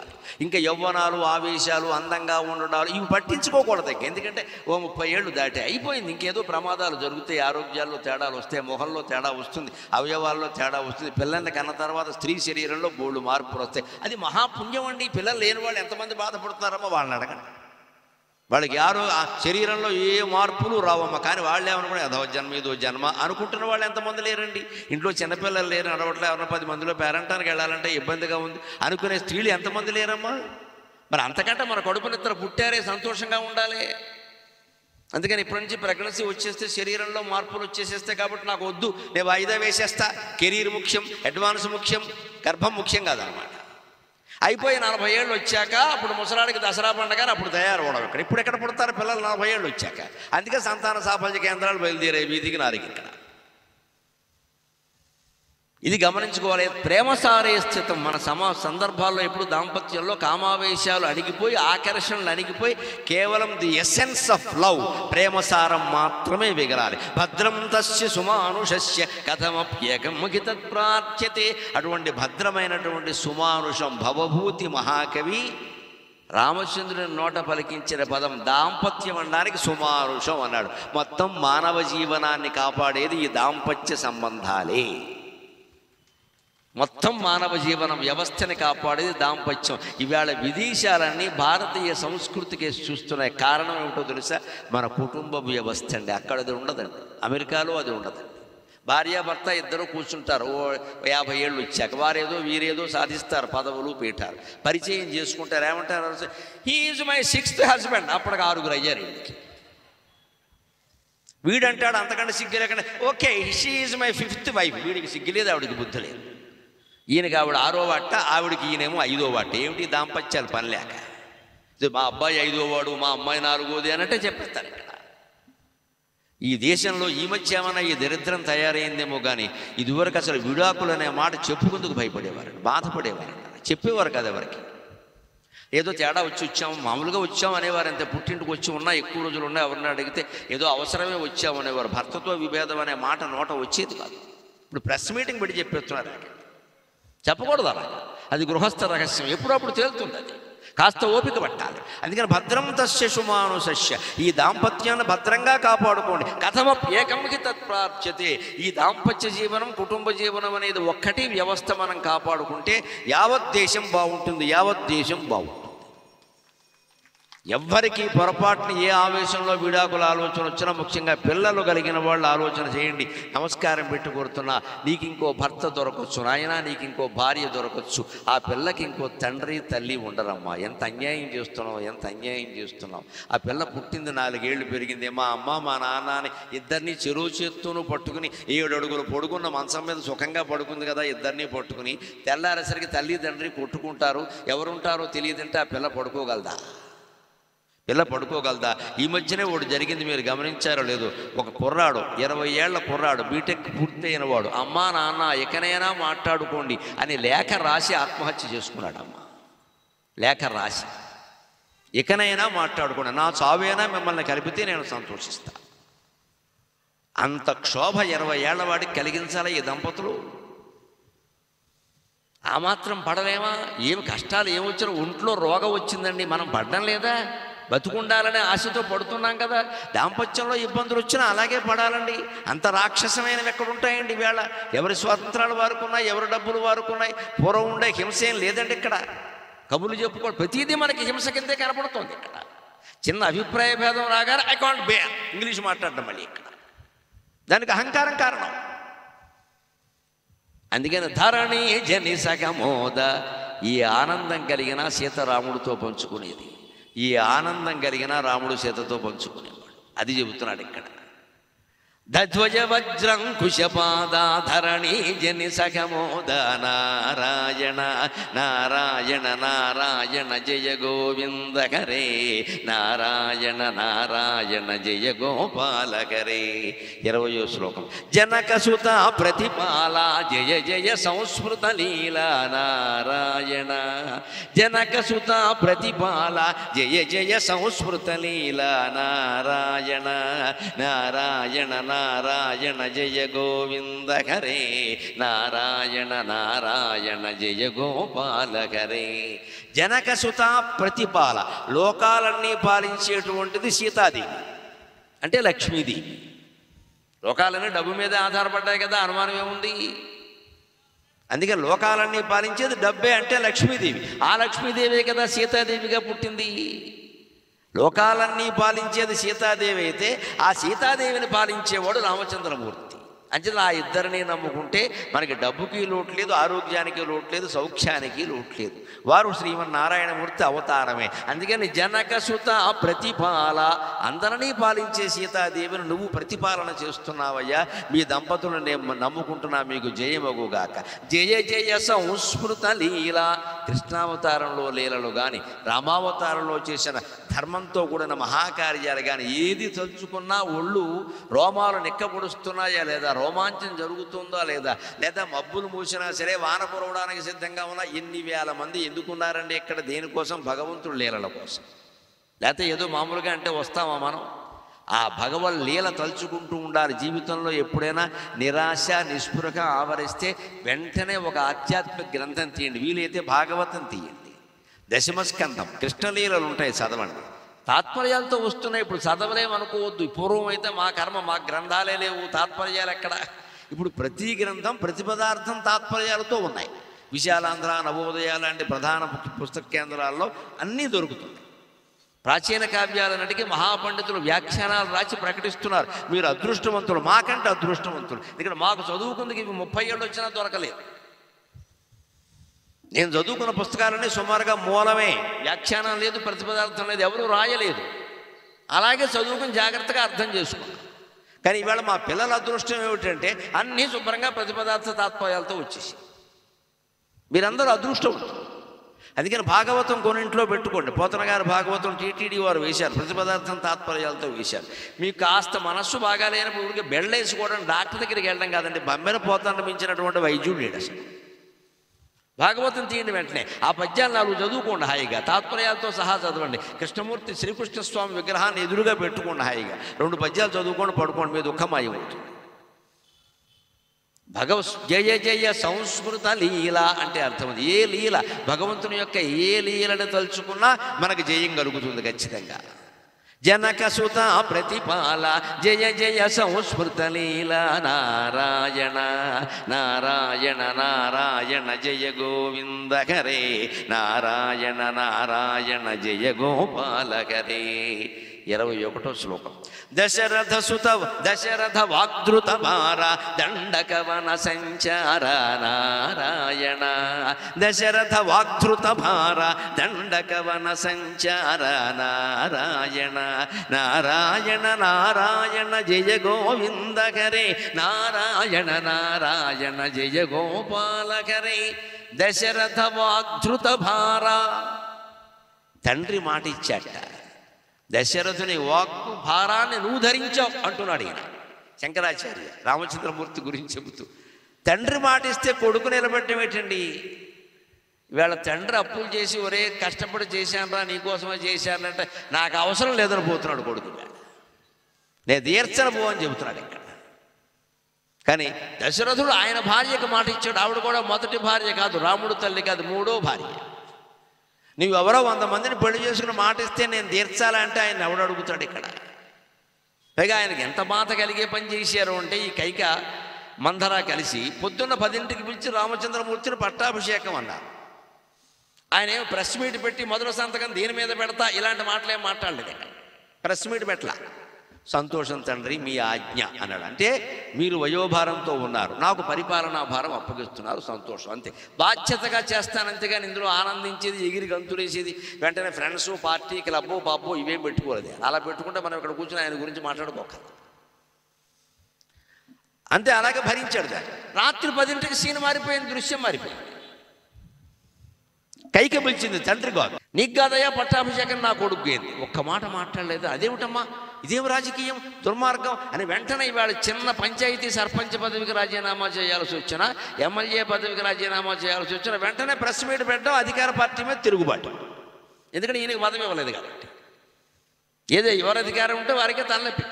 ఇంకా యవ్వనాలు, ఆవేశాలు, అందంగా ఉండడాలు ఇవి పట్టించుకోకూడదు. ఎందుకంటే ఓ 30 ఏళ్ళు దాటే అయిపోయింది. ఇంకేదో ప్రమాదాలు జరుగుతాయి, ఆరోగ్యాల్లో తేడాలు వస్తాయి, మొహంలో తేడా వస్తుంది, అవయవాల్లో తేడా వస్తుంది. పిల్లల్ని కన్న తర్వాత స్త్రీ శరీరంలో బోళ్ళు మార్పులు వస్తాయి. అది మహాపుణ్యం అండి. పిల్లలు లేని వాళ్ళు ఎంతమంది బాధపడుతున్నారమ్మో వాళ్ళని అడగండి. వాళ్ళకి శరీరంలో ఏ మార్పులు రావమ్మ. కానీ వాళ్ళు ఏమనుకున్నా అదో జన్మ ఇదో జన్మ అనుకుంటున్న వాళ్ళు ఎంతమంది లేరండి. ఇంట్లో చిన్నపిల్లలు లేరు, నడవట్లే, ఎవరైనా 10 మందిలో పేరంటానికి వెళ్ళాలంటే ఇబ్బందిగా ఉంది అనుకునే స్త్రీలు ఎంతమంది లేరమ్మా. మరి అంతకంటే మన కడుపునిద్దరు పుట్టారే, సంతోషంగా ఉండాలి. అందుకని ఇప్పటి నుంచి ప్రెగ్నెన్సీ వచ్చేస్తే శరీరంలో మార్పులు వచ్చేసేస్తే కాబట్టి నాకు వద్దు, నేను వాయిదా వేసేస్తా. కెరీర్ ముఖ్యం, అడ్వాన్స్ ముఖ్యం, గర్భం ముఖ్యం కాదనమాట. అయిపోయి 40 ఏళ్ళు వచ్చాక అప్పుడు ముసలాడికి దసరా పండుగ అప్పుడు తయారవడం. ఇప్పుడు ఎక్కడ పుడతారు పిల్లలు 40 ఏళ్ళు వచ్చాక? అందుకే సంతాన సాఫల్య కేంద్రాలు బయలుదేరాయి వీధికి నారికి ఇక్కడ. ఇది గమనించుకోవాలి. ప్రేమసారే స్థితం. మన సందర్భాల్లో ఎప్పుడు దాంపత్యంలో కామావేశాలు అణిగిపోయి, ఆకర్షణలు అణిగిపోయి కేవలం ది ఎసెన్స్ ఆఫ్ లవ్, ప్రేమసారం మాత్రమే మిగలాలి. భద్రం తస్య సుమానుషస్య కథమప్యేకముఖి తత్ప్రార్చ్యతే. అటువంటి భద్రమైనటువంటి సుమానుషం భవభూతి మహాకవి రామచంద్రుని నోట పలికించిన పదం దాంపత్యం అనడానికి సుమారుషం అన్నాడు. మొత్తం మానవ జీవనాన్ని కాపాడేది ఈ దాంపత్య సంబంధాలే. మొత్తం మానవ జీవన వ్యవస్థని కాపాడేది దాంపత్యం. ఇవాళ విదేశాలన్నీ భారతీయ సంస్కృతికి చూస్తున్నాయి. కారణం ఏమిటో తెలుసా? మన కుటుంబ వ్యవస్థ అండి. అక్కడ అది ఉండదండి. అమెరికాలో అది ఉండదండి. భార్యాభర్త ఇద్దరు కూర్చుంటారు. 50 ఏళ్ళు వచ్చాక వారేదో వీరేదో సాధిస్తారు, పదవులు పీఠాలు, పరిచయం చేసుకుంటారు. ఏమంటారు? He is my 6th husband. అప్పటికి 6 అయ్యారు వీడికి. వీడంటాడు అంతకంటే సిగ్గు లేకుండా, okay she is my 5th wife. వీడికి సిగ్గు లేదు, ఆవిడికి బుద్ధి లేదు. ఈయనకి ఆవిడ 6వ వాట, ఆవిడికి ఈయనేమో 5వ వాట. ఏమిటి దాంపత్యాలు పని లేక? మా అబ్బాయి 5వ వాడు, మా అమ్మాయి 4వది అనంటే చెప్పేస్తారు ఇక్కడ. ఈ దేశంలో ఈ మధ్య ఏమన్నా ఈ దరిద్రం తయారైందేమో కానీ ఇదివరకు అసలు విడాకులు అనే మాట చెప్పుకుందుకు భయపడేవారు, బాధపడేవారు, చెప్పేవారు కదా ఎవరికి. ఏదో తేడా వచ్చాము, మామూలుగా వచ్చాము అనేవారు. అంతే. పుట్టింటికి వచ్చి ఉన్నా ఎక్కువ రోజులు ఉన్నాయి, ఎవరిని అడిగితే ఏదో అవసరమే వచ్చాము అనేవారు. భర్తతో విభేదం అనే మాట నోట వచ్చేది కాదు. ఇప్పుడు ప్రెస్ మీటింగ్ పెట్టి చెప్పేస్తున్నారు. చెప్పకూడదు అలా. అది గృహస్థ రహస్యం. ఎప్పుడప్పుడు తేలుతుంది. అది కాస్త ఓపిక పట్టాలి. అందుకని భద్రం తస్య శుమానుశస్య, ఈ దాంపత్యాన్ని భద్రంగా కాపాడుకోండి. కథమప్యేకంకి తత్ప్రాప్యతే. ఈ దాంపత్య జీవనం, కుటుంబ జీవనం అనేది ఒక్కటి వ్యవస్థ మనం కాపాడుకుంటే యావత్ దేశం బాగుంటుంది. యావత్ దేశం బాగుంటుంది. ఎవ్వరికి పొరపాటుని ఏ ఆవేశంలో విడాకుల ఆలోచన వచ్చినా, ముఖ్యంగా పిల్లలు కలిగిన వాళ్ళు ఆలోచన చేయండి. నమస్కారం పెట్టి కోరుతున్నా, నీకు ఇంకో భర్త దొరకవచ్చు నాయనా, నీకు ఇంకో భార్య దొరకవచ్చు. ఆ పిల్లకి ఇంకో తండ్రి తల్లి ఉండరమ్మా. ఎంత అన్యాయం చేస్తున్నావు, ఎంత అన్యాయం చేస్తున్నావు. ఆ పిల్ల పుట్టింది 4 ఏళ్ళు పెరిగింది. మా అమ్మ మా నాన్న అని ఇద్దరిని చెరువు చేత్తూను పట్టుకుని 7 అడుగులు పొడుగున్న మంచం మీద సుఖంగా పడుకుంది కదా, ఇద్దరిని పట్టుకుని తెల్లారేసరికి తల్లి తండ్రి కొట్టుకుంటారు. ఎవరుంటారో తెలియదంటే ఆ పిల్ల పడుకోగలదా? పిల్ల పడుకోగలదా? ఈ మధ్యనే ఒకటి జరిగింది, మీరు గమనించారో లేదో. ఒక కుర్రాడు, 20 ఏళ్ల కుర్రాడు, బీటెక్ పూర్తయిన వాడు, అమ్మా నాన్న ఎక్కనైనా మాట్లాడుకోండి అని లేఖ రాసి ఆత్మహత్య చేసుకున్నాడు. అమ్మ లేఖ రాసి, ఎక్కనైనా మాట్లాడుకోండి, నా చావైనా మిమ్మల్ని కలిపితే నేను సంతోషిస్తా. అంత క్షోభ 20 ఏళ్ల వాడికి కలిగించాలా ఈ దంపతులు? ఆ మాత్రం పడలేమా? ఏమి కష్టాలు ఏమొచ్చినా, ఒంట్లో రోగం వచ్చిందండి, మనం పడడం లేదా? బతుకుండాలనే ఆశతో పడుతున్నాం కదా. దాంపత్యంలో ఇబ్బందులు వచ్చినా అలాగే పడాలండి. అంత రాక్షసమైనవి ఎక్కడుంటాయండి ఈవేళ? ఎవరి స్వాతంత్రాలు వారుకున్నాయి, ఎవరి డబ్బులు వారుకున్నాయి. పూర్వం ఉండే హింస ఏం లేదండి ఇక్కడ. కబుర్లు చెప్పుకోండి, ప్రతిదీ మనకి హింస కిందే కనపడుతోంది ఇక్కడ. చిన్న అభిప్రాయ భేదం రాగానే ఐ కాంట్ బేర్ ఇంగ్లీష్ మాట్లాడడం మళ్ళీ ఇక్కడ. దానికి అహంకారం కారణం. అందుకని ధరణి జని సగమోద, ఈ ఆనందం కలిగిన సీతారాముడితో పంచుకునేది, ఈ ఆనందం కలిగిన రాముడు సీతతో పంచుకునేవాడు. అది చెబుతున్నాడు ఇక్కడ. దధ్వజ వజ్రం కుశపాదాధరణి జని సఖమోద నారాయణ నారాయణ నారాయణ జయ గోవింద హరే నారాయణ నారాయణ జయ గోపాలకరే. 20వ శ్లోకం. జనకసుత ప్రతిపాల జయ జయ సంస్మృత లీలా నారాయణ. జనకసుత ప్రతిపాల జయ జయ సంస్మృత లీలా నారాయణ నారాయణ నారాయణ జయ గోవింద హరే నారాయణ నారాయణ జయ గోపాల హరే. జనకసుత ప్రతిపాల, లోకాలన్నీ పాలించేటువంటిది సీతాదేవి అంటే లక్ష్మీదేవి. లోకాలన్నీ డబ్బు మీద ఆధారపడ్డాయి కదా, అనుమానం ఏముంది? అందుకే లోకాలన్నీ పాలించేది డబ్బే అంటే లక్ష్మీదేవి. ఆ లక్ష్మీదేవే కదా సీతాదేవిగా పుట్టింది. లోకాలన్నీ పాలించేది సీతాదేవి అయితే ఆ సీతాదేవిని పాలించేవాడు రామచంద్రమూర్తి. అంచేత ఆ ఇద్దరిని నమ్ముకుంటే మనకి డబ్బుకి లోటు లేదు, ఆరోగ్యానికి లోటు లేదు, సౌఖ్యానికి లోటు లేదు. వారు శ్రీమన్నారాయణమూర్తి అవతారమే. అందుకని జనకసుత ప్రతిపాల, అందరినీ పాలించే సీతాదేవిని నువ్వు ప్రతిపాలన చేస్తున్నావయ్యా. మీ దంపతులను నేను నమ్ముకుంటున్నా, మీకు జయమగుగాక. జయ జయ సంస్మృత లీల. కృష్ణావతారంలో లీలలు కానీ, రామావతారంలో చేసిన ధర్మంతో కూడిన మహాకార్యాలు కానీ ఏది తలుచుకున్నా ఒళ్ళు రోమాలు నిక్కపొడుస్తున్నాయా లేదా, రోమాంచం జరుగుతుందా లేదా, లేదా మబ్బులు మూసినా సరే వాన కురవడానికి సిద్ధంగా ఉన్న ఎన్ని వేల మంది ఎందుకున్నారండి ఇక్కడ? దేనికోసం? భగవంతుడు లీలల కోసం. లేకపోతే ఏదో మామూలుగా అంటే వస్తామా మనం? ఆ భగవన్ లీల తలుచుకుంటూ ఉండాలి. జీవితంలో ఎప్పుడైనా నిరాశ నిస్పృహ ఆవరిస్తే వెంటనే ఒక ఆధ్యాత్మిక గ్రంథం తీయండి, వీలైతే భాగవతం తీయండి. దశమస్కంధం కృష్ణలీలలు ఉంటాయి, చదవండి. తాత్పర్యాలతో వస్తున్నాయి. ఇప్పుడు చదవలేమనుకోవద్దు. పూర్వం అయితే మా కర్మ, మా గ్రంథాలే లేవు, తాత్పర్యాలు ఎక్కడ. ఇప్పుడు ప్రతి గ్రంథం ప్రతి పదార్థం తాత్పర్యాలతో ఉన్నాయి. విశాలాంధ్ర, నవోదయ లాంటి ప్రధాన పుస్తక కేంద్రాల్లో అన్నీ దొరుకుతుంది. ప్రాచీన కావ్యాలన్నిటికీ మహాపండితులు వ్యాఖ్యానాలు రాసి ప్రకటిస్తున్నారు. మీరు అదృష్టవంతులు, మాకంటే అదృష్టవంతులు. ఇక్కడ మాకు చదువుకుందుకు ఇవి 30 ఏళ్ళు వచ్చినా దొరకలేదు. నేను చదువుకున్న పుస్తకాలన్నీ సుమారుగా మూలమే, వ్యాఖ్యానం లేదు, ప్రతిపదార్థం లేదు, ఎవరూ రాయలేదు. అలాగే చదువుకుని జాగ్రత్తగా అర్థం చేసుకున్నాం. కానీ ఈవేళ మా పిల్లల అదృష్టం ఏమిటంటే అన్నీ శుభ్రంగా ప్రతిపదార్థ తాత్పర్యాలతో వచ్చేసి. మీరందరూ అదృష్టవంతులు. అందుకని భాగవతం కొన్నింట్లో పెట్టుకోండి. పోతన గారు భాగవతం టీటీడీ వారు వేశారు, ప్రతిపదార్థం తాత్పర్యాలతో వేశారు. మీకు కాస్త మనస్సు బాగాలేనప్పుడు ఊరికి బెళ్ళేసుకోవడం, డాక్టర్ దగ్గరికి వెళ్ళడం కాదండి. బమ్మెన పోతన మించినటువంటి వైద్యుడు లేడు అసలు. భాగవతం తీయండి, వెంటనే ఆ పద్యాలు 4 చదువుకోండి హాయిగా, తాత్పర్యాలతో సహా చదవండి. కృష్ణమూర్తి శ్రీకృష్ణస్వామి విగ్రహాన్ని ఎదురుగా పెట్టుకోండి హాయిగా, 2 పద్యాలు చదువుకోండి, పడుకోండి, మీ దుఃఖం మాయమవుతుంది. జయ జయ సంస్కృత లీల అంటే అర్థం అది. ఏ లీల, భగవంతుని యొక్క ఏ లీలను తలుచుకున్నా మనకు జయం కలుగుతుంది ఖచ్చితంగా. జనక సుత ప్రతిపాల జయ జయ సంస్మృత లీల నారాయణ నారాయణ నారాయణ జయ గోవింద హరే నారాయణ నారాయణ జయ గోపాల హరే. 21వ శ్లోకం. దశరథ వాగ్ధృత భార దండకవన సంచార నారాయణ. దశరథ వాగ్ధృత భార దండకవన సంచార నారాయణ నారాయణ నారాయణ జయ గోవింద హరే నారాయణ నారాయణ జయ గోపాల హరే. దశరథ వాగ్ధృత భార, తండ్రి మాట ఇచ్చాట. దశరథుని వాక్కు భారాన్ని నువ్వు ధరించావు అంటున్నాడు ఈయన శంకరాచార్య రామచంద్రమూర్తి గురించి చెబుతూ. తండ్రి మాట ఇస్తే కొడుకు నిలబెట్టడం ఏంటండి? ఇవాళ తండ్రి అప్పులు చేసి ఒరే కష్టపడి చేశానరా నీకోసమే చేశానంటే నాకు అవసరం లేదని పోతున్నాడు కొడుకు. నేను తీర్చను పో అని చెబుతున్నాడు ఇక్కడ. కానీ దశరథుడు ఆయన భార్యకు మాట ఇచ్చాడు. ఆవిడ కూడా మొదటి భార్య కాదు, రాముడు తల్లి కాదు, 3వ భార్య. నువ్వు ఎవరో 100 మందిని పెళ్లి చేసుకుని మాట ఇస్తే నేను తీర్చాలంటే ఆయన ఎవడు అడుగుతాడు ఇక్కడ? పైగా ఆయనకి ఎంత బాధ కలిగే పని చేశారు అంటే ఈ కైక మందర కలిసి పొద్దున్న 10ంటికి పిలిచి రామచంద్రమూర్తిని పట్టాభిషేకం అన్నారు. ఆయన ఏమో ప్రెస్ మీట్ పెట్టి మొదటి సంతకం దీని మీద పెడతా ఇలాంటి మాటలేం మాట్లాడలేదు ఇక్కడ. ప్రెస్ మీట్ పెట్టలా. సంతోషం తండ్రి మీ ఆజ్ఞ అన్నాడు. అంటే మీరు వయోభారంతో ఉన్నారు, నాకు పరిపాలనా భారం అప్పగిస్తున్నారు, సంతోషం అంతే. బాధ్యతగా చేస్తాను అంతేగాని ఇందులో ఆనందించేది, ఎగిరి గంతులేసేది, వెంటనే ఫ్రెండ్స్, పార్టీ, క్లబ్బు, పబ్బు ఇవేం పెట్టుకోలేదు. అలా పెట్టుకుంటే మనం ఇక్కడ కూర్చొని ఆయన గురించి మాట్లాడుకోకూడదు అంతే. అలాగే భరించాడు దాన్ని. రాత్రి 10ంటికి సీన్ మారిపోయింది, దృశ్యం మారిపోయింది. కైక పిలిచింది, తండ్రి కాదు. నీకు కాదయ్యా పట్టాభిషేకం, నా కొడుకు ఏంది? ఒక్క మాట మాట్లాడలేదు. అదేమిటమ్మా, ఇదేం రాజకీయం, దుర్మార్గం అని వెంటనే ఇవాళ చిన్న పంచాయతీ సర్పంచ్ పదవికి రాజీనామా చేయాల్సి వచ్చినా, ఎమ్మెల్యే పదవికి రాజీనామా చేయాల్సి వచ్చినా వెంటనే ప్రెస్ మీట్ పెట్టడం, అధికార పార్టీ మీద తిరుగుబాటు. ఎందుకంటే ఈయనకి పదవి ఇవ్వలేదు కాబట్టి. ఏదో ఎవరు అధికారం ఉంటే వారికే తలనొప్పి,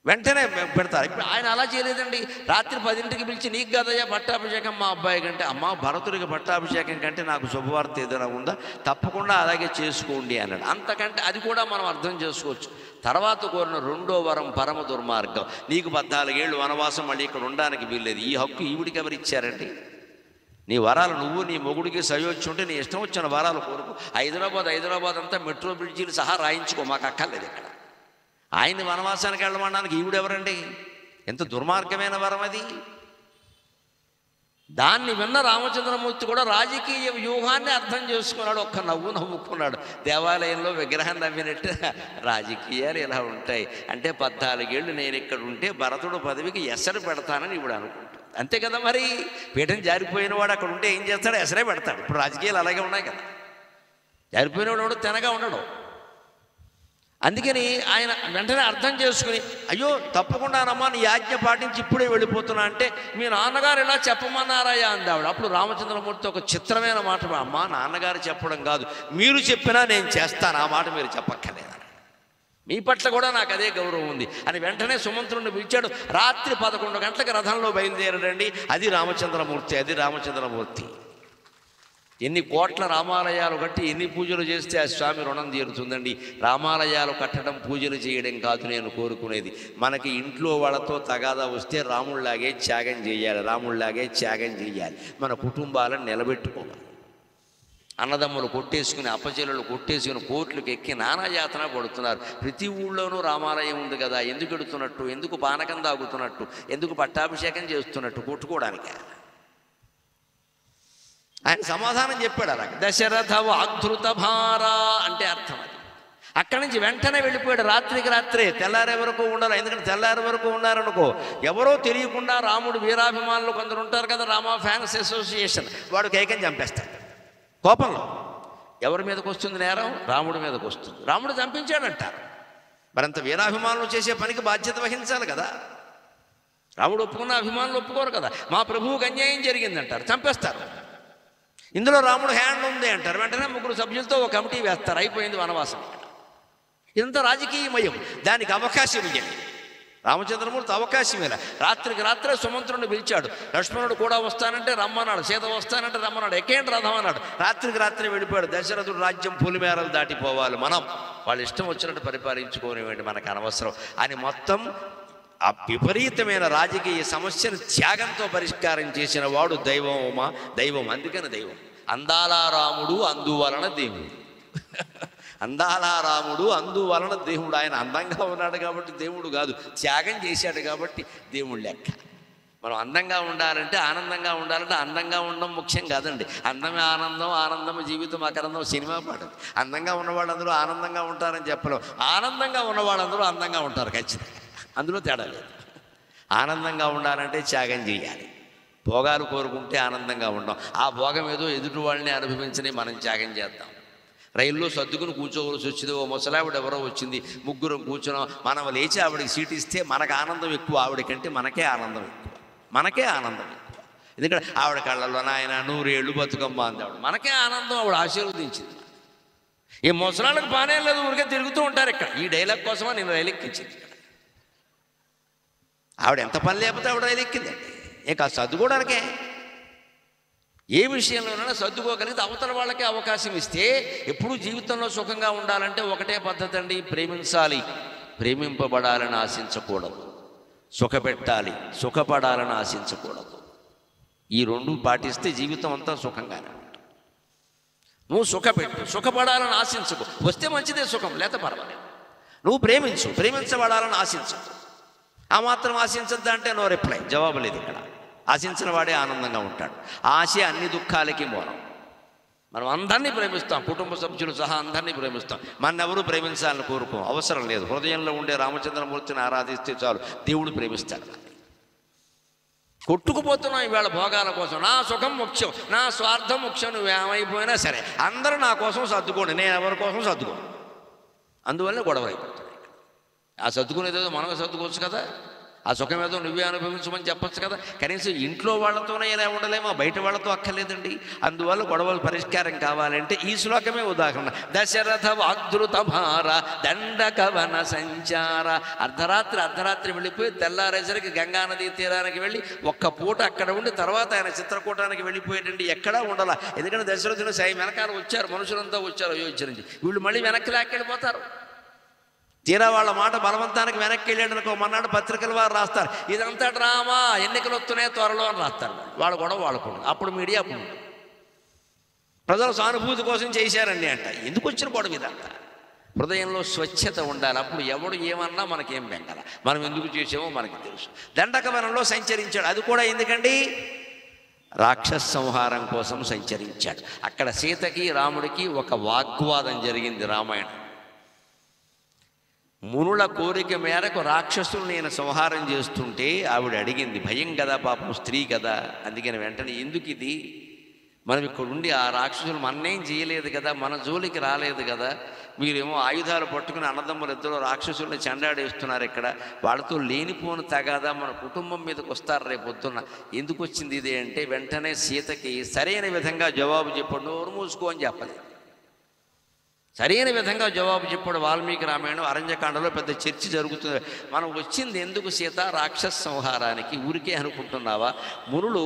వెంటనే పెడతారు. ఇప్పుడు ఆయన అలా చేయలేదండి. రాత్రి 10ంటికి పిలిచి నీకు కదయ్యా పట్టాభిషేకం మా అబ్బాయి కంటే, అమ్మ భరతుడికి పట్టాభిషేకం కంటే నాకు శుభవార్త ఏదైనా ఉందా, తప్పకుండా అలాగే చేసుకోండి అన్నాడు. అంతకంటే అది కూడా మనం అర్థం చేసుకోవచ్చు. తర్వాత కోరిన 2వ వరం పరమ దుర్మార్గం. నీకు 14 ఏళ్ళు వనవాసం, మళ్ళీ ఇక్కడ ఉండడానికి వీల్లేదు. ఈ హక్కు ఈవిడికి ఎవరు ఇచ్చారండి? నీ వరాలు నువ్వు నీ మొగుడికి సయోధ్య ఉంటే నీ ఇష్టం వచ్చిన వరాలు కోరుకు. హైదరాబాద్ అంతా మెట్రో బ్రిడ్జీలు సహా రాయించుకో, మాకు అక్కర్లేదు ఇక్కడ. ఆయన్ని వనవాసానికి వెళ్ళమనడానికి ఈవిడెవరండి? ఎంత దుర్మార్గమైన వరం అది. దాన్ని విన్న రామచంద్రమూర్తి కూడా రాజకీయ వ్యూహాన్ని అర్థం చేసుకున్నాడు. ఒక్క నవ్వుకున్నాడు. దేవాలయంలో విగ్రహం నవ్వినట్టు రాజకీయాలు ఇలా ఉంటాయి అంటే 14 ఏళ్ళు నేను ఇక్కడ ఉంటే భరతుడు పదవికి ఎసరు పెడతానని ఇప్పుడు అనుకుంటాడు. అంతే కదా మరి. పీఠం జారిపోయిన వాడు అక్కడ ఉంటే ఏం చేస్తాడు? ఎసరే పెడతాడు. ఇప్పుడు రాజకీయాలు అలాగే ఉన్నాయి కదా. జారిపోయిన వాడు తినగా ఉండడు. అందుకని ఆయన వెంటనే అర్థం చేసుకుని, అయ్యో తప్పకుండానమ్మా నీ ఆజ్ఞ పాటించి ఇప్పుడే వెళ్ళిపోతున్నా అంటే, మీ నాన్నగారు ఇలా చెప్పమన్నారాయా అందావిడ. అప్పుడు రామచంద్రమూర్తి ఒక చిత్రమైన మాట, అమ్మా నాన్నగారు చెప్పడం కాదు, మీరు చెప్పినా నేను చేస్తాను, ఆ మాట మీరు చెప్పక్కర్లేదు, మీ పట్ల కూడా నాకు అదే గౌరవం ఉంది అని వెంటనే సుమంత్రుడిని పిలిచాడు. రాత్రి 11 గంటలకు రథంలో బయలుదేరడండి. అది రామచంద్రమూర్తి. ఎన్ని కోట్ల రామాలయాలు కట్టి ఎన్ని పూజలు చేస్తే ఆ స్వామి రుణం తీరుతుందండి. రామాలయాలు కట్టడం పూజలు చేయడం కాదు నేను కోరుకునేది. మనకి ఇంట్లో వాళ్ళతో తగాదా వస్తే రాముళ్లాగే త్యాగం చేయాలి, రాముళ్లాగే త్యాగం చేయాలి. మన కుటుంబాలను నిలబెట్టుకోవాలి. అన్నదమ్ములు కొట్టేసుకుని, అప్పచెల్లెలు కొట్టేసుకుని కోట్లకు ఎక్కి నానాయాతన పడుతున్నారు. ప్రతి ఊళ్ళోనూ రామాలయం ఉంది కదా, ఎందుకు ఎడుతున్నట్టు, ఎందుకు పానకం తాగుతున్నట్టు, ఎందుకు పట్టాభిషేకం చేస్తున్నట్టు? కొట్టుకోవడానికే. ఆయన సమాధానం చెప్పాడు అలా. దశరథ వాగ్ధృత భారా అంటే అర్థం అది. అక్కడి నుంచి వెంటనే వెళ్ళిపోయాడు. రాత్రికి రాత్రే, తెల్లారే వరకు ఉండాలి. ఎందుకంటే తెల్లారే వరకు ఉన్నారనుకో, ఎవరో తెలియకుండా రాముడు వీరాభిమానులు కొందరు ఉంటారు కదా, రామా ఫ్యాన్స్ అసోసియేషన్, వాడు కేకం చంపేస్తాడు కోపంలో. ఎవరి మీదకి వస్తుంది నేరం? రాముడి మీదకి వస్తుంది. రాముడు చంపించాడంటారు. మరంత వీరాభిమానులు చేసే పనికి బాధ్యత వహించాలి కదా. రాముడు ఒప్పుకున్న అభిమానులు ఒప్పుకోరు కదా. మా ప్రభువుకి అన్యాయం జరిగిందంటారు, చంపేస్తారు. ఇందులో రాముడు హ్యాండ్ ఉంది అంటారు, వెంటనే 3 సభ్యులతో ఒక కమిటీ వేస్తారు, అయిపోయింది వనవాసం. ఇదంతా రాజకీయమయం. దానికి అవకాశం ఇవ్వాలి. రామచంద్రమూర్తి అవకాశం ఇలా. రాత్రికి రాత్రే సుమంత్రుడిని పిలిచాడు. లక్ష్మణుడు కూడా వస్తానంటే రమ్మన్నాడు, సీత వస్తానంటే రమ్మన్నాడు, ఎక్కేంటి రథం అన్నాడు. రాత్రికి రాత్రే వెళ్ళిపోయాడు. దశరథుడు రాజ్యం పులిమేరలు దాటిపోవాలి, మనం వాళ్ళు ఇష్టం వచ్చినట్టు పరిపాలించుకోనివ్వండి, మనకు అనవసరం అని మొత్తం ఆ విపరీతమైన రాజకీయ సమస్యను త్యాగంతో పరిష్కారం చేసిన వాడు దైవం. అందుకని దైవం. అందాల రాముడు అందువలన దేవుడు. అందాల రాముడు అందువలన దేవుడు. ఆయన అందంగా ఉన్నాడు కాబట్టి దేవుడు కాదు, త్యాగం చేశాడు కాబట్టి దేవుడు లెక్క. మనం అందంగా ఉండాలంటే, ఆనందంగా ఉండాలంటే అందంగా ఉండడం ముఖ్యం కాదండి. అందమే ఆనందం, ఆనందమే జీవితం అకరందం సినిమా పాట. అందంగా ఉన్నవాళ్ళందరూ ఆనందంగా ఉంటారని చెప్పలేం. ఆనందంగా ఉన్నవాళ్ళందరూ అందంగా ఉంటారు ఖచ్చితంగా, అందులో తేడా లేదు. ఆనందంగా ఉండాలంటే త్యాగం చేయాలి. భోగాలు కోరుకుంటే ఆనందంగా ఉండం. ఆ భోగం ఏదో ఎదుటి వాళ్ళని అనుభవించని మనం త్యాగం చేద్దాం. రైల్లో సర్దుకుని కూర్చోవలసి వచ్చింది, ఓ ముసలావిడ ఎవరో వచ్చింది, 3 కూర్చున్నాం. మనం లేచి ఆవిడకి సీట్ ఇస్తే మనకు ఆనందం ఎక్కువ, ఆవిడకంటే మనకే ఆనందం ఎక్కువ. ఎందుకంటే ఆవిడ కళ్ళల్లో నాయన 100 ఏళ్ళు బతుకమ్మ అందావిడ, మనకే ఆనందం. ఆవిడ ఆశీర్వదించింది. ఈ ముసలాళ్ళకి బానే లేదు, ఊరికే తిరుగుతూ ఉంటారు ఇక్కడ. ఈ డైలాగ్ కోసమా నేను రైలు ఎక్కించింది. ఆవిడ ఎంత పని లేకపోతే ఆవిడ రైలు ఎక్కిందండి. ఇంకా సర్దుకోవడానికే, ఏ విషయంలోనైనా సర్దుకోగలిగితే అవతల వాళ్ళకే అవకాశం ఇస్తే, ఎప్పుడూ జీవితంలో సుఖంగా ఉండాలంటే ఒకటే పద్ధతి అండి, ప్రేమించాలి. ప్రేమింపబడాలని ఆశించకూడదు. సుఖపెట్టాలి, సుఖపడాలని ఆశించకూడదు. ఈ 2 పాటిస్తే జీవితం అంతా సుఖంగానే ఉంటుంది. నువ్వు సుఖపెట్టు, సుఖపడాలని ఆశించకు. వస్తే మంచిదే సుఖం, లేత పర్వాలేదు. నువ్వు ప్రేమించు, ప్రేమించబడాలని ఆశించకు. ఆ మాత్రం ఆశించద్దా అంటే నో రిప్లై, జవాబు లేదు ఇక్కడ. ఆశించిన వాడే ఆనందంగా ఉంటాడు. ఆశ అన్ని దుఃఖాలకి మూలం. మనం అందరినీ ప్రేమిస్తాం, కుటుంబ సభ్యులు సహా అందరినీ ప్రేమిస్తాం. మన్నెవరూ ప్రేమించాలని కోరుకోం, అవసరం లేదు. హృదయంలో ఉండే రామచంద్రమూర్తిని ఆరాధిస్తే చాలు, దేవుడు ప్రేమిస్తాడు. కొట్టుకుపోతున్నాం ఈవేళ భోగాల కోసం. నా సుఖం ముఖ్యం, నా స్వార్థం ముఖ్యం. నువ్వు ఏమైపోయినా సరే అందరూ నా కోసం సర్దుకోండి, నేను ఎవరి కోసం సర్దుకోను. అందువల్ల గొడవ అయిపోతుంది. ఆ సర్దుకునేదేదో మనమే సర్దుకోవచ్చు కదా. ఆ సుఖం ఏదో నువ్వే అనుభవించమని చెప్పచ్చు కదా. కనీసం ఇంట్లో వాళ్ళతోనే ఇలా ఉండలేమో, బయట వాళ్ళతో అక్కర్లేదండి. అందువల్ల గొడవలు పరిష్కారం కావాలంటే ఈ శ్లోకమే ఉదాహరణ. దశరథ వాగ్ధృత భార దండకవన సంచార. అర్ధరాత్రి వెళ్ళిపోయి తెల్లారేసరికి గంగానదీ తీరానికి వెళ్ళి 1 పూట అక్కడ ఉండి తర్వాత ఆయన చిత్రకూటానికి వెళ్ళిపోయాడండి. ఎక్కడా ఉండాల. ఎందుకంటే దశరథుని సాయి వెనకాల వచ్చారు, మనుషులంతా వచ్చారు అయోధ్య నుంచి. వీళ్ళు మళ్ళీ వెనక్కి లాక్కెళ్ళిపోతారు. తీరా వాళ్ళ మాట బలవంతానికి వెనక్కి వెళ్ళాడు అనుకో, మన్నాడు పత్రికల వారు రాస్తారు, ఇదంతా డ్రామా, ఎన్నికలు వస్తున్నాయి త్వరలో అని రాస్తారు. వాళ్ళ కూడా వాళ్ళకుండా. అప్పుడు మీడియా ప్రజల సానుభూతి కోసం చేశారండి అంట. ఎందుకు వచ్చిన గొడవ ఇదంతా? హృదయంలో స్వచ్ఛత ఉండాలి. అప్పుడు ఎవడు ఏమన్నా మనకేం బెంగల, మనం ఎందుకు చేసామో మనకి తెలుసు. దండకవనంలో సంచరించాడు. అది కూడా ఎందుకండి? రాక్షస సంహారం కోసం సంచరించాడు. అక్కడ సీతకి రాముడికి ఒక వాగ్వాదం జరిగింది. రామాయణం మునుల కోరిక మేరకు రాక్షసులు నేను సంహారం చేస్తుంటే ఆవిడ అడిగింది. భయం కదా, పాపం స్త్రీ కదా. అందుకని వెంటనే ఎందుకు ఇది, మనం ఇక్కడ ఉండి ఆ రాక్షసులు మన్నేం చేయలేదు కదా, మన జోలికి రాలేదు కదా, మీరేమో ఆయుధాలు పట్టుకుని అన్నదమ్ములు ఇద్దరు రాక్షసుల్ని చెండాడేస్తున్నారు ఇక్కడ, వాళ్ళతో లేనిపోను తగాదా మన కుటుంబం మీదకి వస్తారు రేపు పొద్దున్న, ఎందుకు వచ్చింది ఇది అంటే వెంటనే సీతకి సరైన విధంగా జవాబు చెప్పండి, నోరు మూసుకో అని చెప్పలేదు. సరైన విధంగా జవాబు చెప్పాడు. వాల్మీకి రామాయణం అరణ్యకాండలో పెద్ద చర్చ జరుగుతుంది. మనం వచ్చింది ఎందుకు సీత? రాక్షస సంహారానికి. ఊరికే అనుకుంటున్నావా? మునులు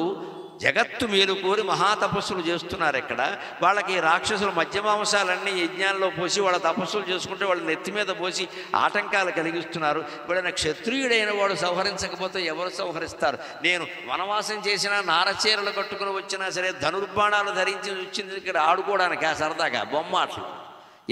జగత్తు మేలుకోరి మహాతపస్సులు చేస్తున్నారు ఇక్కడ. వాళ్ళకి రాక్షసులు మధ్యమాంసాలన్నీ యజ్ఞాల్లో పోసి వాళ్ళ తపస్సులు చేసుకుంటే వాళ్ళ నెత్తి మీద పోసి ఆటంకాలు కలిగిస్తున్నారు. ఇప్పుడైనా క్షత్రియుడైన వాడు సంహరించకపోతే ఎవరు సంహరిస్తారు? నేను వనవాసం చేసినా, నారచీరలు కట్టుకుని వచ్చినా సరే, ధనుర్బాణాలు ధరించి వచ్చింది ఇక్కడ ఆడుకోవడానికి, ఆ సరదాగా బొమ్మాటలు.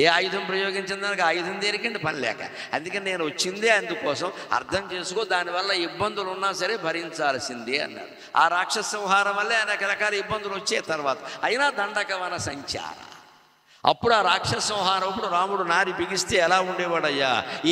ఏ ఆయుధం ప్రయోగించిన దానికి ఆయుధం దేనికంటే పని లేక. అందుకని నేను వచ్చిందే అందుకోసం, అర్థం చేసుకో, దానివల్ల ఇబ్బందులు ఉన్నా సరే భరించాల్సిందే అన్నాడు. ఆ రాక్షస సంహారం వల్లే అనేక రకాల ఇబ్బందులు వచ్చే తర్వాత అయినా దండకవన సంచార. అప్పుడు ఆ రాక్షస సంహారం అప్పుడు రాముడు నారి బిగిస్తే ఎలా ఉండేవాడయ్యా?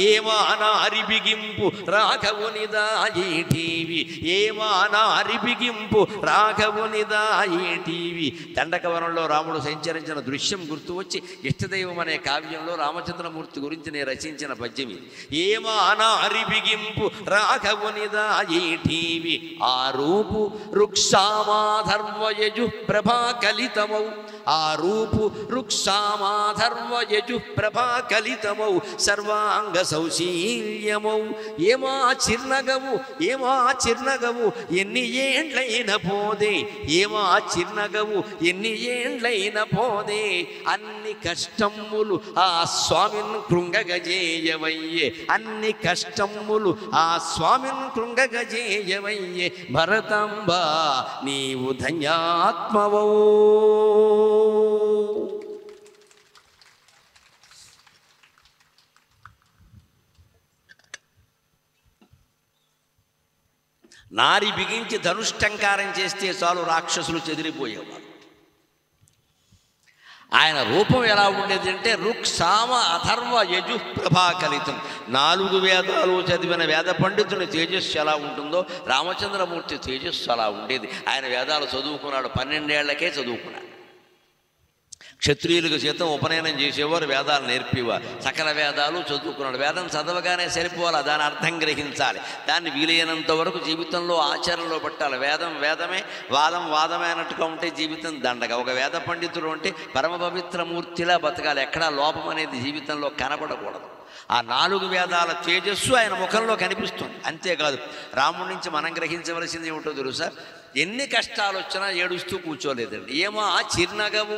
ఏమా నారి బిగింపు రాఘవునిదాయిటీవి, ఏమా నారి బిగింపు రాఘవునిదాయిటీవి. దండకవనంలో రాముడు సంచరించిన దృశ్యం గుర్తు వచ్చి ఇష్టదైవం అనే కావ్యంలో రామచంద్రమూర్తి గురించి నేను రచించిన పద్యం ఇది. ఏమా నారి బిగింపు రాఘవునిదాయిటీవి, ఆ రూపు రుక్షామాధర్వయజు ప్రభా కలితమౌ, ఆ రూపు రుక్షామాధర్వయజు ప్రభా కలితమౌ సర్వాంగ సౌశీల్యమౌ. ఏమా చిర్నగవు, ఏమా చిర్నగవు ఎన్ని ఏండ్లైన పోదే, ఏమా చిర్నగవు ఎన్ని ఏండ్లైన పోదే. అన్ని కష్టములు ఆ స్వామిన్ కృంగగజేయవయ్యే, అన్ని కష్టములు ఆ స్వామిన్ కృంగగజేయవయ్యే. భరతంబా నీవు ధన్యాత్మవౌ. నారి బిగించి ధనుష్టంకారం చేస్తే చాలు రాక్షసులు చెదిరిపోయేవారు. ఆయన రూపం ఎలా ఉండేది అంటే రుక్సామ అథర్వ యజు ప్రభాకలితం. 4 వేదాలు చదివిన వేద పండితుని తేజస్సు ఎలా ఉంటుందో రామచంద్రమూర్తి తేజస్సు అలా ఉండేది. ఆయన వేదాలు చదువుకున్నాడు, 12 ఏళ్లకే చదువుకున్నాడు. క్షత్రియులకు సైతం ఉపనయనం చేసేవారు, వేదాలు నేర్పేవారు. సకల వేదాలు చదువుకున్నాడు. వేదం చదవగానే సరిపోవాలి, దాని అర్థం గ్రహించాలి. దాన్ని వీలైనంత వరకు జీవితంలో ఆచరణలో పెట్టాలి. వేదం వేదమే, వాదం వాదమే అన్నట్టుగా ఉంటే జీవితం దండగ. ఒక వేద పండితుడు అంటే పరమ పవిత్రమూర్తిలా బతకాలి, ఎక్కడా లోపం అనేది జీవితంలో కనపడకూడదు. ఆ 4 వేదాల తేజస్సు ఆయన ముఖంలో కనిపిస్తుంది. అంతేకాదు రాముడి నుంచి మనం గ్రహించవలసింది ఏమిటో తెలుసా? ఎన్ని కష్టాలు వచ్చినా ఏడుస్తూ కూర్చోలేదండి. ఏమో ఆ చిరునగవు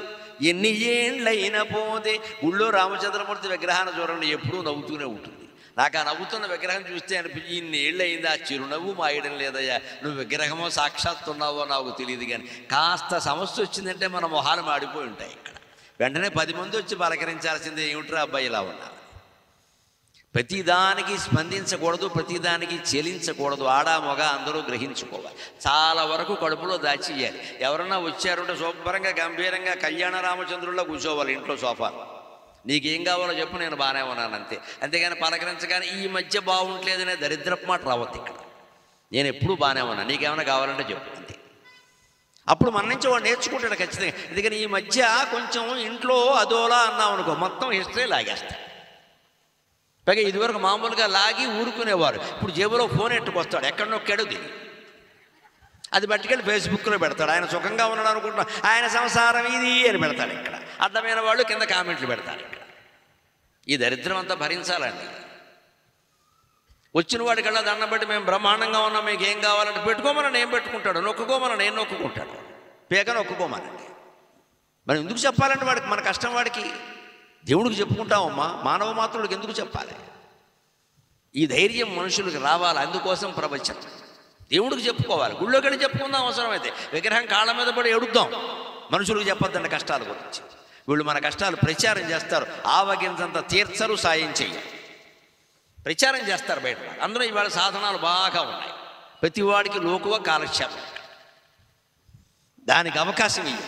ఎన్ని ఏండ్లైన పోదే. గుళ్ళో రామచంద్రమూర్తి విగ్రహాన్ని చూడండి, ఎప్పుడూ నవ్వుతూనే ఉంటుంది. నాకు ఆ నవ్వుతున్న విగ్రహం చూస్తే అనిపించి ఇన్ని ఏళ్ళయింది, ఆ చిరునవ్వు మాయడం లేదయ్యా. నువ్వు విగ్రహమో సాక్షాత్తున్నావో నాకు తెలియదు, కానీ కాస్త సమస్య వచ్చిందంటే మన మొహాలు మాడిపోయి ఉంటాయి. ఇక్కడ వెంటనే 10 మంది వచ్చి పలకరించాల్సిందే, ఏమిట్రా అబ్బాయి ఇలా ఉన్నారు. ప్రతిదానికి స్పందించకూడదు, ప్రతిదానికి చెలించకూడదు. ఆడ మగ అందరూ గ్రహించుకోవాలి. చాలా వరకు కడుపులో దాచియ్యాలి. ఎవరన్నా వచ్చారంటే శుభ్రంగా గంభీరంగా కళ్యాణ రామచంద్రుల్లో కూర్చోవాలి ఇంట్లో సోఫాలో. నీకేం కావాలో చెప్పు, నేను బాగానే ఉన్నాను అంతే. అంతేగాని పలకరించగానే ఈ మధ్య బాగుంటలేదనే దరిద్రపు మాట రావద్దు ఇక్కడ. నేను ఎప్పుడూ బాగానే ఉన్నాను, నీకేమైనా కావాలంటే చెప్పు అంతే. అప్పుడు మన నుంచి వాడు నేర్చుకుంటాడు ఖచ్చితంగా. ఎందుకని ఈ మధ్య కొంచెం ఇంట్లో అదోలా అన్నాం అనుకో, మొత్తం హిస్టరీ లాగేస్తాడు. పైగా ఇదివరకు మామూలుగా లాగి ఊరుకునేవారు, ఇప్పుడు జేబులో ఫోన్ ఎట్టుకొస్తాడు, ఎక్కడ నొక్కాడో తెలియదు. అది పట్టుకెళ్ళి ఫేస్బుక్లో పెడతాడు. ఆయన సుఖంగా ఉన్నాడు అనుకుంటున్నాం, ఆయన సంసారం ఇది అని పెడతాడు. ఇక్కడ అర్థమైన వాళ్ళు కింద కామెంట్లు పెడతారు. ఇక్కడ ఈ దరిద్రం అంతా భరించాలండి. వచ్చిన వాడికల్లా దండం బట్టి మేము బ్రహ్మాండంగా ఉన్నాం, మీకు ఏం కావాలంటే పెట్టుకోమని ఏం పెట్టుకుంటాడు, నొక్కుకోమని నేను నొక్కుకుంటాడు, పేక నొక్కుకోమనండి. మనం ఎందుకు చెప్పాలంటే వాడికి మన కష్టం వాడికి. దేవుడికి చెప్పుకుంటామమ్మా, మానవ మాత్రుడికి ఎందుకు చెప్పాలి? ఈ ధైర్యం మనుషులకు రావాలి. అందుకోసం ప్రవచనం. దేవుడికి చెప్పుకోవాలి, గుళ్ళోకి వెళ్ళి చెప్పుకుందాం అవసరమైతే. విగ్రహం కాళ్ళ మీద పడి ఎడుద్దాం, మనుషులకు చెప్పొద్దండి కష్టాల గురించి. వీళ్ళు మన కష్టాలు ప్రచారం చేస్తారు, ఆవగించంత తీర్చరు, సాయం చెయ్యరు, ప్రచారం చేస్తారు బయట. అందులో ఇవాళ సాధనాలు బాగా ఉన్నాయి, ప్రతివాడికి లోకువ కాలక్షేపం. దానికి అవకాశం ఇయ్యి.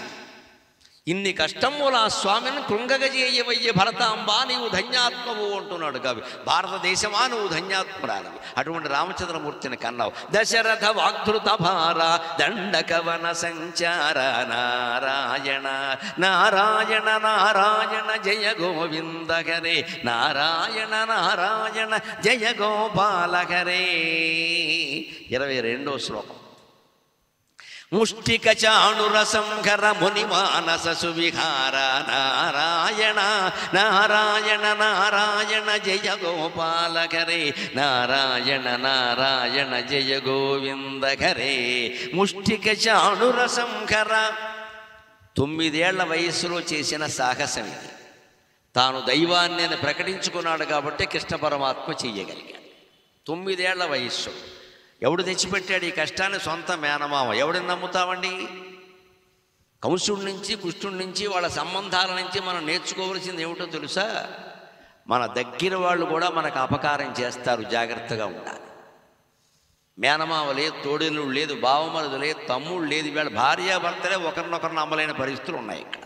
ఇన్ని కష్టముల ఆ స్వామిని కృంగగజేయవయ్యే భరతాంబా నీవు ధన్యాత్మవు అంటున్నాడు కవి. భారతదేశమా నువ్వు ధన్యాత్మురాలివి. అటువంటి రామచంద్రమూర్తిని కన్నావు. దశరథ వాగ్ధృత భార దండకవన సంచార నారాయణ నారాయణ నారాయణ జయ గోవింద హరే నారాయణ నారాయణ జయ గోపాల హరే. 22వ శ్లోకం. ముష్టిక చాణురసంహర ముని మానస సువిహార నారాయణ నారాయణ నారాయణ జయ గోపాలకరే నారాయణ నారాయణ జయ గోవిందకరే. ముష్టిక చాణురసంహర 9 ఏళ్ల వయస్సులో చేసిన సాహసం ఇది. తాను దైవాన్ని అని ప్రకటించుకున్నాడు కాబట్టి కృష్ణ పరమాత్మ చెయ్యగలిగాడు. 9 ఏళ్ల వయస్సు. ఎవడు తెచ్చిపెట్టాడు ఈ కష్టాన్ని? సొంత మేనమామ. ఎవడిని నమ్ముతామండి? కంసుడి నుంచి కృష్ణుడి నుంచి వాళ్ళ సంబంధాల నుంచి మనం నేర్చుకోవలసింది ఏమిటో తెలుసా? మన దగ్గర వాళ్ళు కూడా మనకు అపకారం చేస్తారు, జాగ్రత్తగా ఉండాలి. మేనమామ లేదు, తోడేళ్ళు లేదు, బావమరుదు లేదు, తమ్ముడు లేదు, వీళ్ళ భార్యాభర్తలే ఒకరినొకరు నమ్మలేని పరిస్థితులు ఉన్నాయి. ఇక్కడ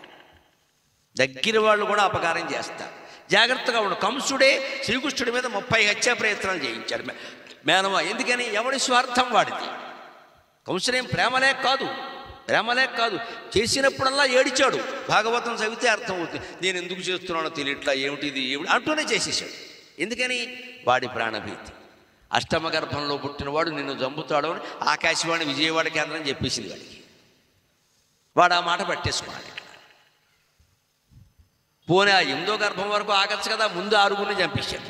దగ్గర వాళ్ళు కూడా అపకారం చేస్తారు, జాగ్రత్తగా ఉండు. కంసుడే శ్రీకృష్ణుడి మీద 30 హత్యా ప్రయత్నాలు చేయించాడు మేనమా. ఎందుకని? ఎవడి స్వార్థం వాడిది. కంసుడేం ప్రేమలేక కాదు, చేసినప్పుడల్లా ఏడిచాడు. భాగవతం చదివితే అర్థమవుతుంది. నేను ఎందుకు చేస్తున్నానో తెలియట్లా, ఏమిటిది ఏమిటి అంటూనే చేసేసాడు. ఎందుకని? వాడి ప్రాణభీతి. అష్టమ గర్భంలో పుట్టినవాడు నిన్ను చంపుతాడు అని ఆకాశవాణి విజయవాడ కేంద్రం చెప్పేసింది వాడికి. వాడు ఆ మాట పట్టేసుకున్నాడు. పోనీ ఆ 8వ గర్భం వరకు ఆగచ్చు కదా, ముందు 6గురిని చంపేశాడు.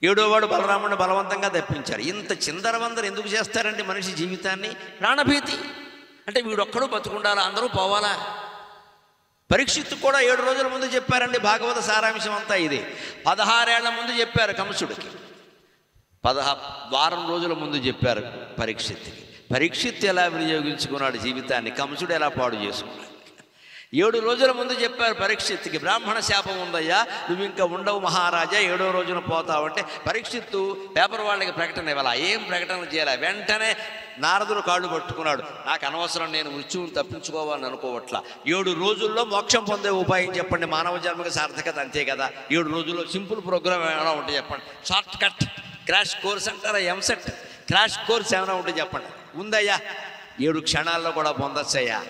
7వ వాడు బలరాముడిని బలవంతంగా తప్పించారు. ఇంత చిందరవందరు ఎందుకు చేస్తారండి మనిషి జీవితాన్ని? ప్రాణభీతి. అంటే వీడొక్కడు బతుకుండాలా, అందరూ పోవాలా? పరీక్షిత్తు కూడా 7 రోజుల ముందు చెప్పారండి. భాగవత సారాంశం అంతా ఇదే. 16 ఏళ్ల ముందు చెప్పారు కంసుడికి, 10 వారం రోజుల ముందు చెప్పారు పరీక్షిత్తుకి. పరీక్షిత్తు ఎలా వినియోగించుకున్నాడు జీవితాన్ని, కంసుడు ఎలా పాడు చేసుకున్నాడు. 7 రోజుల ముందు చెప్పారు పరీక్షిత్తుకి, బ్రాహ్మణ శాపం ఉందయ్యా, నువ్వు ఇంకా ఉండవు మహారాజా, 7వ రోజున పోతావంటే పరీక్షిత్తు పేపర్ వాళ్ళకి ప్రకటన ఇవ్వాలా? ఏం ప్రకటన చేయాలి? వెంటనే నారదుడు కాళ్ళు పట్టుకున్నాడు. నాకు అనవసరం, నేను మృత్యువుని తప్పించుకోవాలని అనుకోవట్లా. 7 రోజుల్లో మోక్షం పొందే ఉపాయం చెప్పండి. మానవ జన్మకి సార్థకత అంతే కదా. 7 రోజుల్లో సింపుల్ ప్రోగ్రామ్ ఏమైనా ఉంటే చెప్పండి. షార్ట్ కట్ క్రాష్ కోర్స్ అంటారా, ఎంసెట్ క్రాష్ కోర్స్ ఏమైనా ఉంటే చెప్పండి. ఉందయ్యా, 7 క్షణాల్లో కూడా పొందొచ్చయ్యా.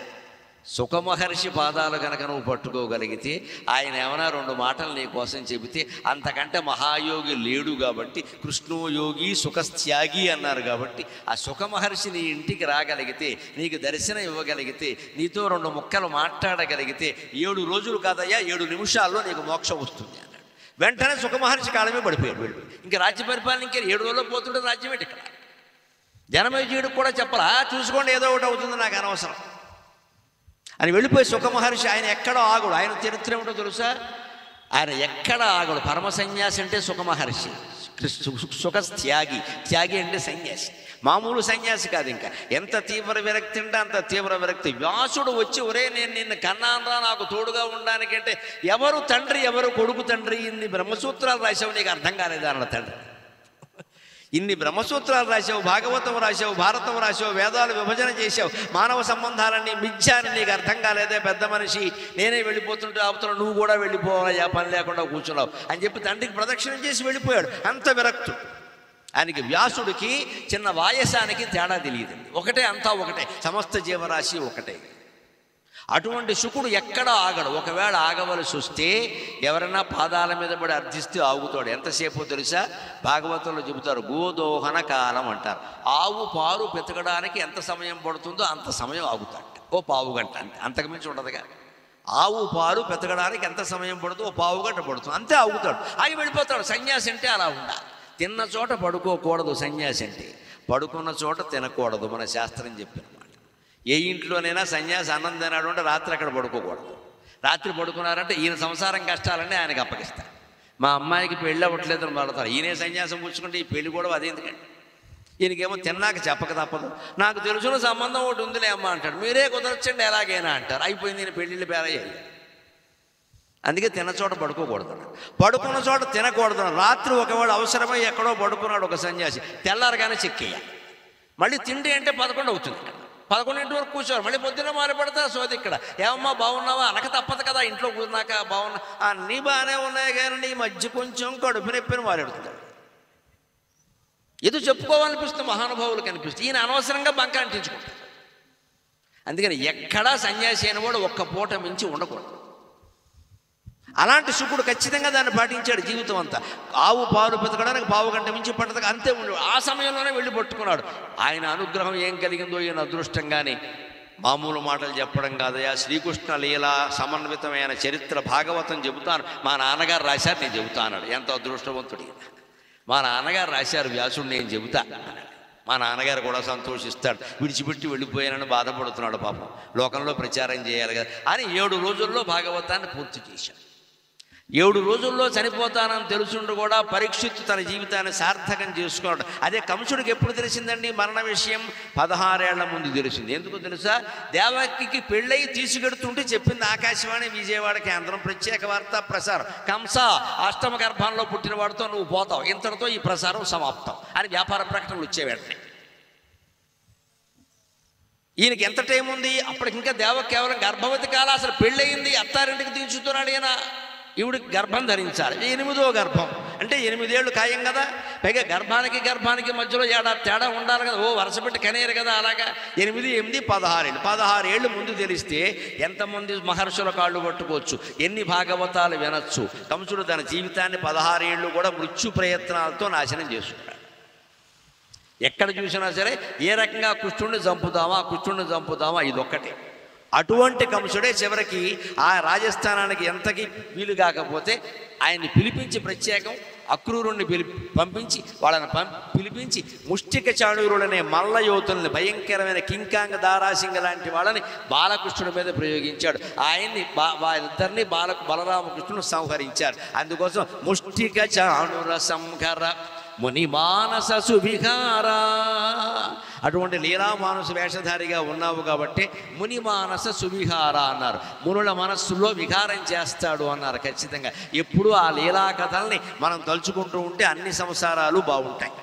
సుఖమహర్షి పాదాలు కనుక నువ్వు పట్టుకోగలిగితే, ఆయన ఏమైనా 2 మాటలు నీ కోసం చెబితే అంతకంటే మహాయోగి లేడు. కాబట్టి కృష్ణో యోగి సుఖత్యాగి అన్నారు. కాబట్టి ఆ సుఖమహర్షి నీ ఇంటికి రాగలిగితే, నీకు దర్శనం ఇవ్వగలిగితే, నీతో 2 ముక్కలు మాట్లాడగలిగితే 7 రోజులు కాదయ్యా, 7 నిమిషాల్లో నీకు మోక్షం వస్తుంది అన్నాడు. వెంటనే సుఖమహర్షి కాలమే పడిపోయాడు. ఇంకా రాజ్య పరిపాలన ఇంకా 7 రోజుల్లో పోతుంటే రాజ్యం ఏంటి? ఇక్కడ జనమేజయుడికి కూడా చెప్పరా, చూసుకోండి ఏదో ఒకటి అవుతుంది, నాకు అనవసరం అని వెళ్ళిపోయి సుఖమహర్షి ఆయన ఎక్కడో ఆగుడు. ఆయన చరిత్ర ఏమిటో తెలుసా? ఆయన ఎక్కడ ఆగుడు. పరమ సన్యాసి అంటే సుఖమహర్షి. సుఖత్యాగి, త్యాగి అంటే సన్యాసి. మామూలు సన్యాసి కాదు. ఇంకా ఎంత తీవ్ర విరక్తి అంటే అంత తీవ్ర విరక్తి. వ్యాసుడు వచ్చి, ఒరే నేను నిన్ను కన్నానరా, నాకు తోడుగా ఉండడానికంటే, ఎవరు తండ్రి ఎవరు కొడుకు తండ్రి? ఇన్ని బ్రహ్మసూత్రాలు రాశావు, నీకు అర్థం కాలేదా అన్న తండ్రి. ఇన్ని బ్రహ్మసూత్రాలు రాశావు, భాగవతం రాశావు, భారతం రాశావు, వేదాలు విభజన చేశావు, మానవ సంబంధాలన్నీ మిథ్యాన్ని నీకు అర్థం కాలేదే పెద్ద మనిషి? నేనే వెళ్ళిపోతుంటే ఆపుతున్నా, నువ్వు కూడా వెళ్ళిపోవాలయ్యా, పని లేకుండా కూర్చున్నావు అని చెప్పి తండ్రికి ప్రదక్షిణం చేసి వెళ్ళిపోయాడు. అంత విరక్తు ఆయనకి. వ్యాసుడికి చిన్న వాయసానికి తేడా తెలియదు. ఒకటే, అంతా ఒకటే, సమస్త జీవరాశి ఒకటే. అటువంటి శుకుడు ఎక్కడ ఆగడు. ఒకవేళ ఆగవలసి వస్తే ఎవరైనా పాదాల మీద పడి అర్థిస్తే ఆగుతాడు. ఎంతసేపు తెలుసా? భాగవతంలో చెబుతారు, గోదోహన కాలం అంటారు. ఆవు పాలు పెతకడానికి ఎంత సమయం పడుతుందో అంత సమయం ఆగుతాడు. ఓ పావుగంట, అంతే, అంతకుమించి ఉండదుగా. ఆవు పాలు పెతకడానికి ఎంత సమయం పడుతుందో ఓ పావుగంట పడుతుంది, అంతే ఆగుతాడు. ఆగి వెళ్ళిపోతాడు. సన్యాసి అంటే అలా ఉండాలి. తిన్న చోట పడుకోకూడదు సన్యాసి అంటే, పడుకున్న చోట తినకూడదు. మన శాస్త్రం చెప్పిన మాట. ఏ ఇంట్లోనైనా సన్యాసి అన్నం తినాడు అంటే రాత్రి అక్కడ పడుకోకూడదు. రాత్రి పడుకున్నారంటే ఈయన సంసారం కష్టాలన్నీ ఆయనకు అప్పగిస్తారు. మా అమ్మాయికి పెళ్ళి అవ్వట్లేదని పడతారు. ఈయనే సన్యాసం పుచ్చుకుంటే ఈ పెళ్ళి కూడా అదేందుకండి? ఈయనకేమో తిన్నాక చెప్పక తప్పదు. నాకు తెలుసున్న సంబంధం ఒకటి ఉందిలే అమ్మ అంటాడు. మీరే కుదరచ్చండి ఎలాగైనా అంటారు. అయిపోయింది, నేను పెళ్ళిళ్ళు పేరయ్యాయి. అందుకే తిన్న చోట పడుకోకూడదు, పడుకున్న చోట తినకూడదు. రాత్రి ఒకవేళ అవసరమై ఎక్కడో పడుకున్నాడు ఒక సన్యాసి, తెల్లారగానే చెక్కేయాలి. మళ్ళీ తిండి అంటే 11 అవుతుంది. 11 వరకు కూర్చోరు. మళ్ళీ పొద్దున్న మొదలు పెడతా సోది. ఇక్కడ ఏమమ్మా బాగున్నావా అనక తప్పదు కదా. ఇంట్లో కూర్చున్నాక బాగున్నా, అన్నీ బాగానే ఉన్నాయి కానీ నీ మధ్య కొంచెం కడుపు నొప్పిని మారెడుతున్నాడు. ఏదో చెప్పుకోవాలనిపిస్తుంది మహానుభావులకు అనిపిస్తుంది. ఈయన అనవసరంగా బంక అంటించుకుంటాడు. అందుకని ఎక్కడా సన్యాసి అయిన వాడు ఒక్క పూట మించి ఉండకూడదు. అలాంటి శుకుడు ఖచ్చితంగా దాన్ని పాటించాడు జీవితం అంతా. ఆవు పాలు పెతకడానికి పావుగంట మించి పట్టదు, అంతే ఉండేవాడు. ఆ సమయంలోనే వెళ్ళి పట్టుకున్నాడు. ఆయన అనుగ్రహం ఏం కలిగిందో ఈయన అదృష్టంగానే మామూలు మాటలు చెప్పడం కాదయా, శ్రీకృష్ణ లీల సమన్వితమైన చరిత్ర భాగవతం చెబుతాను, మా నాన్నగారు రాశారు, నేను చెబుతాను. ఎంత అదృష్టవంతుడి! మా నాన్నగారు రాశారు వ్యాసుడు, నేను చెబుతా. మా నాన్నగారు కూడా సంతోషిస్తాడు. విడిచిపెట్టి వెళ్ళిపోయానని బాధపడుతున్నాడు పాపం, లోకంలో ప్రచారం చేయాలి కదా అని 7 రోజుల్లో భాగవతాన్ని పూర్తి చేశాడు. 7 రోజుల్లో చనిపోతానని తెలుసుండు కూడా పరీక్షిత్తు తన జీవితాన్ని సార్థకం చేసుకున్నాడు. అదే కంసుడికి ఎప్పుడు తెలిసిందండి మరణ విషయం? 16 ఏళ్ల ముందు తెలిసింది. ఎందుకు తెలుసా? దేవకికి పెళ్ళై తీసుకెడుతుంటే చెప్పింది ఆకాశవాణి విజయవాడ కేంద్రం, ప్రత్యేక వార్తా ప్రసారం. కంస అష్టమ గర్భంలో పుట్టినవాడితో నువ్వు పోతావు, ఇంతటితో ఈ ప్రసారం సమాప్తం అని వ్యాపార ప్రకటనలు వచ్చే వెంటనే. ఈయనకి ఎంత టైం ఉంది అప్పటికి? ఇంకా దేవకి కేవలం గర్భవతి కాల, అసలు పెళ్ళయింది, అత్తారింటికి దించుతున్నాడు ఈయన. ఈవిడికి గర్భం ధరించాలి, 8వ గర్భం అంటే 8 ఏళ్ళు ఖాయం కదా. పైగా గర్భానికి మధ్యలో ఏడాది తేడా ఉండాలి కదా, వరుస పెట్టి కనేరు కదా. అలాగా 8, 8, 16 ఏళ్ళు. 16 ఏళ్ళు ముందు తెలిస్తే ఎంతమంది మహర్షుల కాళ్ళు పట్టుకోవచ్చు, ఎన్ని భాగవతాలు వినొచ్చు. కంసుడు తన జీవితాన్ని 16 ఏళ్ళు కూడా మృత్యు ప్రయత్నాలతో నాశనం చేసుకున్నాడు. ఎక్కడ చూసినా సరే ఏ రకంగా కృష్ణుడిని చంపుదామా ఇదొక్కటే. అటువంటి కంసుడే చివరికి ఆ రాజస్థానానికి ఎంతకీ వీలు కాకపోతే ఆయన్ని పిలిపించి ప్రత్యేకం అక్రూరుణ్ణి పంపించి వాళ్ళని పిలిపించి ముష్టిక చాణూరులనే మల్ల యోధుల్ని, భయంకరమైన కింకాంగ దారాసింగ లాంటి వాళ్ళని బాలకృష్ణుడి మీద ప్రయోగించాడు. ఆయన్ని వారిద్దరిని బలరామకృష్ణుడు సంహరించారు. అందుకోసం ముష్టిక చాణూర సంహర ముని మానస సువిహారా, అటువంటి లీలామానస వేషధారిగా ఉన్నావు కాబట్టి ముని మానస సువిహార అన్నారు. మునుల మనస్సులో విహారం చేస్తాడు అన్నారు. ఖచ్చితంగా ఎప్పుడూ ఆ లీలా కథల్ని మనం తలుచుకుంటూ ఉంటే అన్ని సంసారాలు బాగుంటాయి.